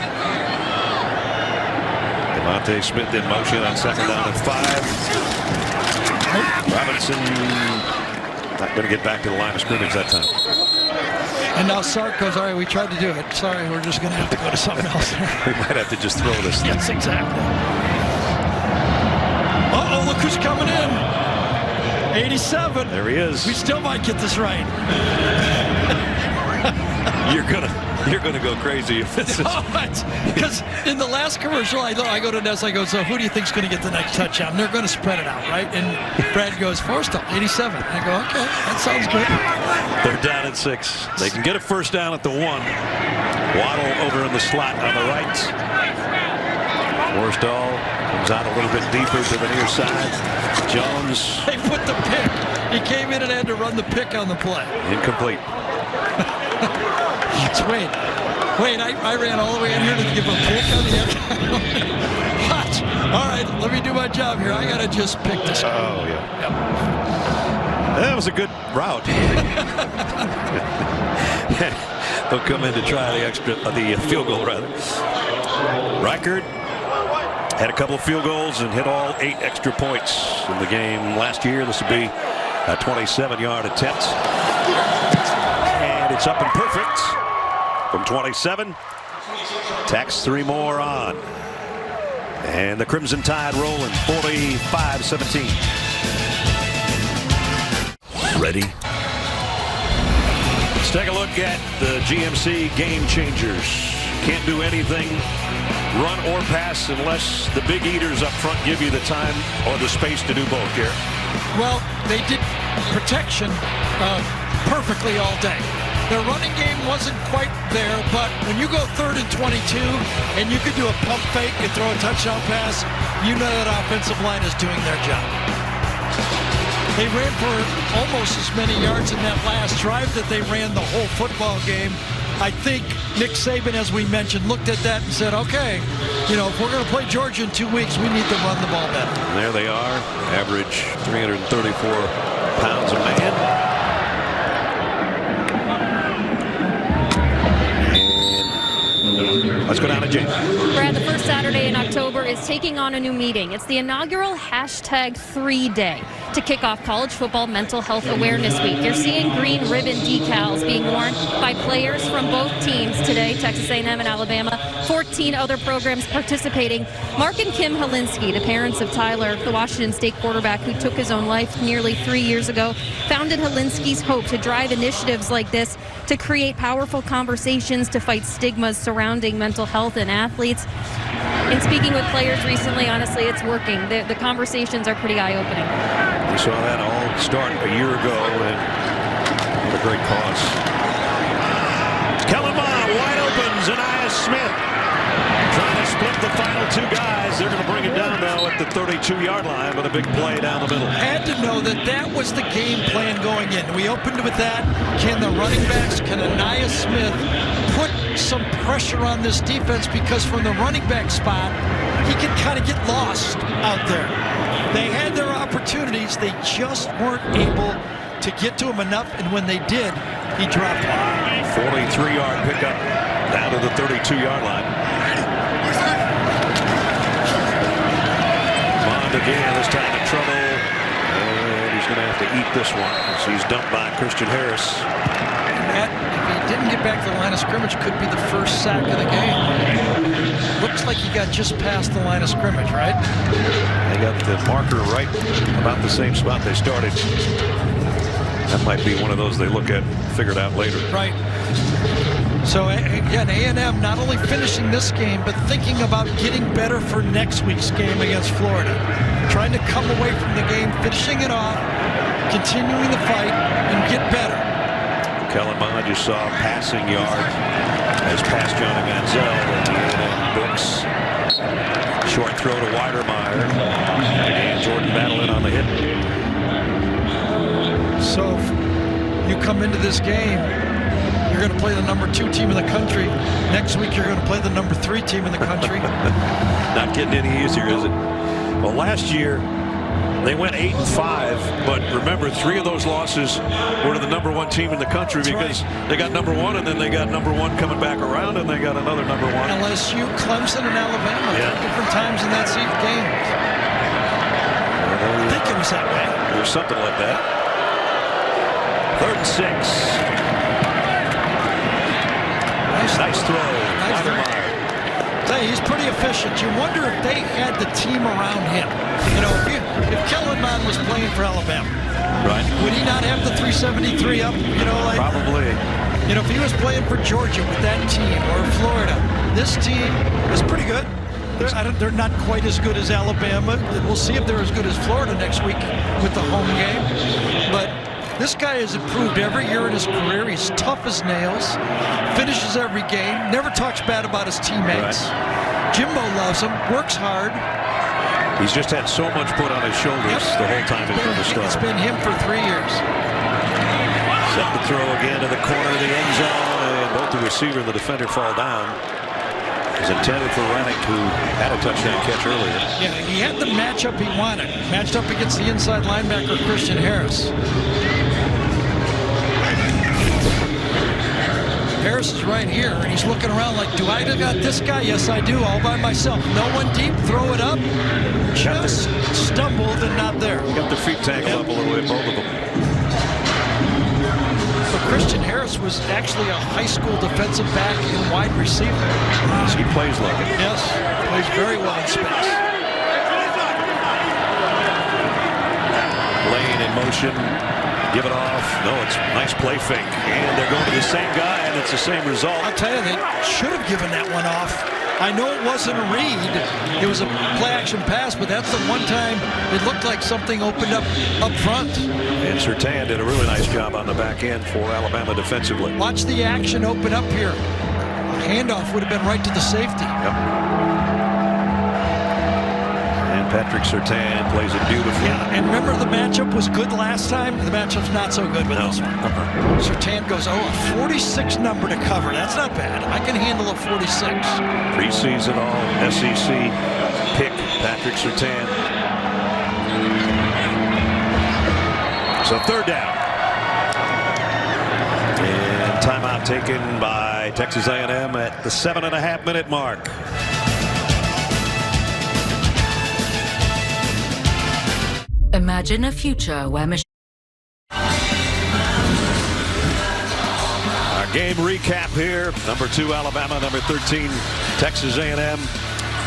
Devontae Smith in motion on 2nd down and 5. Robinson not going to get back to the line of scrimmage that time. And now Sark goes, all right, we tried to do it. Sorry, we're just going to have to go to something else. We might have to just throw this. Yes, exactly. Uh-oh, look who's coming in. 87. There he is. We still might get this right. You're gonna go crazy if this is. Because in the last commercial, I go to Ness, I go, so who do you think's going to get the next touchdown? They're going to spread it out, right? And Brad goes, Forrestal, 87. I go, okay, that sounds good. They're down at 6. They can get a first down at the 1. Waddle over in the slot on the right. Forrestal comes out a little bit deeper to the near side. Jones. They put the pick. He came in and had to run the pick on the play. Incomplete. Wait, I ran all the way in here to give a pick on the end. Watch. All right, let me do my job here. I got to just pick this guy. Oh, yeah. Yep. That was a good route. They'll come in to try the field goal, rather. Reichard had a couple of field goals and hit all 8 extra points in the game last year. This will be a 27-yard attempt. And it's up and perfect from 27. Tacks 3 more on. And the Crimson Tide rolling 45-17. Ready? Let's take a look at the GMC game changers. Can't do anything, run or pass, unless the big eaters up front give you the time or the space to do both, Garrett. Well, they did protection perfectly all day. Their running game wasn't quite there, but when you go 3rd and 22 and you could do a pump fake and throw a touchdown pass, you know that offensive line is doing their job. They ran for almost as many yards in that last drive that they ran the whole football game. I think Nick Saban, as we mentioned, looked at that and said, okay, you know, if we're going to play Georgia in 2 weeks, we need to run the ball better. And there they are, average 334 pounds a man. Let's go down to James. Brad, the first Saturday in October is taking on a new meeting. It's the inaugural #3 Day to kick off College Football Mental Health Awareness Week. You're seeing green ribbon decals being worn by players from both teams today, Texas A&M and Alabama. 14 other programs participating. Mark and Kim Helinski, the parents of Tyler, the Washington State quarterback who took his own life nearly 3 years ago, founded Helinski's Hope to drive initiatives like this to create powerful conversations to fight stigmas surrounding mental health in athletes. And speaking with players recently, honestly, it's working. The conversations are pretty eye-opening. We saw that all start a year ago, and what a great cause. Kellen Mond wide open. Zaniah Smith trying to split the final 2 guys. They're going to bring it down now at the 32-yard line with a big play down the middle. Had to know that that was the game plan going in. We opened with that. Can the running backs, can Zaniah Smith put some pressure on this defense, because from the running back spot, he can kind of get lost out there. They had their opportunities. They just weren't able to get to him enough, and when they did, he dropped one. 43-yard pickup down to the 32-yard line. Mond again, this time in trouble. And he's going to have to eat this one as he's dumped by Christian Harris. Matt, if he didn't get back to the line of scrimmage, could be the first sack of the game. Looks like he got just past the line of scrimmage, right? They got the marker right about the same spot they started. That might be one of those they look at, figure it out later. Right. So again, A&M not only finishing this game, but thinking about getting better for next week's game against Florida. Trying to come away from the game, finishing it off, continuing the fight, and get better. Kellen Mond just saw a passing yard as past Johnny Manziel in the A&M books. Short throw to Weidermeyer. Again, Jordan Battle in on the hit. So you come into this game, you're going to play the #2 team in the country. Next week, you're going to play the #3 team in the country. Not getting any easier, is it? Well, last year, they went 8-5, but remember, 3 of those losses were to the #1 team in the country. That's because right. They got #1, and then they got #1 coming back around, and they got another #1. LSU, Clemson, and Alabama, different times in that game. I think it was that way. Or something like that. 3rd and 6. efficient. You wonder if they had the team around him. You know, if Kellen Mond was playing for Alabama, right, would he not have the 373 up? You know, like probably. You know, if he was playing for Georgia with that team or Florida, this team is pretty good. They're not quite as good as Alabama. We'll see if they're as good as Florida next week with the home game. But this guy has improved every year in his career. He's tough as nails, finishes every game, never talks bad about his teammates. Right. Jimbo loves him, works hard. He's just had so much put on his shoulders the whole time he's been the starter. It's been him for 3 years. Set the throw again to the corner of the end zone, and both the receiver and the defender fall down. It was intended for Rennick, who had a touchdown catch earlier. Yeah, he had the matchup he wanted. Matched up against the inside linebacker, Christian Harris. Harris is right here, and he's looking around like, do I got this guy? Yes, I do, all by myself. No one deep, throw it up. Just stumbled and not there. Got their feet tangled up a little bit, both of them. So Christian Harris was actually a high school defensive back and wide receiver. He plays like it. Yes, plays very well in space. Lane in motion, give it off. No, it's nice play fake. And they're going to the same guy, and it's the same result. I'll tell you, they should have given that one off. I know it wasn't a read. It was a play-action pass, but that's the one time it looked like something opened up front. And Surtain did a really nice job on the back end for Alabama defensively. Watch the action open up here. A handoff would have been right to the safety. Yep. Patrick Surtain plays it beautifully. Yeah, and remember the matchup was good last time? The matchup's not so good with this one. Surtain goes, a 46 number to cover. That's not bad. I can handle a 46. Preseason all SEC pick, Patrick Surtain. So third down. And timeout taken by Texas A&M at the 7.5-minute mark. Imagine a future where Our game recap here. Number 2 Alabama, number 13 Texas A&M.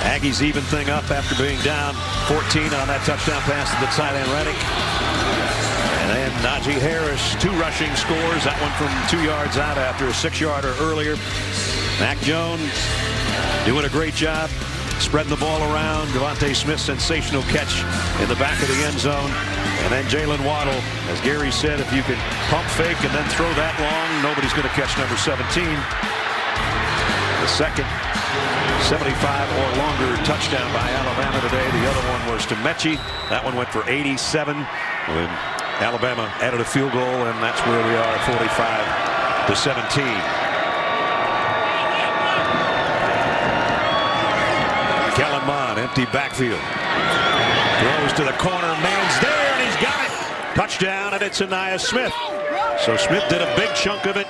Aggies even thing up after being down 14 on that touchdown pass to the tight end Rennick. And then Najee Harris, 2 rushing scores. That one from 2 yards out after a 6-yarder earlier. Mac Jones doing a great job spreading the ball around. Devontae Smith, sensational catch in the back of the end zone. And then Jalen Waddle, as Gary said, if you can pump fake and then throw that long, nobody's going to catch number 17. The second 75 or longer touchdown by Alabama today. The other one was to Mechie. That one went for 87 when Alabama added a field goal, and that's where we are, 45-17. Kellen Mond, empty backfield. Throws to the corner. Man's there, and he's got it. Touchdown, and it's Aniyah Smith. So Smith did a big chunk of it.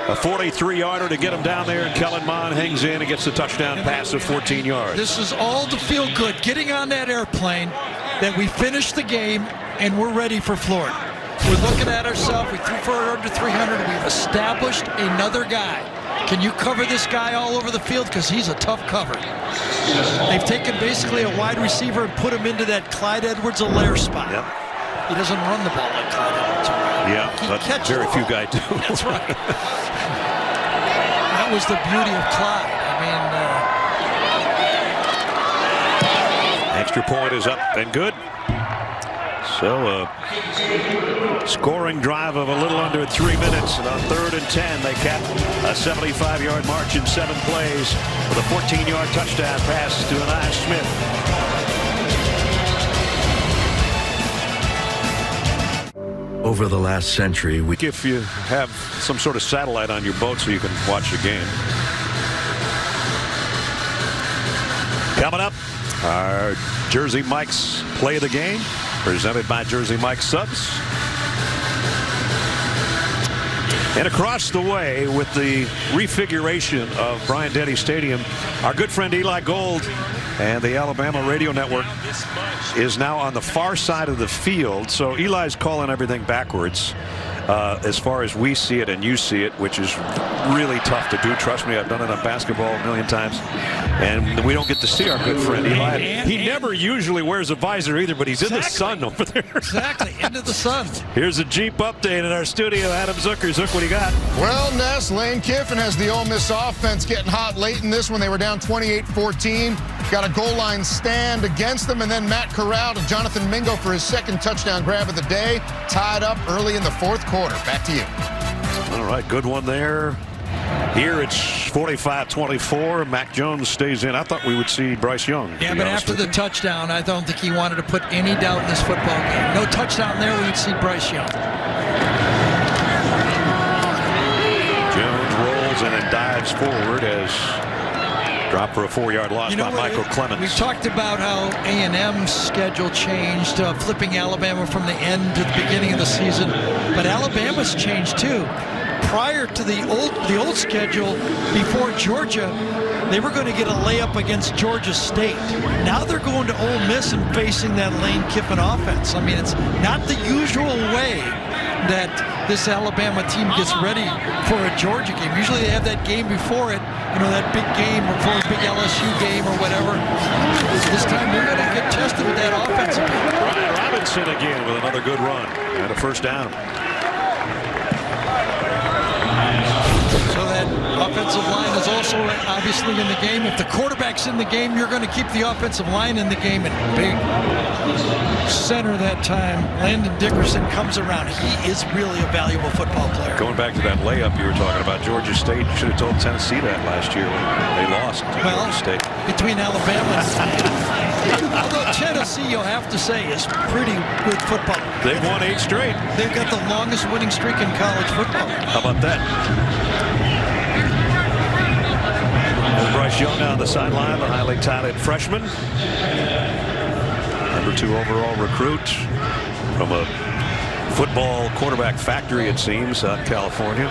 A 43-yarder to get him down there, and Kellen Mond hangs in and gets the touchdown pass of 14 yards. This is all to feel good. Getting on that airplane, that we finished the game, and we're ready for Florida. We're looking at ourselves. We threw for under 300. We've established another guy. Can you cover this guy all over the field? Because he's a tough cover. They've taken basically a wide receiver and put him into that Clyde Edwards-Helaire spot. Yep. He doesn't run the ball like Clyde Edwards-Helaire. Yeah, but very few guys do. That's right. That was the beauty of Clyde. I mean, extra point is up and good. So scoring drive of a little under 3 minutes, and on 3rd and 10 they capped a 75-yard march in 7 plays with a 14-yard touchdown pass to Aniyah Smith. Over the last century, If you have some sort of satellite on your boat so you can watch the game. Coming up, our Jersey Mike's play of the game, presented by Jersey Mike's Subs. And across the way, with the refiguration of Bryant-Denny Stadium, our good friend Eli Gold and the Alabama Radio Network is now on the far side of the field. So Eli's calling everything backwards. as far as we see it and you see it, which is really tough to do. Trust me, I've done it on basketball a million times. And we don't get to see our good friend Eli. He never usually wears a visor either, but he's in the sun over there. Exactly, into the sun. Here's a Jeep update in our studio. Adam Zucker. Zook, what do you got? Well, Ness, Lane Kiffin has the Ole Miss offense getting hot late in this one. They were down 28-14. Got a goal line stand against them, and then Matt Corral to Jonathan Mingo for his second touchdown grab of the day. Tied up early in the fourth quarter. Back to you. All right, good one there. Here it's 45-24. Mac Jones stays in. I thought we would see Bryce Young. Yeah, but after the touchdown, I don't think he wanted to put any doubt in this football game. No touchdown there, we'd see Bryce Young. Jones rolls and then dives forward as dropped for a 4-yard loss by Michael Clemens. We've talked about how A&M's schedule changed, flipping Alabama from the end to the beginning of the season. But Alabama's changed too. Prior to the old schedule, before Georgia, they were going to get a layup against Georgia State. Now they're going to Ole Miss and facing that Lane Kiffin offense. I mean, it's not the usual way that this Alabama team gets ready for a Georgia game. Usually they have that game before it, that big game before a big LSU game or whatever. This time they're going to get tested with that offense again. Ryan Robinson again with another good run and a first down. So that offensive line is also obviously in the game. If the quarterback's in the game, you're going to keep the offensive line in the game. And big center that time, Landon Dickerson, comes around. He is really a valuable football player. Going back to that layup you were talking about, Georgia State, you should have told Tennessee that last year when they lost to Georgia State. Between Alabama and although Tennessee, you'll have to say, is pretty good football. They've won 8 straight. They've got the longest winning streak in college football. How about that? There's Bryce Young on the sideline, the highly touted freshman. Number 2 overall recruit from a football quarterback factory, it seems, out in California.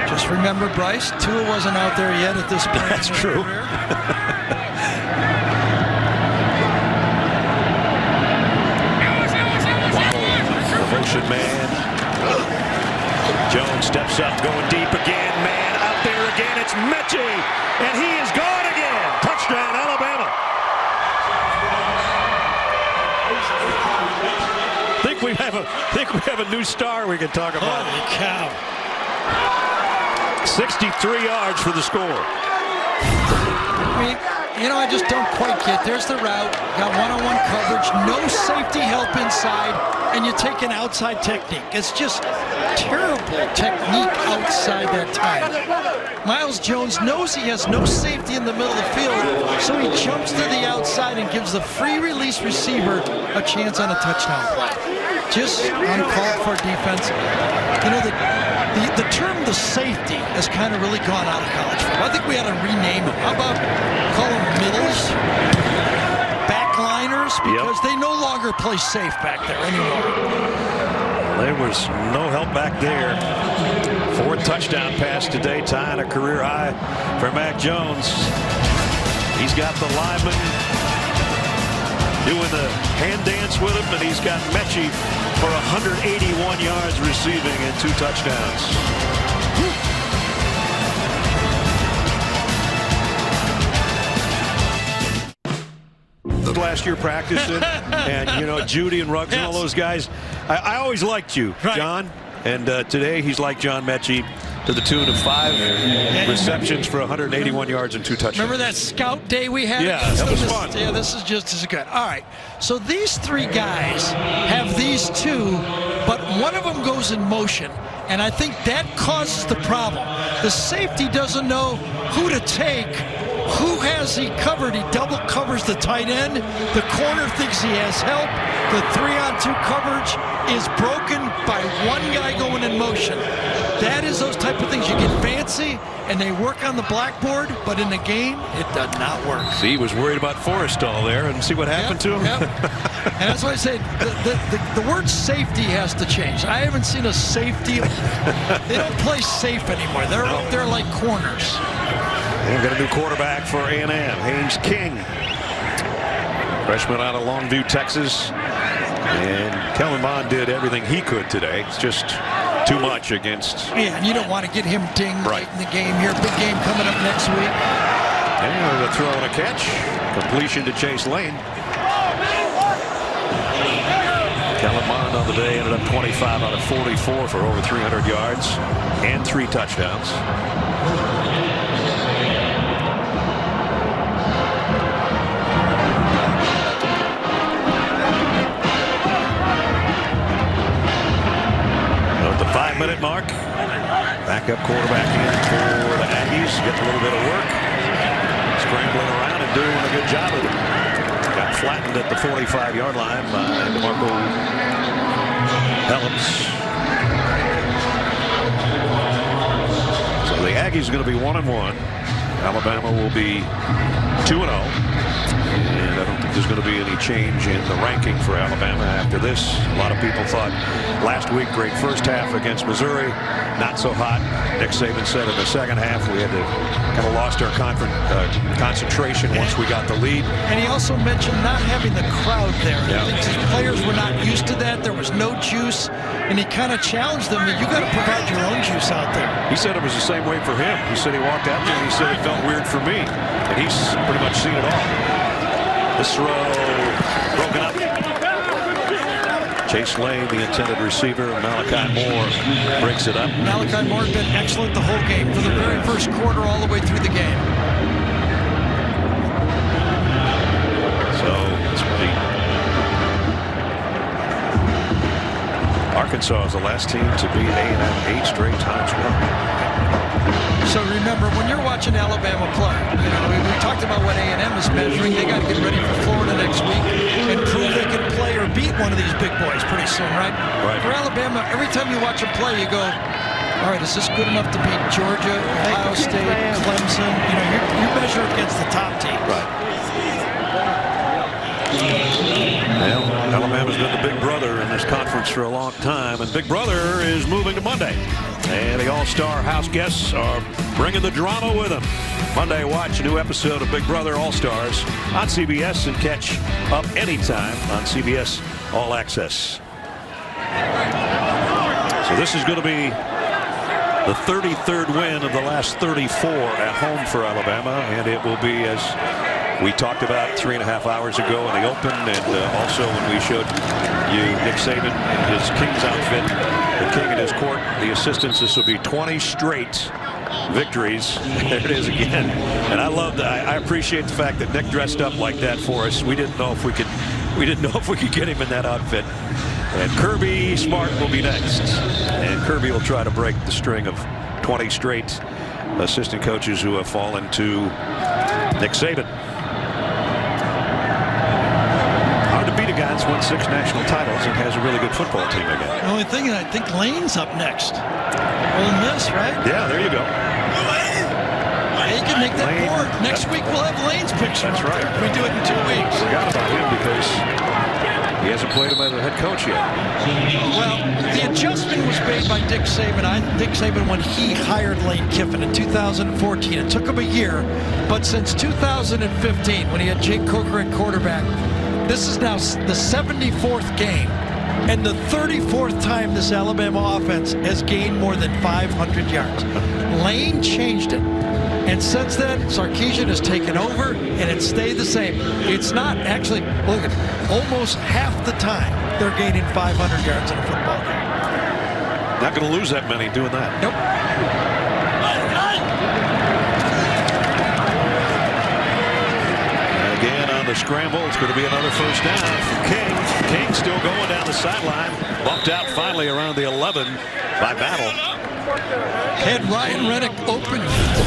Just remember, Bryce, Tua wasn't out there yet at this point. That's true. The motion man. Jones steps up, going deep again. Man out there again. It's Mechie, and he is gone again. Touchdown, Alabama. Think we have a new star we can talk about. Holy cow. 63 yards for the score. I just don't quite get. There's the route. Got one-on-one coverage. No safety help inside. And you take an outside technique. It's just terrible technique outside that time. Miles Jones knows he has no safety in the middle of the field, so he jumps to the outside and gives the free release receiver a chance on a touchdown play. Just uncalled for defense. The term the safety has kind of really gone out of college football. I think we ought to rename them. How about call them middles, backliners, because they no longer play safe back there anymore. There was no help back there. 4th touchdown pass today, tying a career high for Mac Jones. He's got the lineman doing the hand dance with him, and he's got Mechie for 181 yards receiving and 2 touchdowns. Last year practicing, and Judy and Ruggs and all those guys. I always liked you, John, and today he's like John Mechie to the tune of 5 receptions for 181 yards and 2 touchdowns. Remember that scout day we had? Yeah, that was fun. Yeah, this is just as good. All right, so these 3 guys have these 2, but one of them goes in motion, and I think that causes the problem. The safety doesn't know who to take. Who has he covered? He double covers the tight end. The corner thinks he has help. The 3-on-2 coverage is broken by one guy going in motion. That is those type of things. You get fancy, and they work on the blackboard, but in the game, it does not work. See, he was worried about Forrestal there, and see what happened to him? Yep. And that's why I say the word safety has to change. I haven't seen a safety. They don't play safe anymore. They're up there like corners. We've got a new quarterback for A&M, Haynes King. Freshman out of Longview, Texas. And Kellen Mond did everything he could today. It's just too much against. Yeah, and you don't want to get him dinged right in the game here. Big game coming up next week. And a throw and a catch. Completion to Chase Lane. Kellen Mond on the day ended up 25 out of 44 for over 300 yards and 3 touchdowns. At the 5-minute mark, backup quarterback in for the Aggies, getting a little bit of work, scrambling around and doing a good job of it. Got flattened at the 45-yard line by DeMarco Helms. So the Aggies are going to be 1-1. Alabama will be 2-0. And I don't think there's going to be any change in the ranking for Alabama after this. A lot of people thought last week, great first half against Missouri, not so hot. Nick Saban said in the second half we had to kind of lost our concentration once we got the lead. And he also mentioned not having the crowd there. Yeah. His players were not used to that. There was no juice. And he kind of challenged them that you got to provide your own juice out there. He said it was the same way for him. He said he walked out there and he said it felt weird for me. And he's pretty much seen it all. This throw broken up. Chase Lane, the intended receiver. Malachi Moore breaks it up. Malachi Moore has been excellent the whole game, from the very first quarter all the way through the game. So it's really Arkansas is the last team to beat A&M 8 straight times. So remember, when you're watching Alabama play, you know, we talked about what A&M is measuring. They got to get ready for Florida next week and prove they can play or beat one of these big boys pretty soon, right? Right. For Alabama, every time you watch them play, you go, all right, is this good enough to beat Georgia, Ohio State, Clemson? You know, you measure against the top teams. Right. Well, Alabama's been the big brother in this conference for a long time, and Big Brother is moving to Monday. And the All-Star house guests are bringing the drama with them. Monday, watch a new episode of Big Brother All-Stars on CBS and catch up anytime on CBS All Access. So this is going to be the 33rd win of the last 34 at home for Alabama, and it will be, as we talked about 3.5 hours ago in the Open, and also when we showed you Nick Saban in his King's outfit, the King in his court, the assistants. This will be 20 straight victories. There it is again. And I love that. I appreciate the fact that Nick dressed up like that for us. We didn't know if we could get him in that outfit. And Kirby Smart will be next. And Kirby will try to break the string of 20 straight assistant coaches who have fallen to Nick Saban. Hard to beat a guy that's won 6 national titles and has a really good football team again. The only thing, I think Lane's up next. Ole Miss, right? Yeah, there you go. He can make that Lane. board. Next week we'll have Lane's picture. That's right. We do it in 2 weeks. Forgot about him because he hasn't played him as a head coach yet. Well, the adjustment was made by Dick Saban. Dick Saban, when he hired Lane Kiffin in 2014, it took him a year, but since 2015, when he had Jake Coker at quarterback, this is now the 74th game and the 34th time this Alabama offense has gained more than 500 yards. Lane changed it. And since then, Sarkisian has taken over, and it stayed the same. It's not actually, look at almost half the time they're gaining 500 yards in a football game. Not going to lose that many doing that. Nope. And again on the scramble, it's going to be another first down for King. King still going down the sideline. Bumped out finally around the 11 by Battle. Had Ryan Reddick open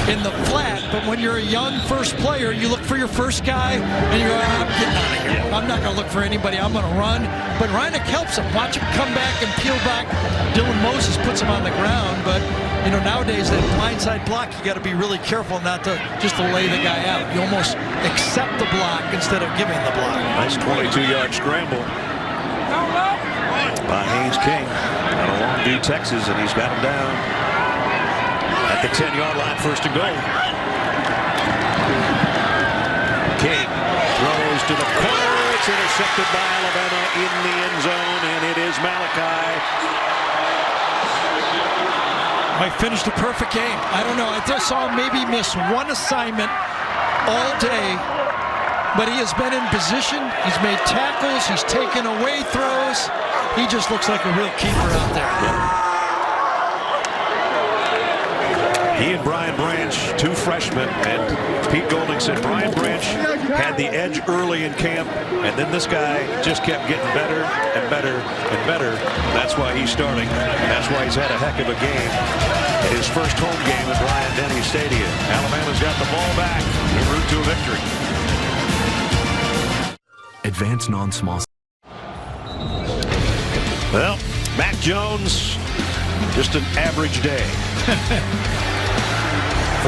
in the flat, but when you're a young first player, you look for your first guy, and you're I'm getting out of here. Yeah. I'm not going to look for anybody. I'm going to run. But Reddick helps him. Watch him come back and peel back. Dylan Moses puts him on the ground, but you know, nowadays that blindside block, you got to be really careful not to just to lay the guy out. You almost accept the block instead of giving the block. Nice 22-yard scramble by Haynes King out of Longview, Texas, and he's got him down at the 10-yard line, first and goal. King throws to the corner. It's intercepted by Alabama in the end zone, and it is Malachi. I finished a perfect game. I don't know. I just saw him maybe miss one assignment all day, but he has been in position. He's made tackles. He's taken away throws. He just looks like a real keeper out there. Yeah. He and Brian Branch, two freshmen, and Pete Golding said Brian Branch had the edge early in camp, and then this guy just kept getting better and better and better. That's why he's starting, and that's why he's had a heck of a game. His first home game at Bryant-Denny Stadium. Alabama's got the ball back en route to a victory. Advanced non-small. Well, Mac Jones, just an average day.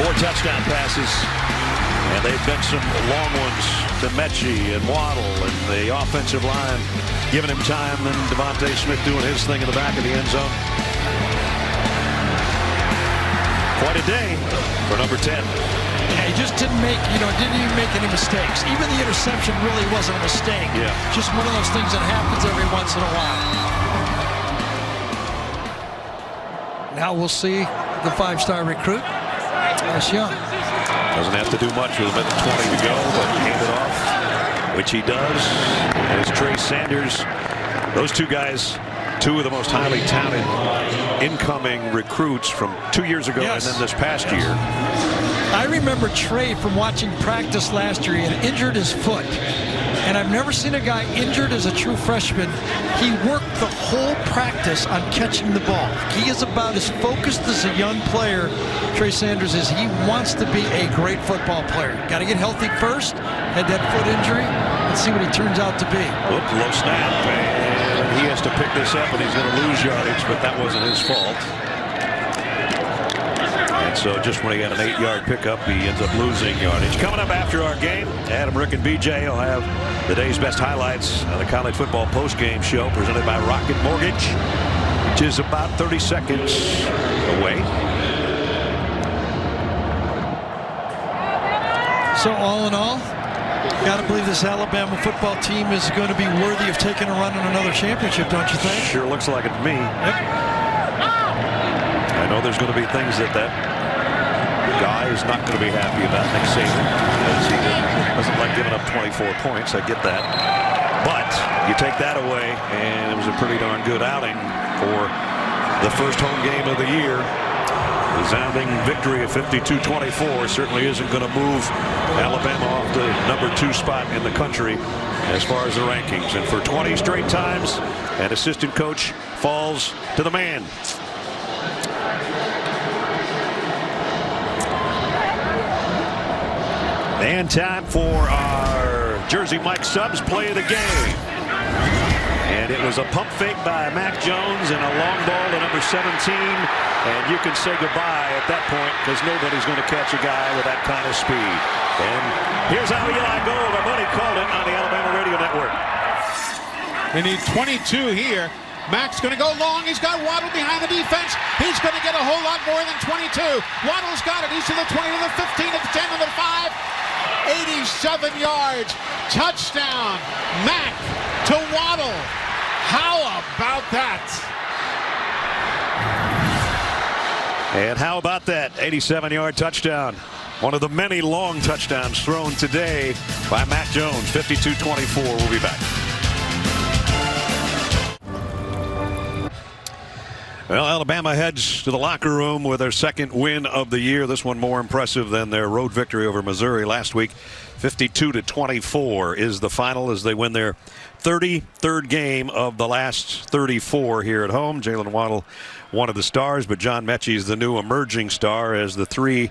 4 touchdown passes, and they've been some long ones to Mechie and Waddle, and the offensive line giving him time, and Devontae Smith doing his thing in the back of the end zone. Quite a day for number 10. Yeah, he just didn't even make any mistakes. Even the interception really wasn't a mistake. Yeah. Just one of those things that happens every once in a while. Now we'll see the 5-star recruit, Bryce Young. Doesn't have to do much with a minute 20 to go, but hand it off, which he does. And it's Trey Sanders. Those two guys, two of the most highly touted incoming recruits from 2 years ago, yes, and then this past year. I remember Trey from watching practice last year. He had injured his foot. And I've never seen a guy injured as a true freshman. He worked the whole practice on catching the ball. He is about as focused as a young player, Trey Sanders is. He wants to be a great football player. Got to get healthy first, had that foot injury. Let's see what he turns out to be. Look, low snap, and he has to pick this up, and he's going to lose yardage, but that wasn't his fault. And so just when he had an 8-yard pickup, he ends up losing yardage. Coming up after our game, Adam, Rick, and BJ will have the day's best highlights on the college football postgame show presented by Rocket Mortgage, which is about 30 seconds away. So all in all, got to believe this Alabama football team is going to be worthy of taking a run in another championship, don't you think? Sure looks like it to me. Yep. I know there's going to be things that guy is not going to be happy about, Nick Saban, because he doesn't like giving up 24 points. I get that. But you take that away, and it was a pretty darn good outing for the first home game of the year. Resounding victory of 52-24 certainly isn't going to move Alabama off the number 2 spot in the country as far as the rankings. And for 20 straight times, an assistant coach falls to the man. And time for our Jersey Mike Subs play of the game. And it was a pump fake by Mac Jones and a long ball to number 17. And you can say goodbye at that point because nobody's going to catch a guy with that kind of speed. And here's how Eli Gold, our buddy, called it on the Alabama Radio Network. They need 22 here. Mac's going to go long. He's got Waddle behind the defense. He's going to get a whole lot more than 22. Waddle's got it. He's to the 20, to the 15, to the 10, to the 5. 87 yards. Touchdown. Mac to Waddle. How about that? And how about that 87-yard touchdown? One of the many long touchdowns thrown today by Mac Jones. 52-24. We'll be back. Well, Alabama heads to the locker room with their second win of the year. This one more impressive than their road victory over Missouri last week. 52-24 is the final as they win their 33rd game of the last 34 here at home. Jalen Waddle, one of the stars, but John Mechie is the new emerging star as the three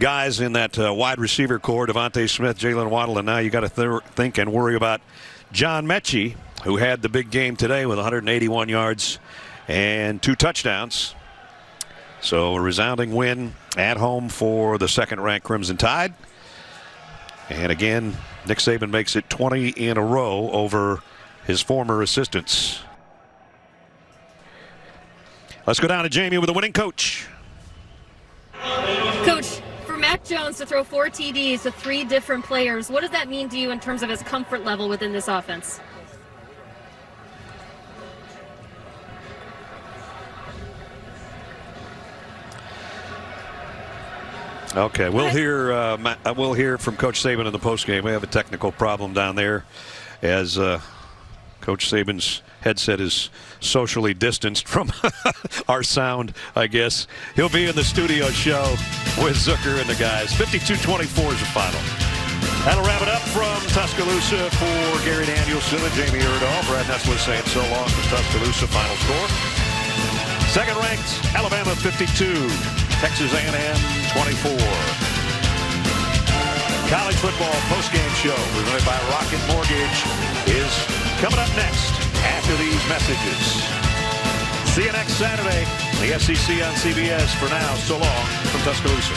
guys in that wide receiver core, Devontae Smith, Jalen Waddle, and now you got to think and worry about John Mechie, who had the big game today with 181 yards and 2 touchdowns. So a resounding win at home for the second-ranked Crimson Tide. And again, Nick Saban makes it 20 in a row over his former assistants. Let's go down to Jamie with the winning coach. Coach, for Mac Jones to throw 4 TDs to 3 different players. What does that mean to you in terms of his comfort level within this offense? Okay, we'll hear from Coach Saban in the postgame. We have a technical problem down there as Coach Saban's headset is socially distanced from our sound, I guess. He'll be in the studio show with Zucker and the guys. 52-24 is the final. That'll wrap it up from Tuscaloosa for Gary Danielson and Jamie Erdahl. Brad Nessler saying so long for Tuscaloosa. Final score. Second-ranked Alabama 52. Texas A&M 24. College football postgame show presented by Rocket Mortgage is coming up next after these messages. See you next Saturday. The SEC on CBS. For now, so long from Tuscaloosa.